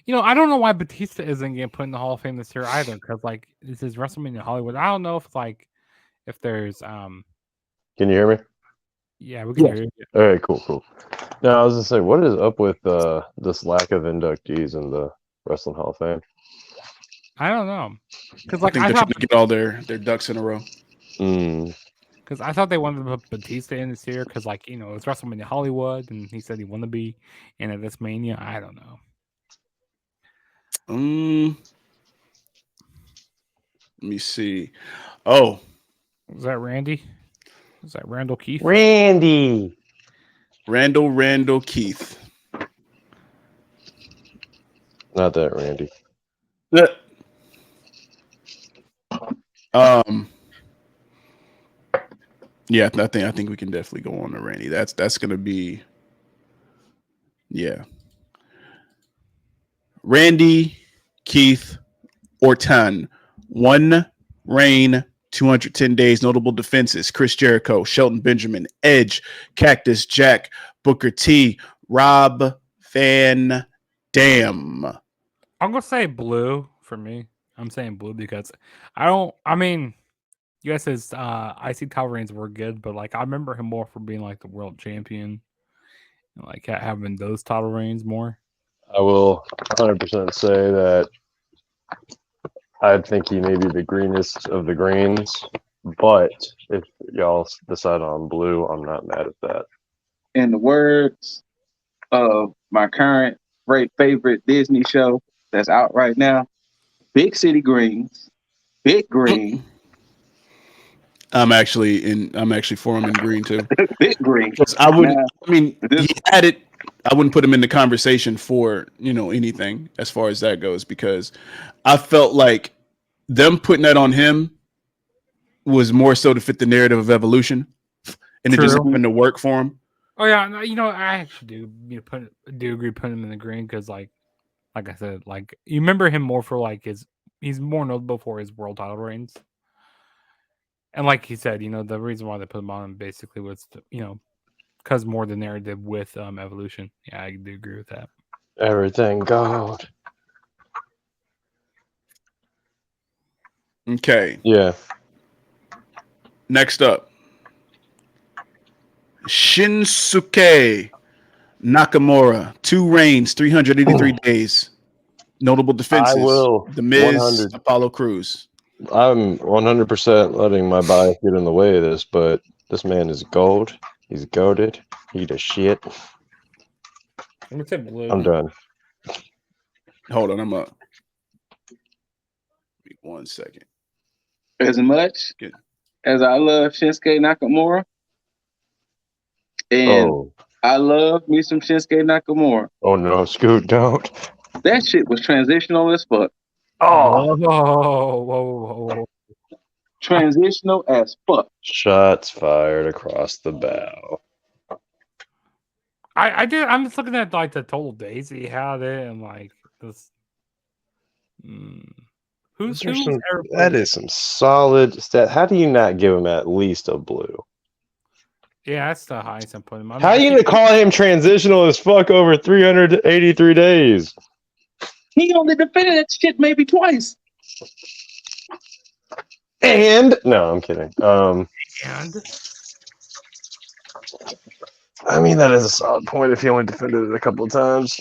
You know, I don't know why Batista isn't getting put in the Hall of Fame this year either, because like this is WrestleMania Hollywood. I don't know if there's Can you hear me? Yeah, we can hear you. All right, cool. Now I was gonna say, what is up with this lack of inductees in the Wrestling Hall of Fame? I don't know, because I think they're trying to get all their ducks in a row. Because I thought they wanted to put Batista in this year, because like you know it's WrestleMania Hollywood, and he said he wanted to be in at this Mania. I don't know. Let me see. Oh, was that Randy? Was that Randall Keith? Randall Keith. Not that Randy. Yeah, I think we can definitely go on to Randy. That's gonna be Randy Keith Orton. 1 reign, 210 days, notable defenses. Chris Jericho, Shelton Benjamin, Edge, Cactus Jack, Booker T, Rob Van Dam. I'm gonna say blue for me. I'm saying blue because yes, his IC title reigns were good, but like I remember him more for being like the world champion, and, like having those title reigns more. I will 100% say that I think he may be the greenest of the greens, but if y'all decide on blue, I'm not mad at that. In the words of my current great favorite Disney show that's out right now, Big City Greens, Big Green. I'm actually for him in green too. Big green. Because he had it. I wouldn't put him in the conversation for anything as far as that goes because I felt like them putting that on him was more so to fit the narrative of Evolution, and it just happened to work for him. Oh yeah, I actually do agree putting him in the green because like I said, like you remember him more for like he's more notable for his world title reigns. And like he said, the reason why they put him on basically was, because more the narrative with Evolution. Yeah, I do agree with that. Everything gold. Okay. Yeah. Next up, Shinsuke Nakamura. 2 reigns, 383 days. Notable defenses. I will. The Miz, 100. Apollo Crews. I'm 100% letting my bias get in the way of this, but this man is gold. He's goated. He the shit. I'm gonna say blue. I'm done. Hold on, I'm up. 1 second. As much Good. as I love Shinsuke Nakamura, and I love me some Shinsuke Nakamura. Oh no, Scoot, don't. That shit was transitional as fuck. Oh, Whoa. Transitional as fuck. shots fired across the bow. I did. I'm just looking at like the total days he had it, and like this. Who's That is some solid stat. How do you not give him at least a blue? Yeah, that's the highest I'm putting him. How are you gonna call him transitional as fuck over 383 days? He only defended that shit maybe twice. And no, I'm kidding. And I mean that is a solid point if he only defended it a couple of times.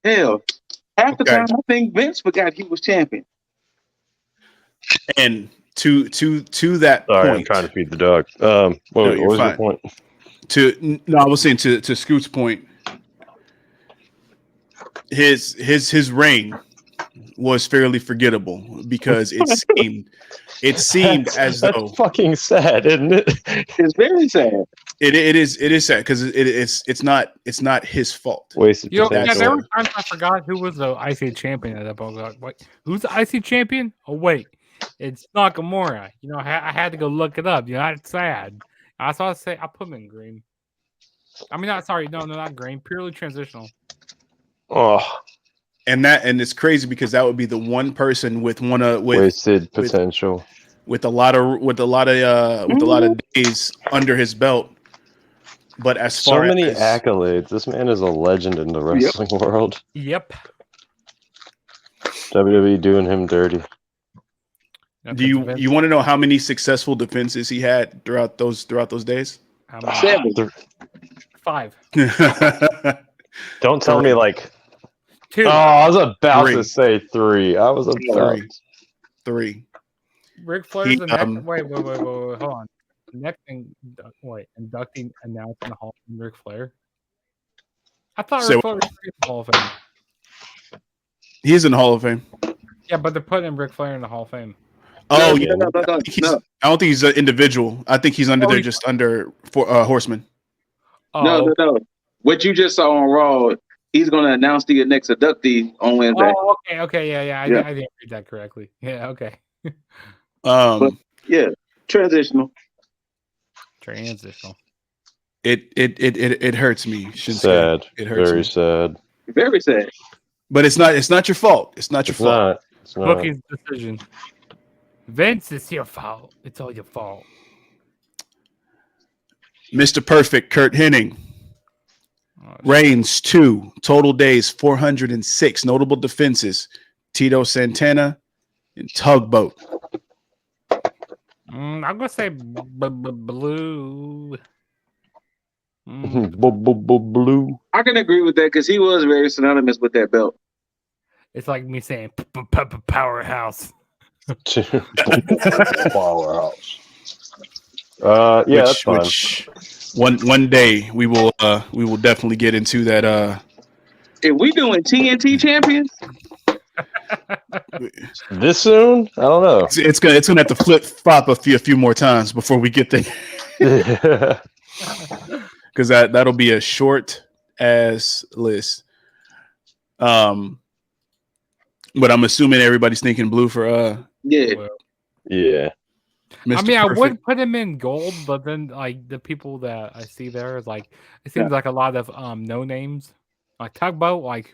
Hell, half the time I think Vince forgot he was champion. And to that Sorry, point, I'm trying to feed the dog. What was your point? I was saying to Scoot's point, his reign was fairly forgettable because it seemed as though that's fucking sad, isn't it? It's very sad. It is sad because it's not his fault. Wasted yeah, potential. there were times I forgot who was the IC champion at that point. Like, wait, who's the IC champion? Oh wait, it's Nakamura. You know, I had to go look it up. You know, it's sad. I saw say I put him in green. I mean, not green. Purely transitional. Oh, and it's crazy because that would be the one person with wasted potential with a lot of days under his belt. But as far so many as accolades, this man is a legend in the wrestling world. Yep. WWE doing him dirty. Do you want to know how many successful defenses he had throughout those days? 7. 5. Don't tell me like 2. Oh, I was about 3. to say 3. I was about 3. Ric Flair's the next. Wait, hold on. Next inducting announced in the Hall of Fame, Ric Flair. I thought Ric Flair was in the Hall of Fame. He's in the Hall of Fame. Yeah, but they're putting Ric Flair in the Hall of Fame. Oh, yeah. No. I don't think he's an individual. I think he's under there just under Horseman. Oh. No. What you just saw on Raw, he's going to announce the next inductee on Wednesday. Oh, okay. Yeah. I didn't read that correctly. Yeah, okay. But, yeah, transitional. It hurts me. Shinsuke. Sad. It hurts Very me. sad. Very sad. But it's not your fault. It's not your fault. It's not. Booking's decision. Vince, it's your fault. It's all your fault. Mr. Perfect, Kurt Hennig. Reigns 2. Total days 406. Notable defenses: Tito Santana and Tugboat. I'm gonna say blue. Blue. I can agree with that because he was very synonymous with that belt. It's like me saying powerhouse. Powerhouse. Yeah, that's fine. Which one day we will definitely get into that. If we doing TNT champions, this soon? I don't know. It's gonna have to flip flop a few more times before we get there. Because that'll be a short ass list. But I'm assuming everybody's thinking blue for yeah. Mr. I mean, I Perfect. would put him in gold, but then like the people that I see there is like it seems like a lot of no names, like Tugboat, like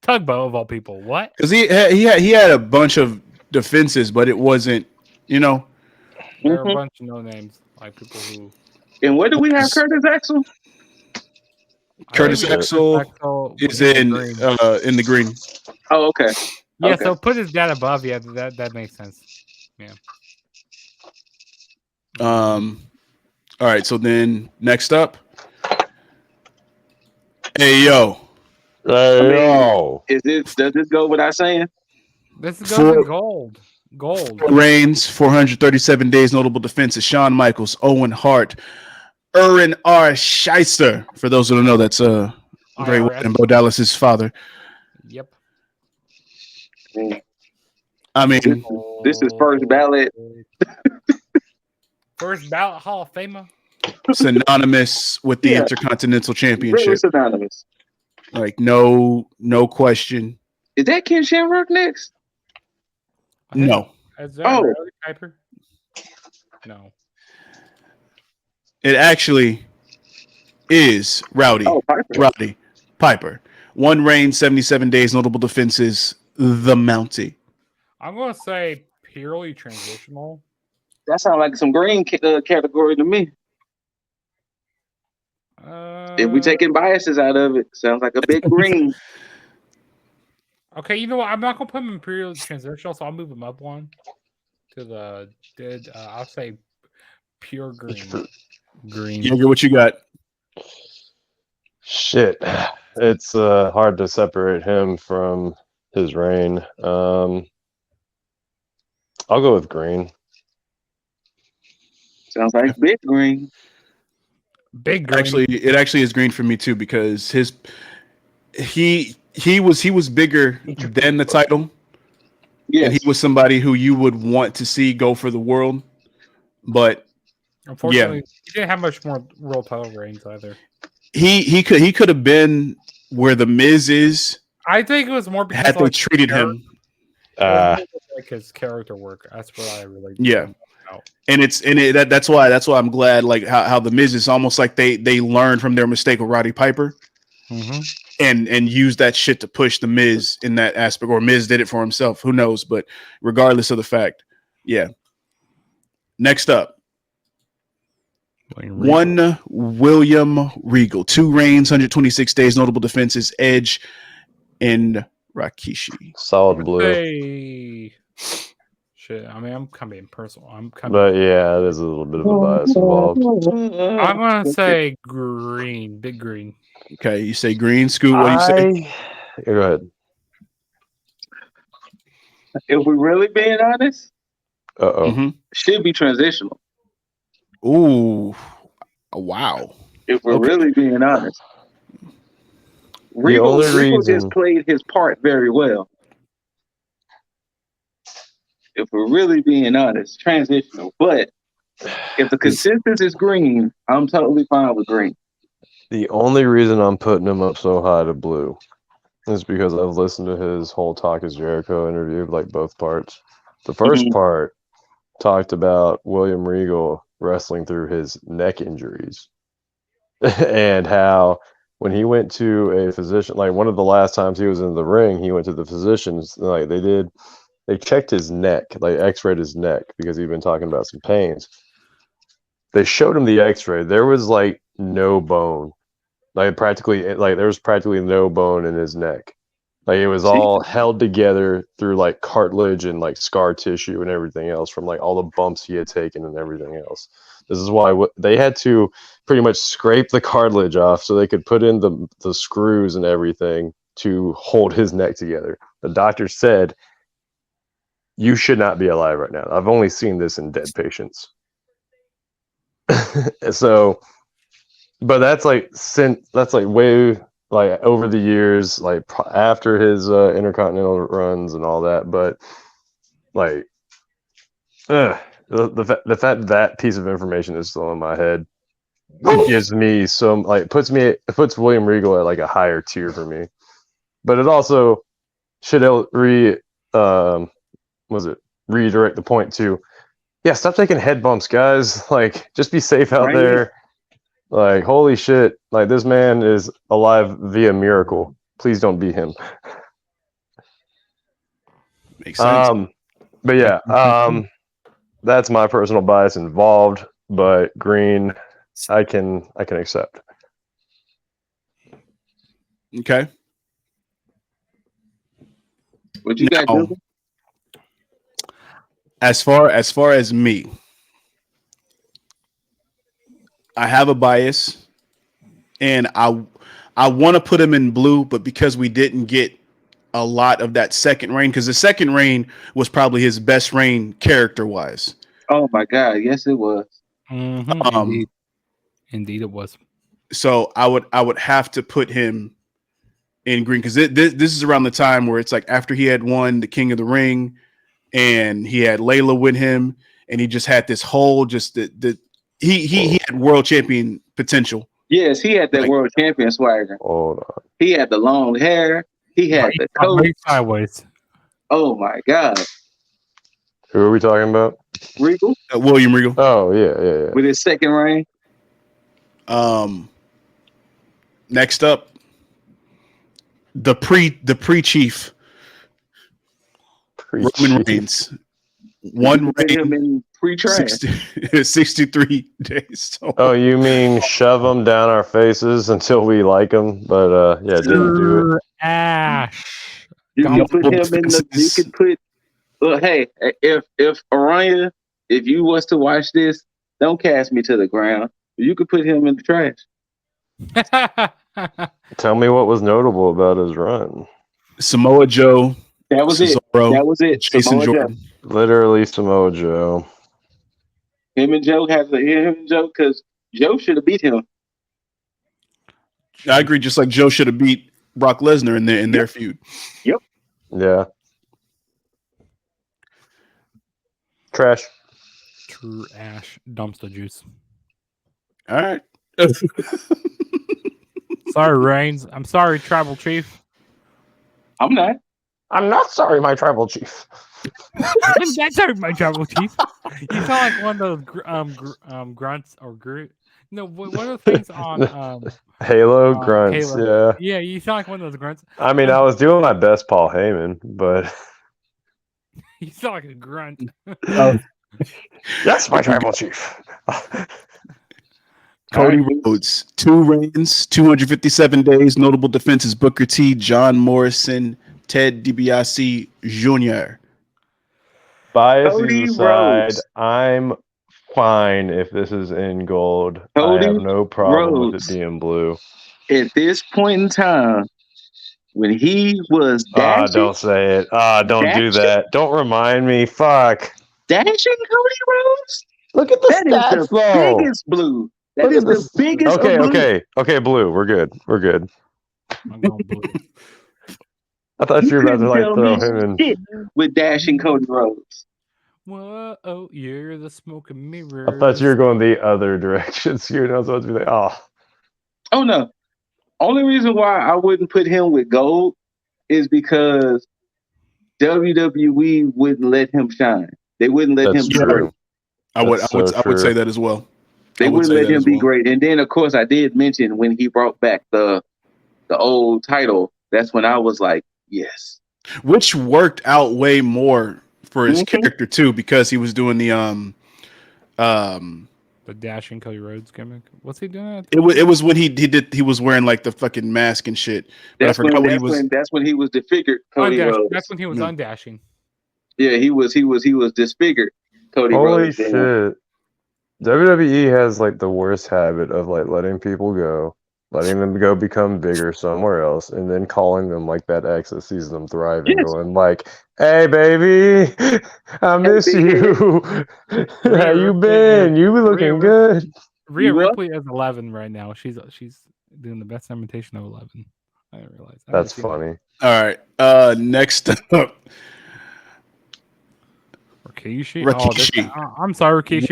Tugboat of all people. What? Because he had a bunch of defenses, but it wasn't, There are a bunch of no names, like people who. And where do we have Curtis Axel? Curtis Axel is in the green. Oh, okay. Yeah, Okay. so put his dad above. Yeah, that makes sense. Yeah. All right. So then next up, Hey yo, Is this does this go without saying? This goes in gold. 4 reigns, 437 days, notable defenses. Shawn Michaels, Owen Hart, Erwin R. Scheister. For those who don't know, that's Bray Wyatt and Bo Dallas's father. Yep. I mean, this is first ballot. First ballot Hall of Famer. Synonymous with the Intercontinental Championship. Very synonymous. Like no question. Is that Ken Shamrock next? No. Is that Rowdy Piper? No. It actually is Rowdy. Rowdy Piper. 1 reign, 77 days, notable defenses. The Mountie. I'm going to say purely transitional. That sounds like some green category to me. If we taking biases out of it, sounds like a big green. Okay, you know what? I'm not gonna put him in purely transitional, so I'll move him up one to the I'll say pure green. Green. Yeah, what you got? Shit, it's hard to separate him from his reign. I'll go with green. Sounds like big green. Big green. Actually, it actually is green for me too because he was bigger than the title. Yeah, and he was somebody who you would want to see go for the world, but unfortunately, he didn't have much more world title reigns either. He could have been where the Miz is. I think it was more because had they treated him like his character work. That's what I really And that's why I'm glad like how the Miz is almost like they learned from their mistake with Roddy Piper, and used that shit to push the Miz in that aspect, or Miz did it for himself. Who knows? But regardless of the fact, Next up, William Regal, 2 reigns, 126 days, notable defenses. Edge and Rikishi. Solid blue. Shit, I mean, I'm kind of being personal. But yeah, there's a little bit of a bias involved. I'm gonna say green, big green. Okay, you say green. Scoot, what do you say? Go ahead. If we're really being honest, should be transitional. Ooh, wow. If we're really being honest, Regal just played his part very well. If we're really being honest, transitional. But if the consensus is green, I'm totally fine with green. The only reason I'm putting him up so high to blue is because I've listened to his whole Talk is Jericho interview, like both parts. The first part talked about William Regal wrestling through his neck injuries and how when he went to a physician, like one of the last times he was in the ring, he went to the physicians, like they checked his neck, like x-rayed his neck because he'd been talking about some pains. They showed him the x-ray. There was like no bone. There was practically no bone in his neck. Like it was all held together through like cartilage and like scar tissue and everything else from like all the bumps he had taken and everything else. This is why they had to pretty much scrape the cartilage off so they could put in the screws and everything to hold his neck together. The doctor said, "You should not be alive right now. I've only seen this in dead patients." So, but that's like way like over the years, like after his Intercontinental runs and all that. But like, the fact that piece of information is still in my head gives me some like puts William Regal at like a higher tier for me. But it also should redirect the point to, stop taking head bumps, guys. Like, just be safe out there. Like, holy shit, like this man is alive via miracle. Please don't be him. Makes sense. But yeah, that's my personal bias involved. But green, I can accept. Okay. What you got, Juggs? As far as me, I have a bias, and I want to put him in blue, but because we didn't get a lot of that second reign, because the second reign was probably his best reign character-wise. Oh my God, yes, it was. Indeed, it was. So I would have to put him in green because this is around the time where it's like after he had won the King of the Ring and he had Layla with him and he just had this whole he had world champion potential. Yes, he had that world champion swagger. Hold on. He had the long hair. He had the coat. Sideways. Oh my God. Who are we talking about? Regal. William Regal. Oh yeah. With his second reign. Next up, the pre-chief Roman Reigns. One reign in pre-trash. 63 days. Oh, you mean shove them down our faces until we like them? But yeah, didn't do it. Ash. You can put him in the. You can put. Well, hey, if Aranya, if you was to watch this, don't cast me to the ground. You could put him in the trash. Tell me what was notable about his run. Samoa Joe. That was Cesaro, it. That was it. Jason Samoa Jordan. Joe. Literally Samoa Joe. Him and Joe because Joe should have beat him. I agree. Just like Joe should have beat Brock Lesnar in their feud. Yep. Yeah. Trash. True Ash. Dumpster juice. All right. Sorry, Reigns. I'm sorry, Tribal Chief. I'm not. I'm not sorry, my tribal chief. I'm not sorry, my Tribal Chief. You sound like one of those grunts or Groot. No, one of the things on Halo grunts. Halo. Yeah. Yeah, you sound like one of those grunts. I mean, I was doing my best, Paul Heyman, but You sound like a grunt. that's my tribal chief. Cody Rhodes, 2 reigns, 257 days. Notable defenses: Booker T, John Morrison, Ted DiBiase Jr. Biases aside, I'm fine if this is in gold. Cody I have no problem with Rhodes. it being blue. At this point in time, when he was dashing, Don't say it. Don't do Dashing? that. Don't remind me. Fuck. Cody Rhodes, Look at the that is stats, the though. biggest blue. That Look is at the this. biggest. Blue. Okay, blue. We're good. I'm going blue. I thought you were about to like Tell throw me him in. shit with dashing Cody Rhodes. Whoa, you're the smoke and mirrors. I thought you were going the other direction. So you're not supposed to be like, Oh no. Only reason why I wouldn't put him with gold is because WWE wouldn't let him shine. They wouldn't let that's him be true. great. I would say that as well. They wouldn't let him be great. And then of course I did mention when he brought back the old title, that's when I was like, yes. Which worked out way more for his character too, because he was doing the dashing Cody Rhodes gimmick. What's he doing? It was when he was wearing like the fucking mask and shit. But That's I forgot when, what he was. that's when he was disfigured. Cody Rhodes. That's when he was undashing. Yeah, he was disfigured. Cody Holy Rhodes. shit. WWE has like the worst habit of like letting people go, letting them go become bigger somewhere else, and then calling them like that ex that sees them thriving, going like, "Hey baby, I miss you. How you been? You looking good." Rhea Ripley is 11 right now. She's doing the best imitation of 11. I didn't realize. That's funny. All right. Next up. Rikishi. Rikishi. I'm sorry, Rikishi.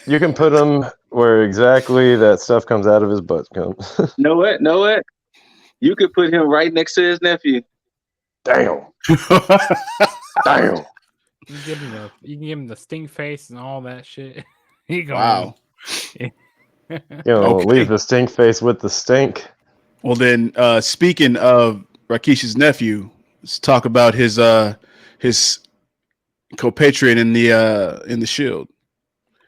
You can put him where exactly that stuff comes out of his butt comes. Know what? You could put him right next to his nephew. Damn. Damn. You can give him the stink face and all that shit. Wow. Leave the stink face with the stink. Well then, speaking of Rikishi's nephew, let's talk about his compatriot in the Shield.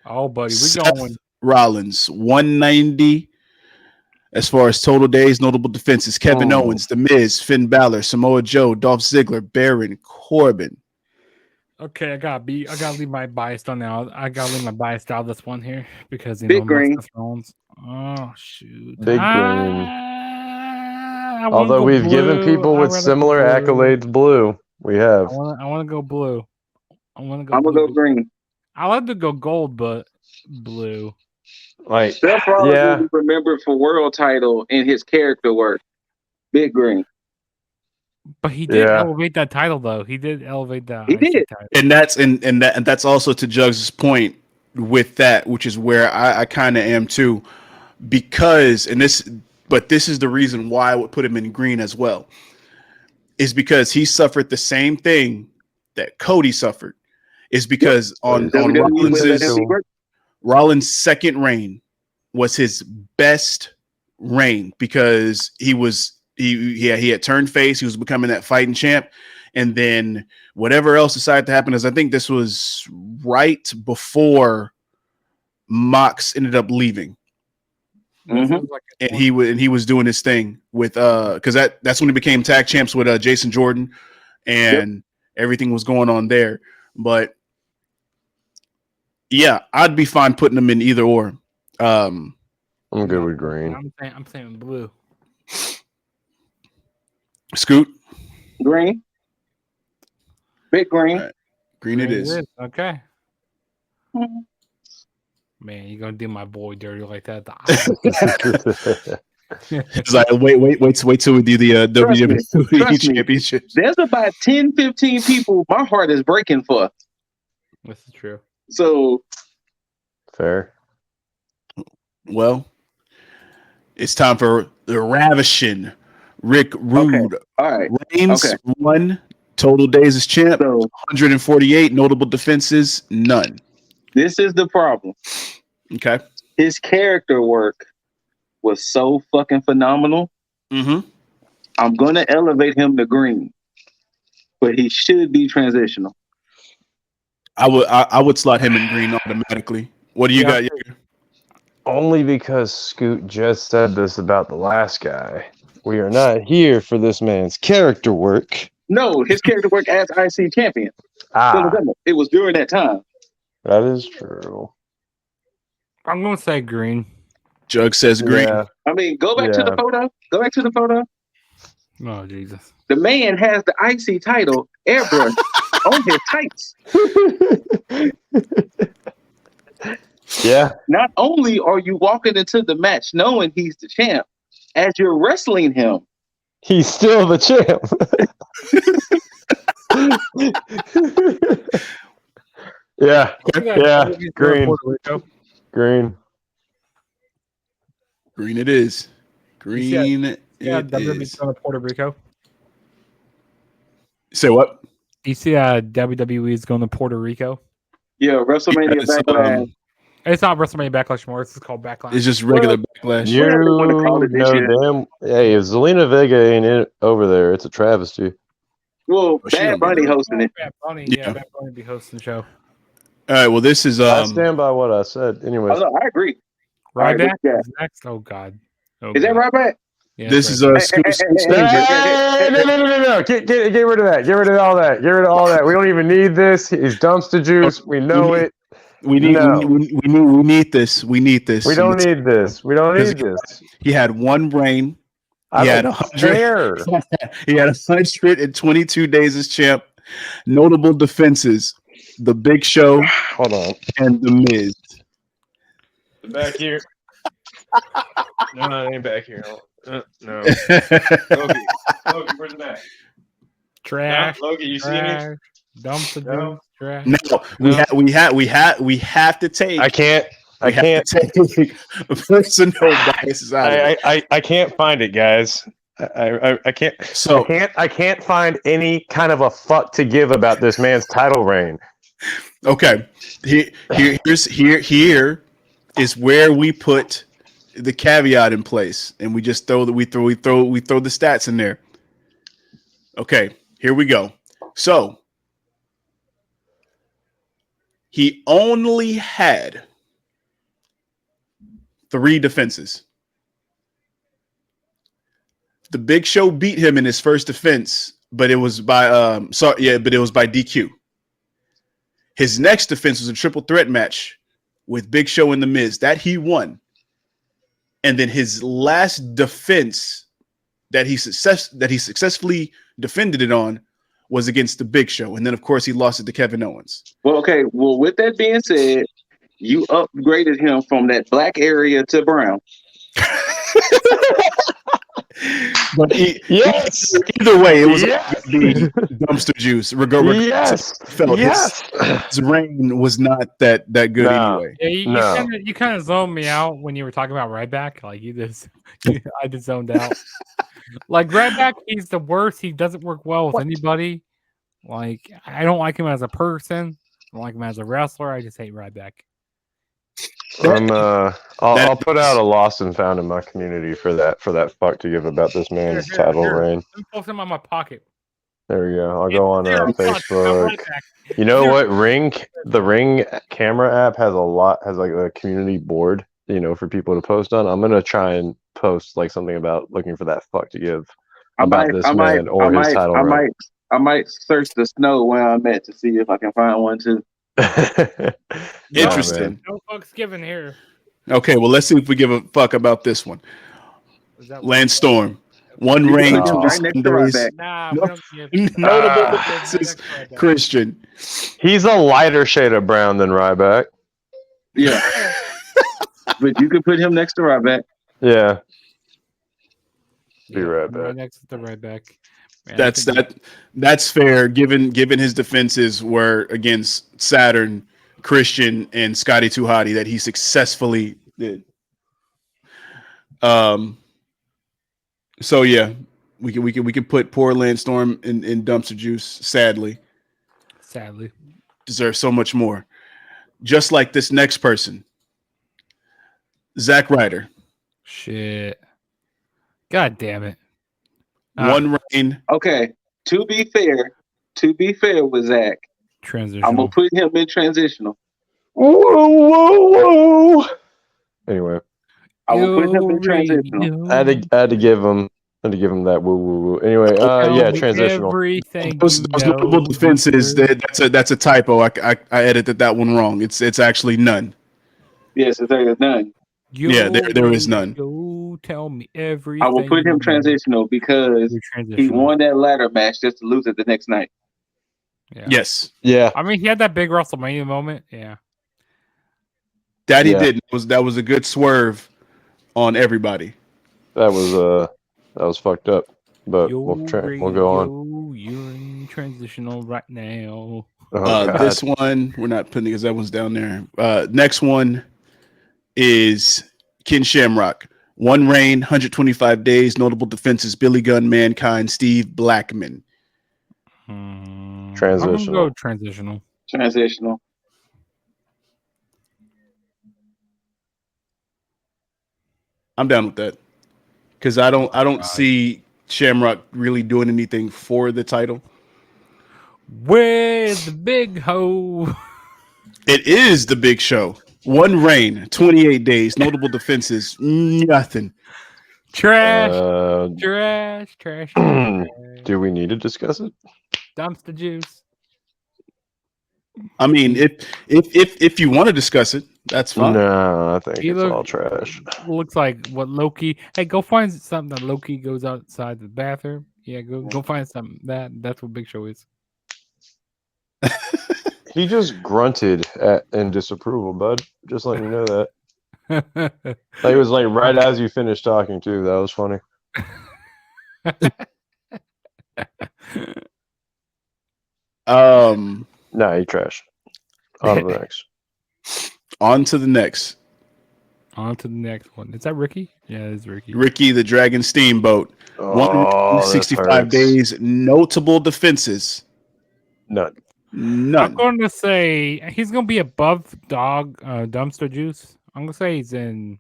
Oh, buddy, Seth Rollins, 190 as far as total days, notable defenses: Kevin Owens, The Miz, Finn Balor, Samoa Joe, Dolph Ziggler, Baron Corbin. Okay, I gotta leave my bias on now. I gotta leave my bias out of this one here because Big Green. Thrones. Oh shoot. Big Green. I wanna Although go we've given blue. people I'd with rather go similar blue. accolades blue. We have. I wanna go blue. I'm gonna go green. I like to go gold, but blue. Like, Seth Rollins yeah. will be remembered for world title and his character work. Big Green. But he did elevate that title, though. He did elevate that. He did, title. And that's also to Juggs' point with that, which is where I kind of am too, because this is the reason why I would put him in green as well, is because he suffered the same thing that Cody suffered. Is because on Rollins' second reign was his best reign because he had turned face. He was becoming that fighting champ. And then whatever else decided to happen is I think this was right before Mox ended up leaving. Mm-hmm. And he was doing his thing with because that's when he became tag champs with Jason Jordan and everything was going on there. But yeah, I'd be fine putting them in either or. I'm good with green. I'm saying blue. Scoot. Green. Big green. Right. Green it is. Okay. Mm-hmm. Man, you're gonna do my boy dirty like that. It's like wait till we do the WWE Championship. There's about 10, 15 people my heart is breaking for. This is true. So fair. Well, it's time for the ravishing Rick Rude. Okay. All right. Reigns 1 total days as champ, 148 notable defenses, none. This is the problem. Okay. His character work was so fucking phenomenal. Mm-hmm. I'm gonna elevate him to green, but he should be transitional. I would slot him in green automatically. What do you got? Only because Scoot just said this about the last guy. We are not here for this man's character work. No, his character work as IC champion. It was during that time. That is true. I'm gonna say green. Jug says green. Yeah. I mean, go back to the photo. Go back to the photo. Oh Jesus! The man has the IC title airbrush on his tights. Yeah. Not only are you walking into the match knowing he's the champ, as you're wrestling him, he's still the champ. Yeah. Green. Green. Green it is. Green it is. Puerto Rico. Say what? You see WWE is going to Puerto Rico? Yeah, WrestleMania Backlash. It's not WrestleMania Backlash anymore. It's called Backlash. It's just regular Backlash. You know damn. Hey, if Zelina Vega ain't over there, it's a travesty. Well, Bad Bunny hosting it. Bad Bunny will be hosting the show. All right. Well, this is. I stand by what I said. Anyways, I agree. Ryback is next. Oh God. Is that Ryback? Yeah, this is no. Get rid of that. Get rid of all that. Get rid of all that. We don't even need this. He's dumpster juice. We know it. We need this. We need this. We don't need this. We don't need this. He had one reign. He had 100. He had 122 days as champ. Notable defenses: The Big Show, hold on, and The Miz. Back here. No, it ain't back here. No. Loki, where's the back? Trash. No, Loki, you see any? Dump the dude. Trash. No, we have to take. I can't take personal biases out. I can't find it, guys. I can't. So I can't find any kind of a fuck to give about this man's title reign. Okay, here is where we put the caveat in place, and we just throw the stats in there. Okay, here we go. So he only had 3 defenses. The Big Show beat him in his first defense, but it was by DQ. His next defense was a triple threat match with Big Show and The Miz that he won. And then his last defense that he successfully defended it on was against the Big Show. And then, of course, he lost it to Kevin Owens. Well, okay. Well, with that being said, you upgraded him from that black area to brown. But either way, it was the dumpster juice. Regardless, his reign was not that good anyway. Yeah, you kind of zoned me out when you were talking about Ryback. Like I just zoned out. Like Ryback, he's the worst. He doesn't work well with anybody. Like I don't like him as a person. I don't like him as a wrestler. I just hate Ryback. I'll put out a lost and found in my community for that fuck to give about this man's title reign. Let me post him on my pocket. There we go. I'll go on Facebook. You know what? The Ring camera app has like a community board, for people to post on. I'm gonna try and post like something about looking for that fuck to give about this man or his title reign. I might search the snow where I'm at to see if I can find one too. Interesting. No fucks given here. Okay, well, let's see if we give a fuck about this one. Lance Storm, one reign, right next to Ryback. Notable defenses. Christian. He's a lighter shade of brown than Ryback. Yeah, but you could put him next to Ryback. Yeah. Be right back. Right next to the Ryback. Man, that's fair. Given his defenses were against Saturn, Christian, and Scotty 2 Hotty that he successfully did. So yeah, we can put poor Lance Storm in dumpster juice. Sadly, deserves so much more. Just like this next person, Zack Ryder. Shit. God damn it. One reign. Okay. To be fair with Zach, Transitional. I'm gonna put him in transitional. Whoa. Anyway, I will put him in transitional. I had to give him that woo. Anyway, yeah, transitional. Those notable defenses. That's a typo. I edited that one wrong. It's actually none. Yes, there is none. There is none. Tell me everything. I will put him transitional because he won that ladder match just to lose it the next night. Yeah. Yes. Yeah. I mean, he had that big WrestleMania moment. Yeah. That he did. That was a good swerve on everybody. That was fucked up. But we'll go on. You're in transitional right now. This one we're not putting because that one's down there. Next one is Ken Shamrock. One reign, 125 days. Notable defenses: Billy Gunn, Mankind, Steve Blackman. Transitional. I'm gonna go Transitional. I'm down with that because I don't see Shamrock really doing anything for the title. Where's the big hoe? It is the Big Show. One reign, 28 days. Notable defenses: nothing. Trash. Do we need to discuss it? Dumpster juice. I mean, if you want to discuss it, that's fine. No, I think it's all trash. Looks like what Loki. Hey, go find something that Loki goes outside the bathroom. Yeah, go find something. That's what Big Show is. He just grunted in disapproval, bud. Just letting you know that. It was like right as you finished talking too. That was funny. Nah, you trash. On to the next. On to the next. On to the next one. Is that Ricky? Yeah, it's Ricky. Ricky the Dragon Steamboat. 165 days. Notable defenses. None. I'm going to say he's going to be above Dumpster Juice. I'm going to say he's in.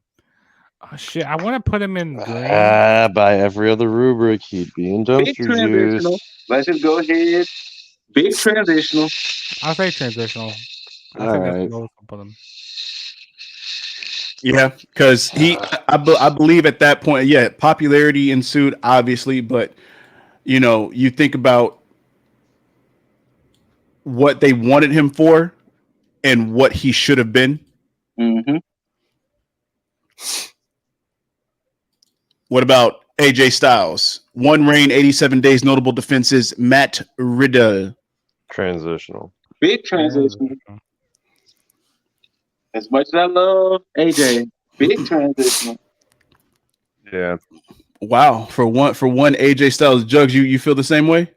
Oh, shit. I want to put him in green. By every other rubric, he'd be in Dumpster Juice. Let's just go ahead. Big transitional. I'll say transitional. I think that's the lowest I'll put him. Yeah, because I believe at that point, popularity ensued, obviously, but you think about what they wanted him for and what he should have been. Mm-hmm. What about AJ Styles? 1 reign, 87 days, notable defenses. Matt Riddle. Transitional. Big transition. As much as I love AJ, big transition. Yeah. Wow, for one AJ Styles. Juggs, you feel the same way?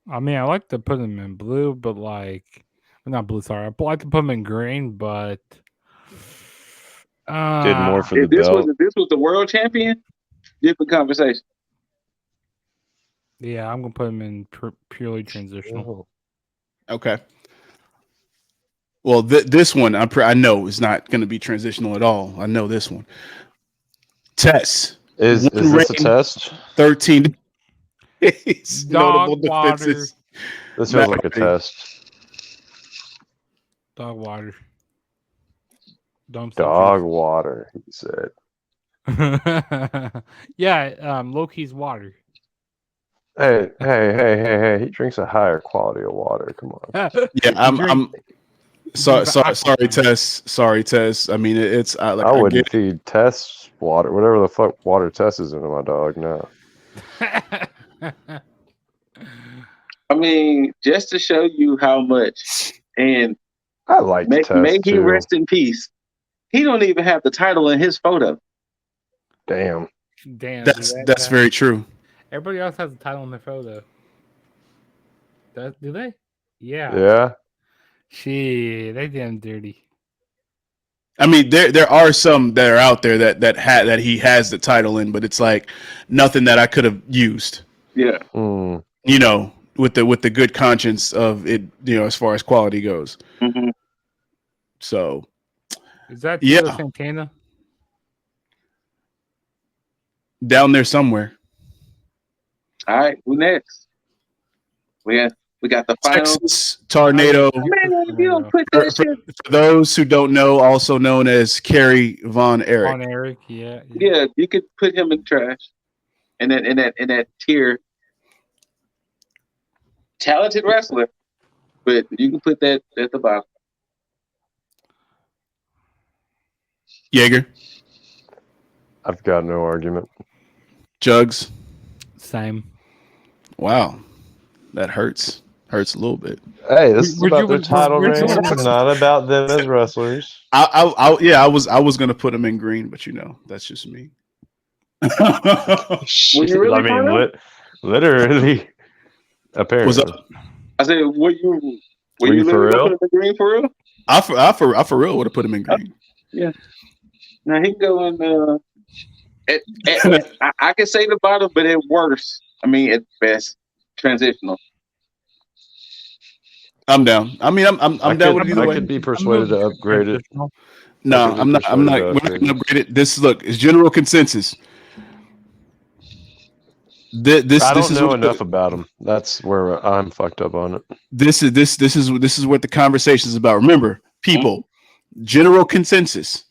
I mean, I like to put him in blue, but like not blue. Sorry, I like to put him in green, but Did more for the If this belt. was the world champion, different conversation. Yeah, I'm gonna put him in purely transitional. Okay. Well, this one I know is not going to be transitional at all. I know this one. Tess. Is this a test? 13 days. Dog Notable water. defenses. This feels like a test. Dog water. Dog water, he said. Yeah, Loki's water. Hey! He drinks a higher quality of water. Come on. Yeah, I'm sorry, Tess. Sorry, Tess. I mean, it's I wouldn't feed Tess water, whatever the fuck water Tess is into my dog now. I mean, just to show you how much, and I like Tess may he too. rest in peace. He don't even have the title in his photo. Damn. That's very true. Everybody else has a title in their photo. Do they? Yeah. Yeah. They damn dirty. I mean, there are some that are out there that he has the title in, but it's like nothing that I could have used. Yeah. Mm. You know, with the good conscience of it, you know, as far as quality goes. Mm-hmm. So, is that Tito Santana? Down there somewhere. All right, who next? We got the final Texas Tornado. Man, if you don't put that shit. For those who don't know, also known as Kerry Von Erich. Von Erich, yeah. Yeah, you could put him in trash. In that tier. Talented wrestler. But you can put that at the bottom. Jaeger. I've got no argument. Juggs. Same. Wow. That hurts. Hurts a little bit. Hey, this is about their title reign, not about them as wrestlers. I was gonna put them in green, but you know, that's just me. Really I mean, literally, apparently. What's up? I said, were you for real? Put him in green for real? I for real would have put him in green. Yeah. Now he can go in. I can say the bottom, but at worst, I mean at best, transitional. I'm down. I mean, I'm down with it either way. I could be persuaded to upgrade it. No, I'm not. We're not gonna upgrade it. This is general consensus. I don't know enough about him. That's where I'm fucked up on it. This is what the conversation is about. Remember, people, general consensus.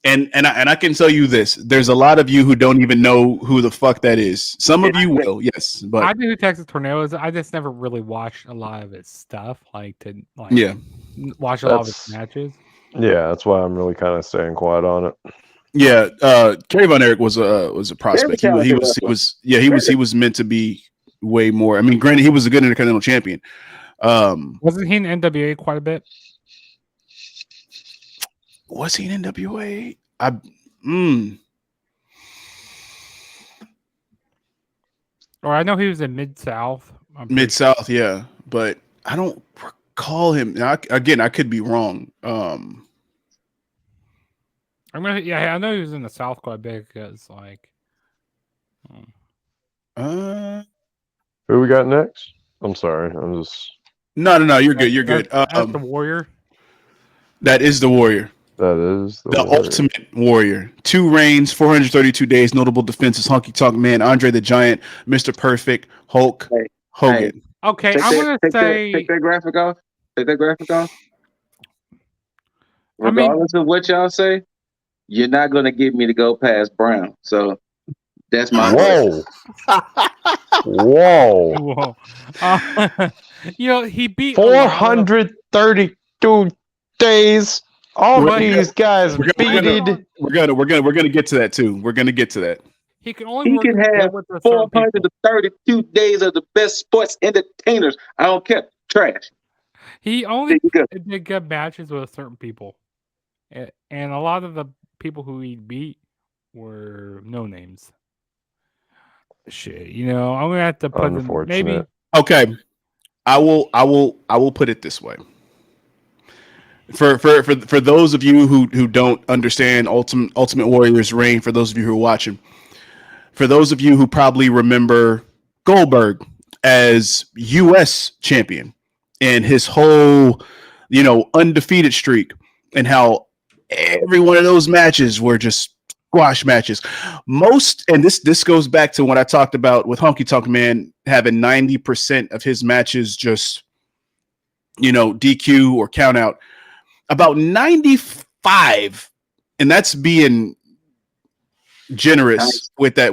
And I can tell you this: there's a lot of you who don't even know who the fuck that is. Some of you will, yes, but I knew who Texas Tornado is. I just never really watched a lot of his stuff, watch a lot of his matches. Yeah, that's why I'm really kind of staying quiet on it. Yeah, Kerry Von Erich was a prospect. He was meant to be way more. I mean, granted, he was a good Intercontinental champion. Wasn't he in NWA quite a bit? Was he in NWA? Or I know he was in Mid-South. Mid-South, yeah. But I don't recall him. Now, again, I could be wrong. I know he was in the South quite a bit because, like... Who we got next? I'm sorry. I'm just... No, you're good. You're good. That's the Warrior. That is the Warrior. That is the ultimate warrior. 2 reigns, 432 days, notable defenses, Honky Tonk Man, Andre the Giant, Mr. Perfect, Hulk Hogan. Okay, I'm going to say... Take that graphic off. Regardless of what y'all say, you're not going to get me to go past Brown. So that's my... Whoa. He beat... 430 32 days. All We're- these guys we're beated. We're gonna get to that too. We're gonna get to that. He can only He work can have with the certain people. 432 days of the best sports entertainers. I don't care. Trash. He only There you go. did good matches with certain people, and a lot of the people who he beat were no names. Shit, you know, I'm gonna have to put them maybe. Unfortunate. Okay, I will put it this way. For those of you who don't understand Ultimate Warrior's reign, for those of you who are watching, for those of you who probably remember Goldberg as U.S. champion and his whole, undefeated streak, and how every one of those matches were just squash matches. And this goes back to what I talked about with Honky Tonk Man having 90% of his matches just, DQ or count out. About 95, and that's being generous with that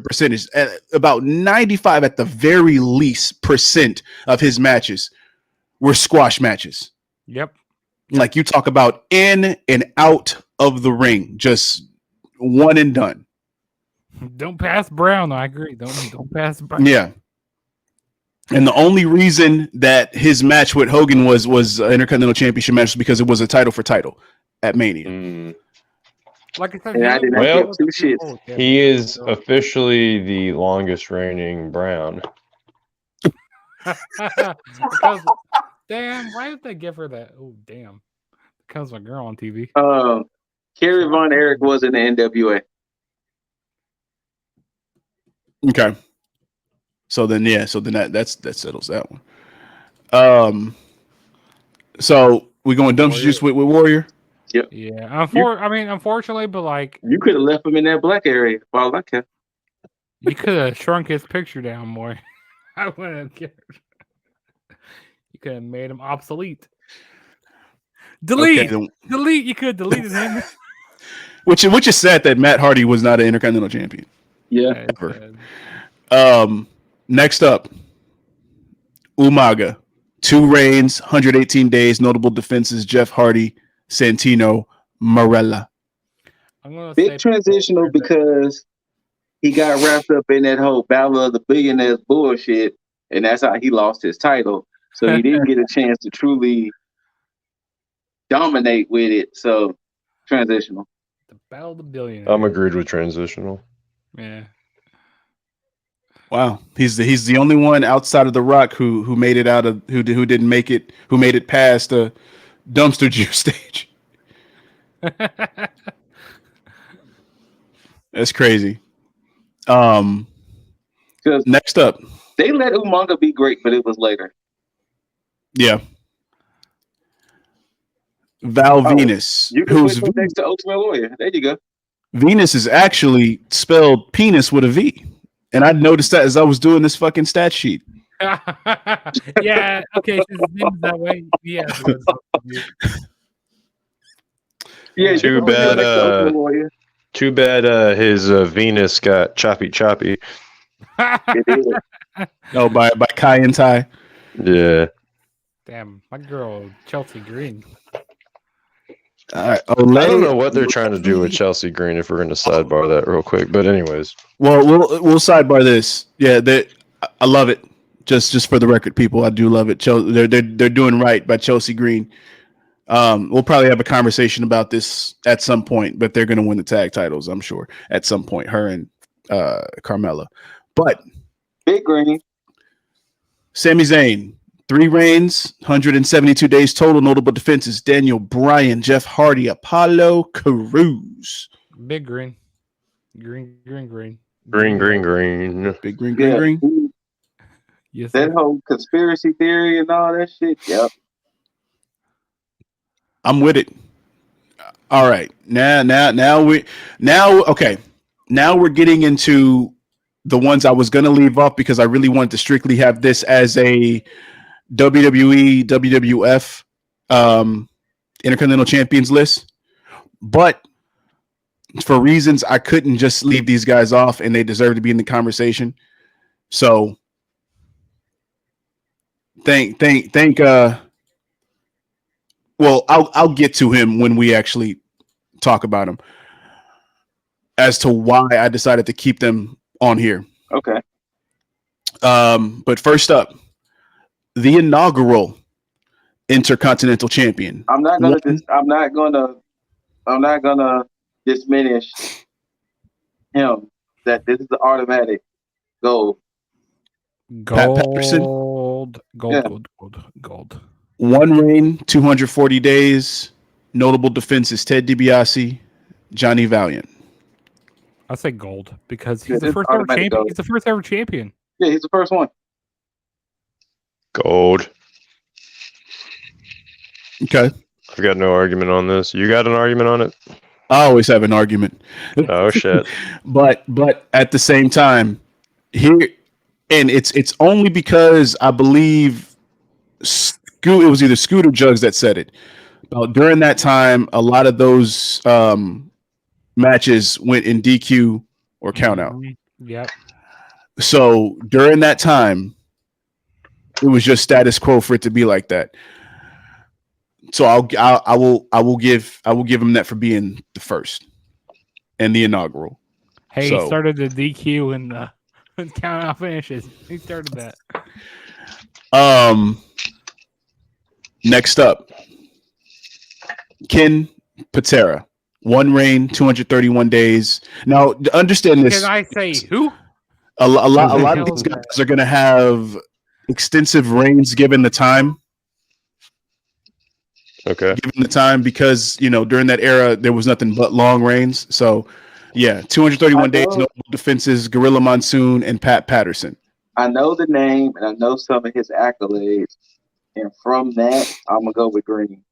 percentage. About 95 at the very least percent of his matches were squash matches. Yep. Like you talk about in and out of the ring, just one and done. Don't pass Brown. I agree. Don't pass Brown. Yeah. And the only reason that his match with Hogan was an Intercontinental Championship match was because it was a title for title at Mania. Like I said, And I did not Well, give two shits. He is officially the longest reigning Brown. Because, damn, why did they give her that? Oh, damn. Because my girl on TV. Kerry Von Erich was in the NWA. Okay. So then that settles that one. So we going dumpster juice with Warrior? Yep. Yeah. Unfortunately, but like You could have left him in that black area. For all I care. you could have shrunk his picture down more. I wouldn't have cared. You could have made him obsolete. Delete. Okay, Delete. You could have deleted him. which is sad that Matt Hardy was not an Intercontinental Champion. Yeah. Ever. Next up, Umaga. 2 reigns, 118 days, notable defenses, Jeff Hardy, Santino, Marella. Big transitional because he got wrapped up in that whole Battle of the Billionaires bullshit, and that's how he lost his title. So he didn't get a chance to truly dominate with it. So transitional. The Battle of the Billionaires. I'm agreed with transitional. Yeah. Wow, he's the only one outside of The Rock who made it out of who didn't make it, who made it past the dumpster juice stage. That's crazy. Next up, they let Umaga be great, but it was later. Yeah, Val Venus, You can put him next to Ultimate Warrior. There you go. Venus is actually spelled penis with a V. And I noticed that as I was doing this fucking stat sheet. Yeah, okay, his name is that way. Yeah. Yeah, Too bad his Venus got choppy. Oh, by Kai and Tai. Yeah. Damn, my girl Chelsea Green. I don't know what they're trying to do with Chelsea Green if we're going to sidebar that real quick. But anyways. Well, we'll sidebar this. Yeah, I love it. Just for the record, people, I do love it. They're doing right by Chelsea Green. We'll probably have a conversation about this at some point, but they're going to win the tag titles, I'm sure, at some point, her and Carmella. But Big Green. Sami Zayn, 3 reigns, 172 days total, notable defenses, Daniel Bryan, Jeff Hardy, Apollo Crews. Big Green. Green. Green. Big green. Yes, that whole conspiracy theory and all that shit. Yep. I'm with it. All right. Now we're getting into the ones I was going to leave off because I really wanted to strictly have this as a WWE, WWF Intercontinental Champions list. But for reasons I couldn't just leave these guys off, and they deserve to be in the conversation. So thank Well, I'll get to him when we actually talk about him as to why I decided to keep them on here. Okay. But first up, the inaugural Intercontinental Champion. I'm not gonna diminish him. That this is the automatic gold. Pat Patterson. Gold. One reign, 240 days. Notable defenses: Ted DiBiase, Johnny Valiant. I say gold because Yeah, he's the this first ever automatic champion. gold. He's the first ever champion. Yeah, he's the first one. Gold. Okay. I've got no argument on this. You got an argument on it? I always have an argument. Oh shit. But at the same time, here, and it's only because I believe it was either Scoot or Juggs that said it. During that time, a lot of those matches went in DQ or count out. Yep. So during that time, it was just status quo for it to be like that. So I will give him that for being the first and the inaugural. Hey, So- he started the DQ and count out finishes. He started that. Next up, Ken Patera. One reign, 231 days. Now, understand this. Can I say who? A lot the of hell these is guys are going to have extensive reigns given the time. Okay. Given the time, because during that era there was nothing but long reigns. So, yeah, 231 days, notable defenses: Gorilla Monsoon and Pat Patterson. I know the name and I know some of his accolades, and from that, I'm gonna go with Green.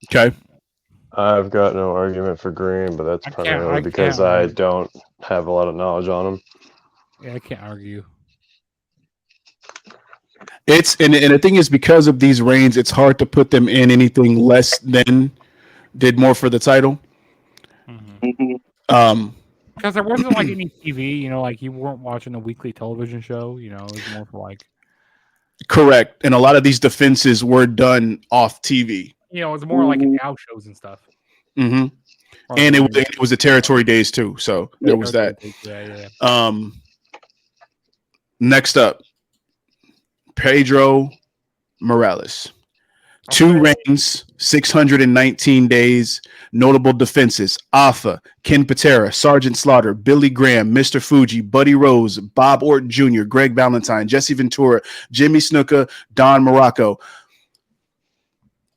Okay. I've got no argument for Green, but that's primarily because I don't have a lot of knowledge on him. Yeah, I can't argue. It's and the thing is, because of these reigns, it's hard to put them in anything less than did more for the title. Mm-hmm. Because there wasn't like any TV, like you weren't watching a weekly television show. It was more for like. Correct, and a lot of these defenses were done off TV. It was more like in house shows and stuff. Mm-hmm. And it was the territory days too, so there was that. Yeah. Next up, Pedro Morales. 2 reigns, 619 days. Notable defenses: Alpha, Ken Patera, Sergeant Slaughter, Billy Graham, Mr. Fuji, Buddy Rose, Bob Orton Jr., Greg Valentine, Jesse Ventura, Jimmy Snuka, Don Morocco.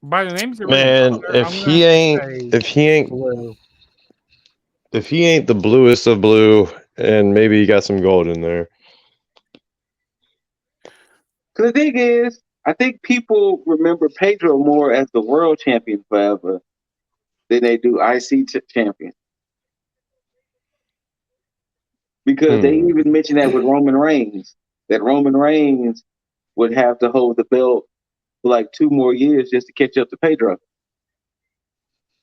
By the names, Man, if he ain't the bluest of blue, and maybe he got some gold in there. Because the thing is, I think people remember Pedro more as the world champion forever than they do IC champion. Because they even mentioned that with Roman Reigns, that Roman Reigns would have to hold the belt for like 2 more years just to catch up to Pedro.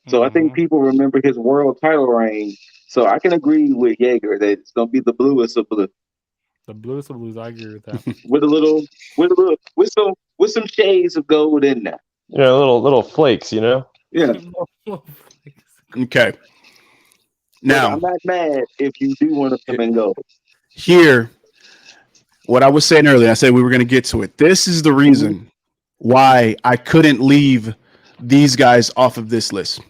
So I think people remember his world title reign. So I can agree with Jaeger that it's going to be the bluest of blue. The bluest of blues, I agree with that. with some shades of gold in there. Little flakes, Yeah. Okay. Now, I'm not mad if you do want to come and go. Here, what I was saying earlier, I said we were going to get to it. This is the reason why I couldn't leave these guys off of this list.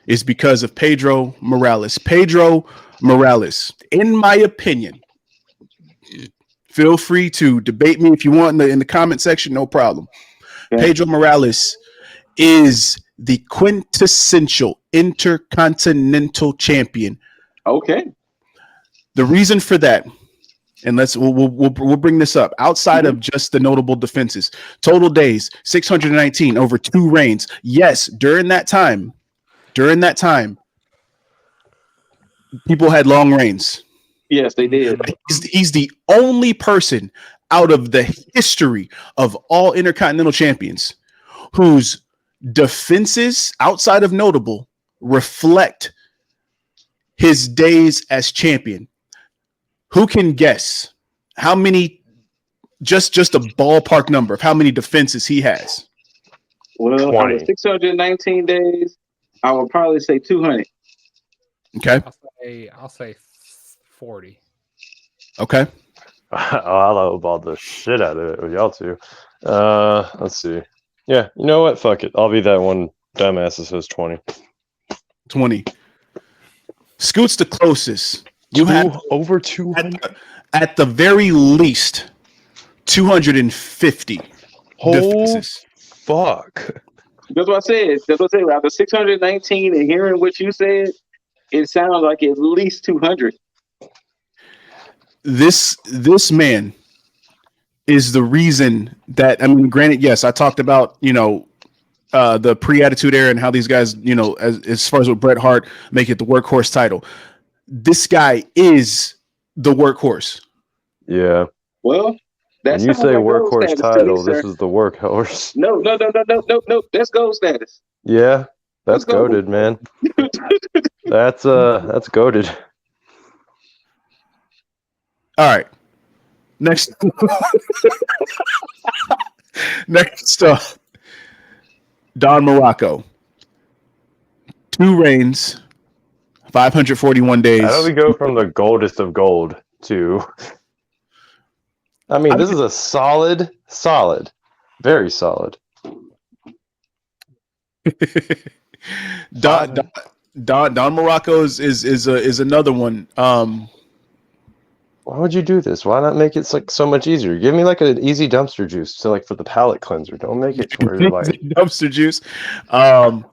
Is because of Pedro Morales. Pedro Morales, in my opinion, feel free to debate me if you want in the comment section, no problem. Okay. Pedro Morales is the quintessential Intercontinental Champion. Okay. The reason for that, and we'll bring this up, outside of just the notable defenses, total days 619 over 2 reigns. Yes, during that time, people had long reigns. Yes, they did. He's the only person out of the history of all Intercontinental Champions whose defenses outside of notable reflect his days as champion. Who can guess how many, just a ballpark number of how many defenses he has? Well, out of 20. 619 days, I would probably say 200. Okay. I'll say 40. Okay. I'll lowball the shit out of it with y'all two. Let's see. Yeah, you know what? Fuck it. I'll be that one dumbass that says 20. 20. Scoot's the closest. You had over 200. At the very least 250 defenses. Fuck. That's what I said. After 619 and hearing what you said, it sounds like at least 200. This man is the reason that, I mean, granted, yes, I talked about, the pre-attitude era and how these guys, as far as with Bret Hart make it the workhorse title. This guy is the workhorse. Yeah. Well, when you say workhorse title, this is the workhorse. No. That's gold status. Yeah, that's goated, man. That's goated. All right. Next up, Don Morocco. 2 reigns, 541 days. How do we go from the goldest of gold to... I mean, this is a solid, very solid. Don Morocco is another one. Why would you do this? Why not make it like so much easier? Give me like an easy dumpster juice to like for the palate cleanser. Don't make it where you're like dumpster juice. I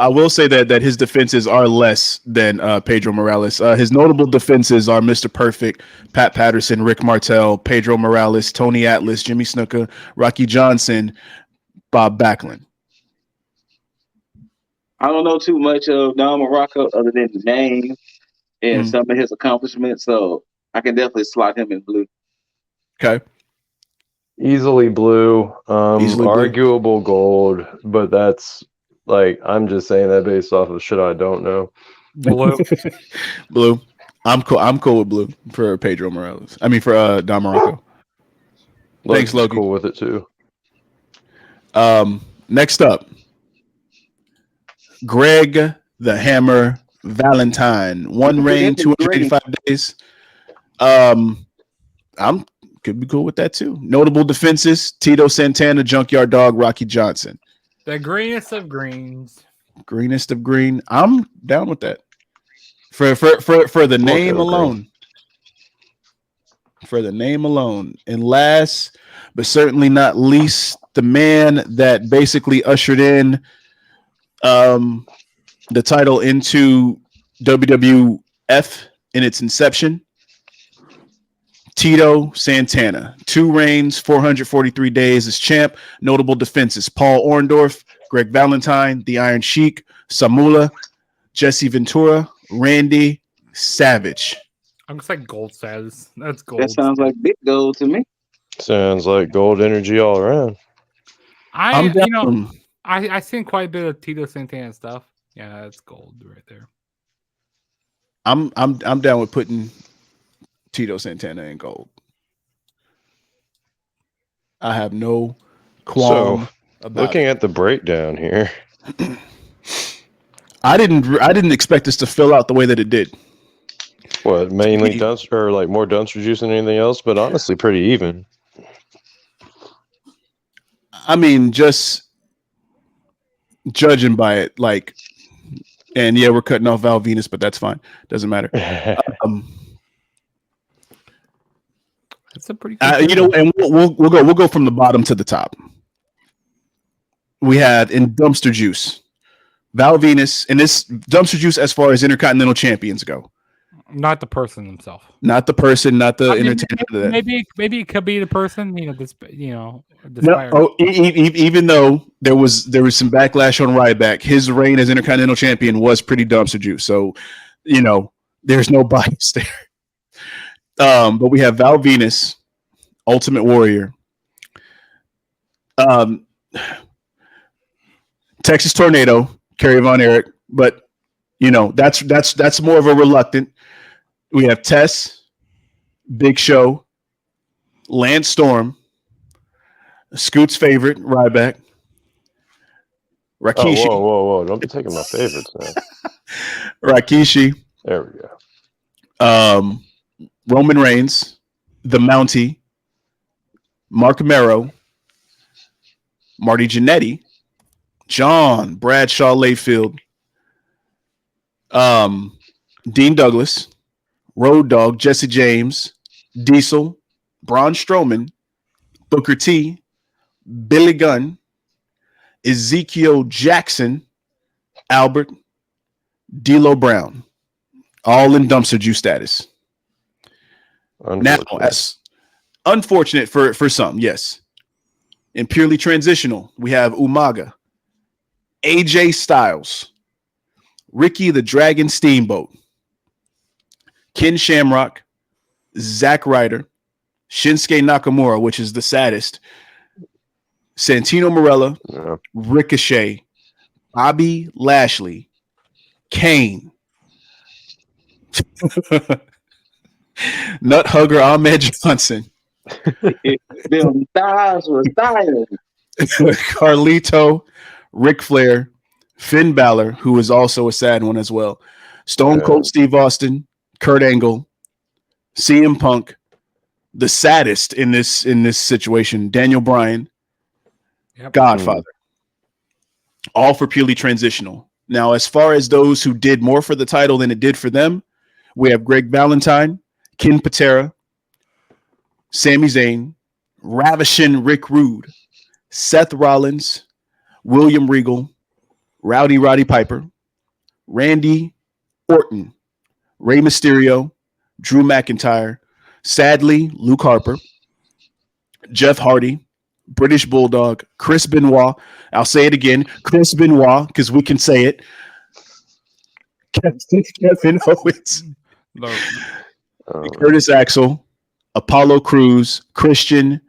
will say that his defenses are less than Pedro Morales. His notable defenses are Mr. Perfect, Pat Patterson, Rick Martel, Pedro Morales, Tony Atlas, Jimmy Snuka, Rocky Johnson, Bob Backlund. I don't know too much of Don Morocco other than the name and some of his accomplishments, so I can definitely slot him in blue. Okay. Easily blue. Arguable gold, but that's like, I'm just saying that based off of shit I don't know. Blue. Blue. I'm cool with blue for Pedro Morales. I mean for Don Morocco. Thanks, Loki. Cool with it too. Next up, Greg the Hammer Valentine. 1 reign, 285 days. I'm could be cool with that too. Notable defenses: Tito Santana, Junkyard Dog, Rocky Johnson. The greenest of greens. Greenest of green. I'm down with that. For the name alone. For the name alone. And last, but certainly not least, the man that basically ushered in the title into WWF in its inception. Tito Santana, 2 reigns, 443 days as champ. Notable defenses: Paul Orndorff, Greg Valentine, The Iron Sheik, Samula, Jesse Ventura, Randy Savage. I'm just like gold status. That's gold. That sounds like big gold to me. Sounds like gold energy all around. I seen quite a bit of Tito Santana stuff. Yeah, that's gold right there. I'm down with putting Tito Santana in gold. I have no qualm about looking at the breakdown here. I didn't expect this to fill out the way that it did. What, mainly dumpster, or like more dumpster juice than anything else, but honestly pretty even. I mean, just judging by it, like, and yeah, we're cutting off Val Venus, but that's fine. Doesn't matter. It's a pretty good and we'll go from the bottom to the top. We had in dumpster juice Val Venus, and this dumpster juice as far as Intercontinental champions go. Not the person himself. Not the person, not the entertainer. Maybe it could be the person. Even though there was some backlash on Ryback, his reign as Intercontinental champion was pretty dumpster juice. So, there's no bias there. But we have Val Venus, Ultimate Warrior, Texas Tornado, Kerry Von Erich, but that's more of a reluctant. We have Tess, Big Show, Lance Storm, Scoot's favorite, Ryback, Rikishi. Whoa. Don't be taking my favorites now. Rikishi. There we go. Roman Reigns. The Mountie. Mark Mero. Marty Jannetty. John Bradshaw Layfield. Dean Douglas. Road Dogg, Jesse James, Diesel, Braun Strowman, Booker T, Billy Gunn, Ezekiel Jackson, Albert, D'Lo Brown, all in dumpster juice status. Now, as unfortunate for some, yes. In purely transitional, we have Umaga, AJ Styles, Ricky the Dragon Steamboat, Ken Shamrock, Zack Ryder, Shinsuke Nakamura, which is the saddest, Santino Marella, Ricochet, Bobby Lashley, Kane, Nut Hugger Ahmed Johnson, Them thighs were styling. Carlito, Ric Flair, Finn Balor, who is also a sad one as well, Stone Cold Steve Austin, Kurt Angle, CM Punk, the saddest in this situation, Daniel Bryan, Godfather, all for purely transitional. Now, as far as those who did more for the title than it did for them, we have Greg Valentine, Ken Patera, Sami Zayn, Ravishing Rick Rude, Seth Rollins, William Regal, Rowdy Roddy Piper, Randy Orton, Rey Mysterio, Drew McIntyre, sadly, Luke Harper, Jeff Hardy, British Bulldog, Chris Benoit. I'll say it again, Chris Benoit, because we can say it. Kevin Owens, Curtis Axel, Apollo Crews, Christian,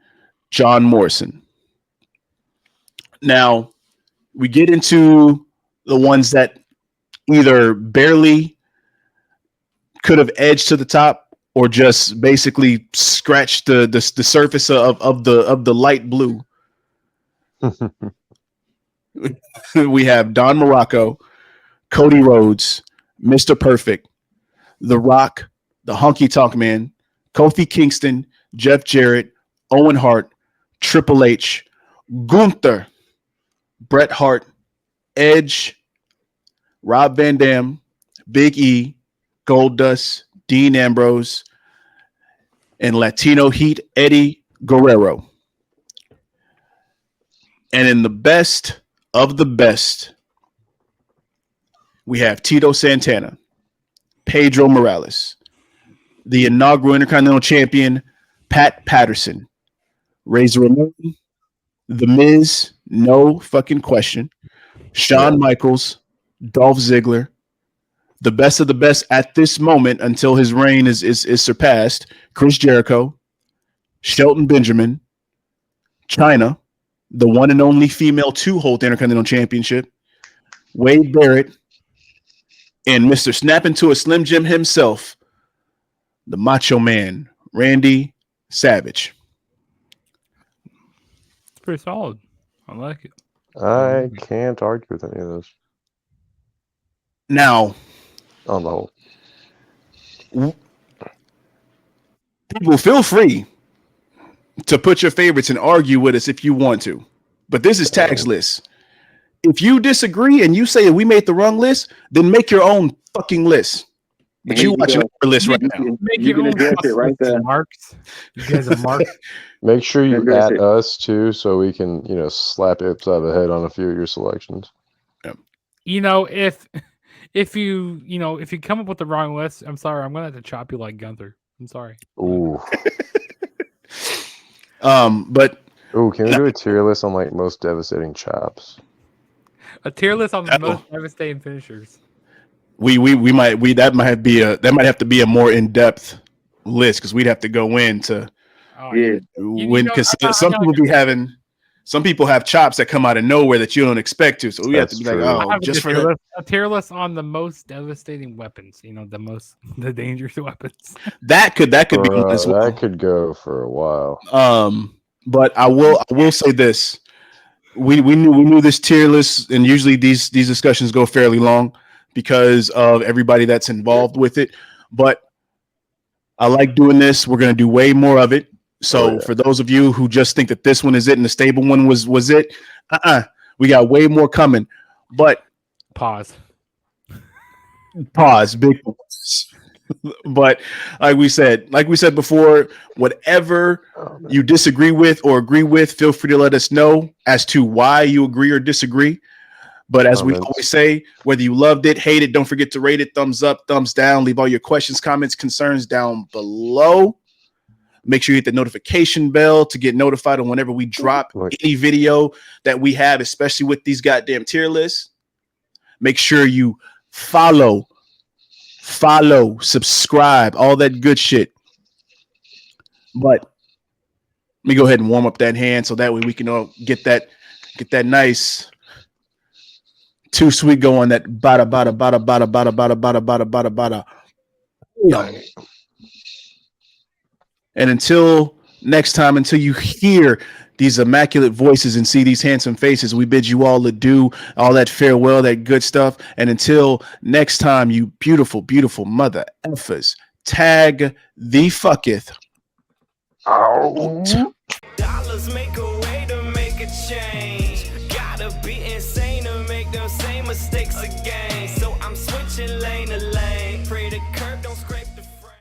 John Morrison. Now, we get into the ones that either barely could have edged to the top or just basically scratched the surface of the light blue. We have Don Morocco, Cody Rhodes, Mr. Perfect, The Rock, the Honky Tonk Man, Kofi Kingston, Jeff Jarrett, Owen Hart, Triple H, Gunther, Bret Hart, Edge, Rob Van Dam, Big E, Goldust, Dean Ambrose, and Latino Heat Eddie Guerrero. And in the best of the best, we have Tito Santana, Pedro Morales, the inaugural Intercontinental Champion, Pat Patterson, Razor Ramon, The Miz, no fucking question, Shawn Michaels, Dolph Ziggler, the best of the best at this moment until his reign is surpassed, Chris Jericho, Shelton Benjamin, Chyna, the one and only female to hold the Intercontinental Championship, Wade Barrett, and Mr. Snap into a Slim Jim himself, the Macho Man, Randy Savage. It's pretty solid. I like it. I can't argue with any of those. Now, on the whole, people feel free to put your favorites and argue with us if you want to, but this is T.A.G's list. If you disagree and you say we made the wrong list, then make your own fucking list. But you watching our list right now. Make your own it right there. Marks. You guys are marks. Make sure you add us too, so we can, slap it upside the head on a few of your selections. If you come up with the wrong list, I'm sorry, I'm gonna have to chop you like Gunther. I'm sorry. Ooh. But can we do a tier list on most devastating chops? A tier list on the most devastating finishers. That might have to be a more in-depth list because we'd have to go into because some people have chops that come out of nowhere that you don't expect to, so we have to be like, just for a tier list on the most devastating weapons, the dangerous weapons. That could be one as well. That could go for a while. But I will say this: we knew this tier list, and usually these discussions go fairly long because of everybody that's involved with it. But I like doing this. We're gonna do way more of it. So for those of you who just think that this one is it and the stable one was it, we got way more coming. But pause, big pause. But like we said before, whatever you disagree with or agree with, feel free to let us know as to why you agree or disagree. But as we always say, whether you loved it, hate it, don't forget to rate it, thumbs up, thumbs down, leave all your questions, comments, concerns down below. Make sure you hit the notification bell to get notified on whenever we drop any video that we have, especially with these goddamn tier lists. Make sure you follow, subscribe, all that good shit. But let me go ahead and warm up that hand so that way we can all get that nice too sweet going. That bada. And until next time, until you hear these immaculate voices and see these handsome faces, we bid you all adieu, all that farewell, that good stuff. And until next time, you beautiful, beautiful mother effers, tag the fucketh. Out. Dollars make a way to make a change. Gotta be insane to make them same mistakes again.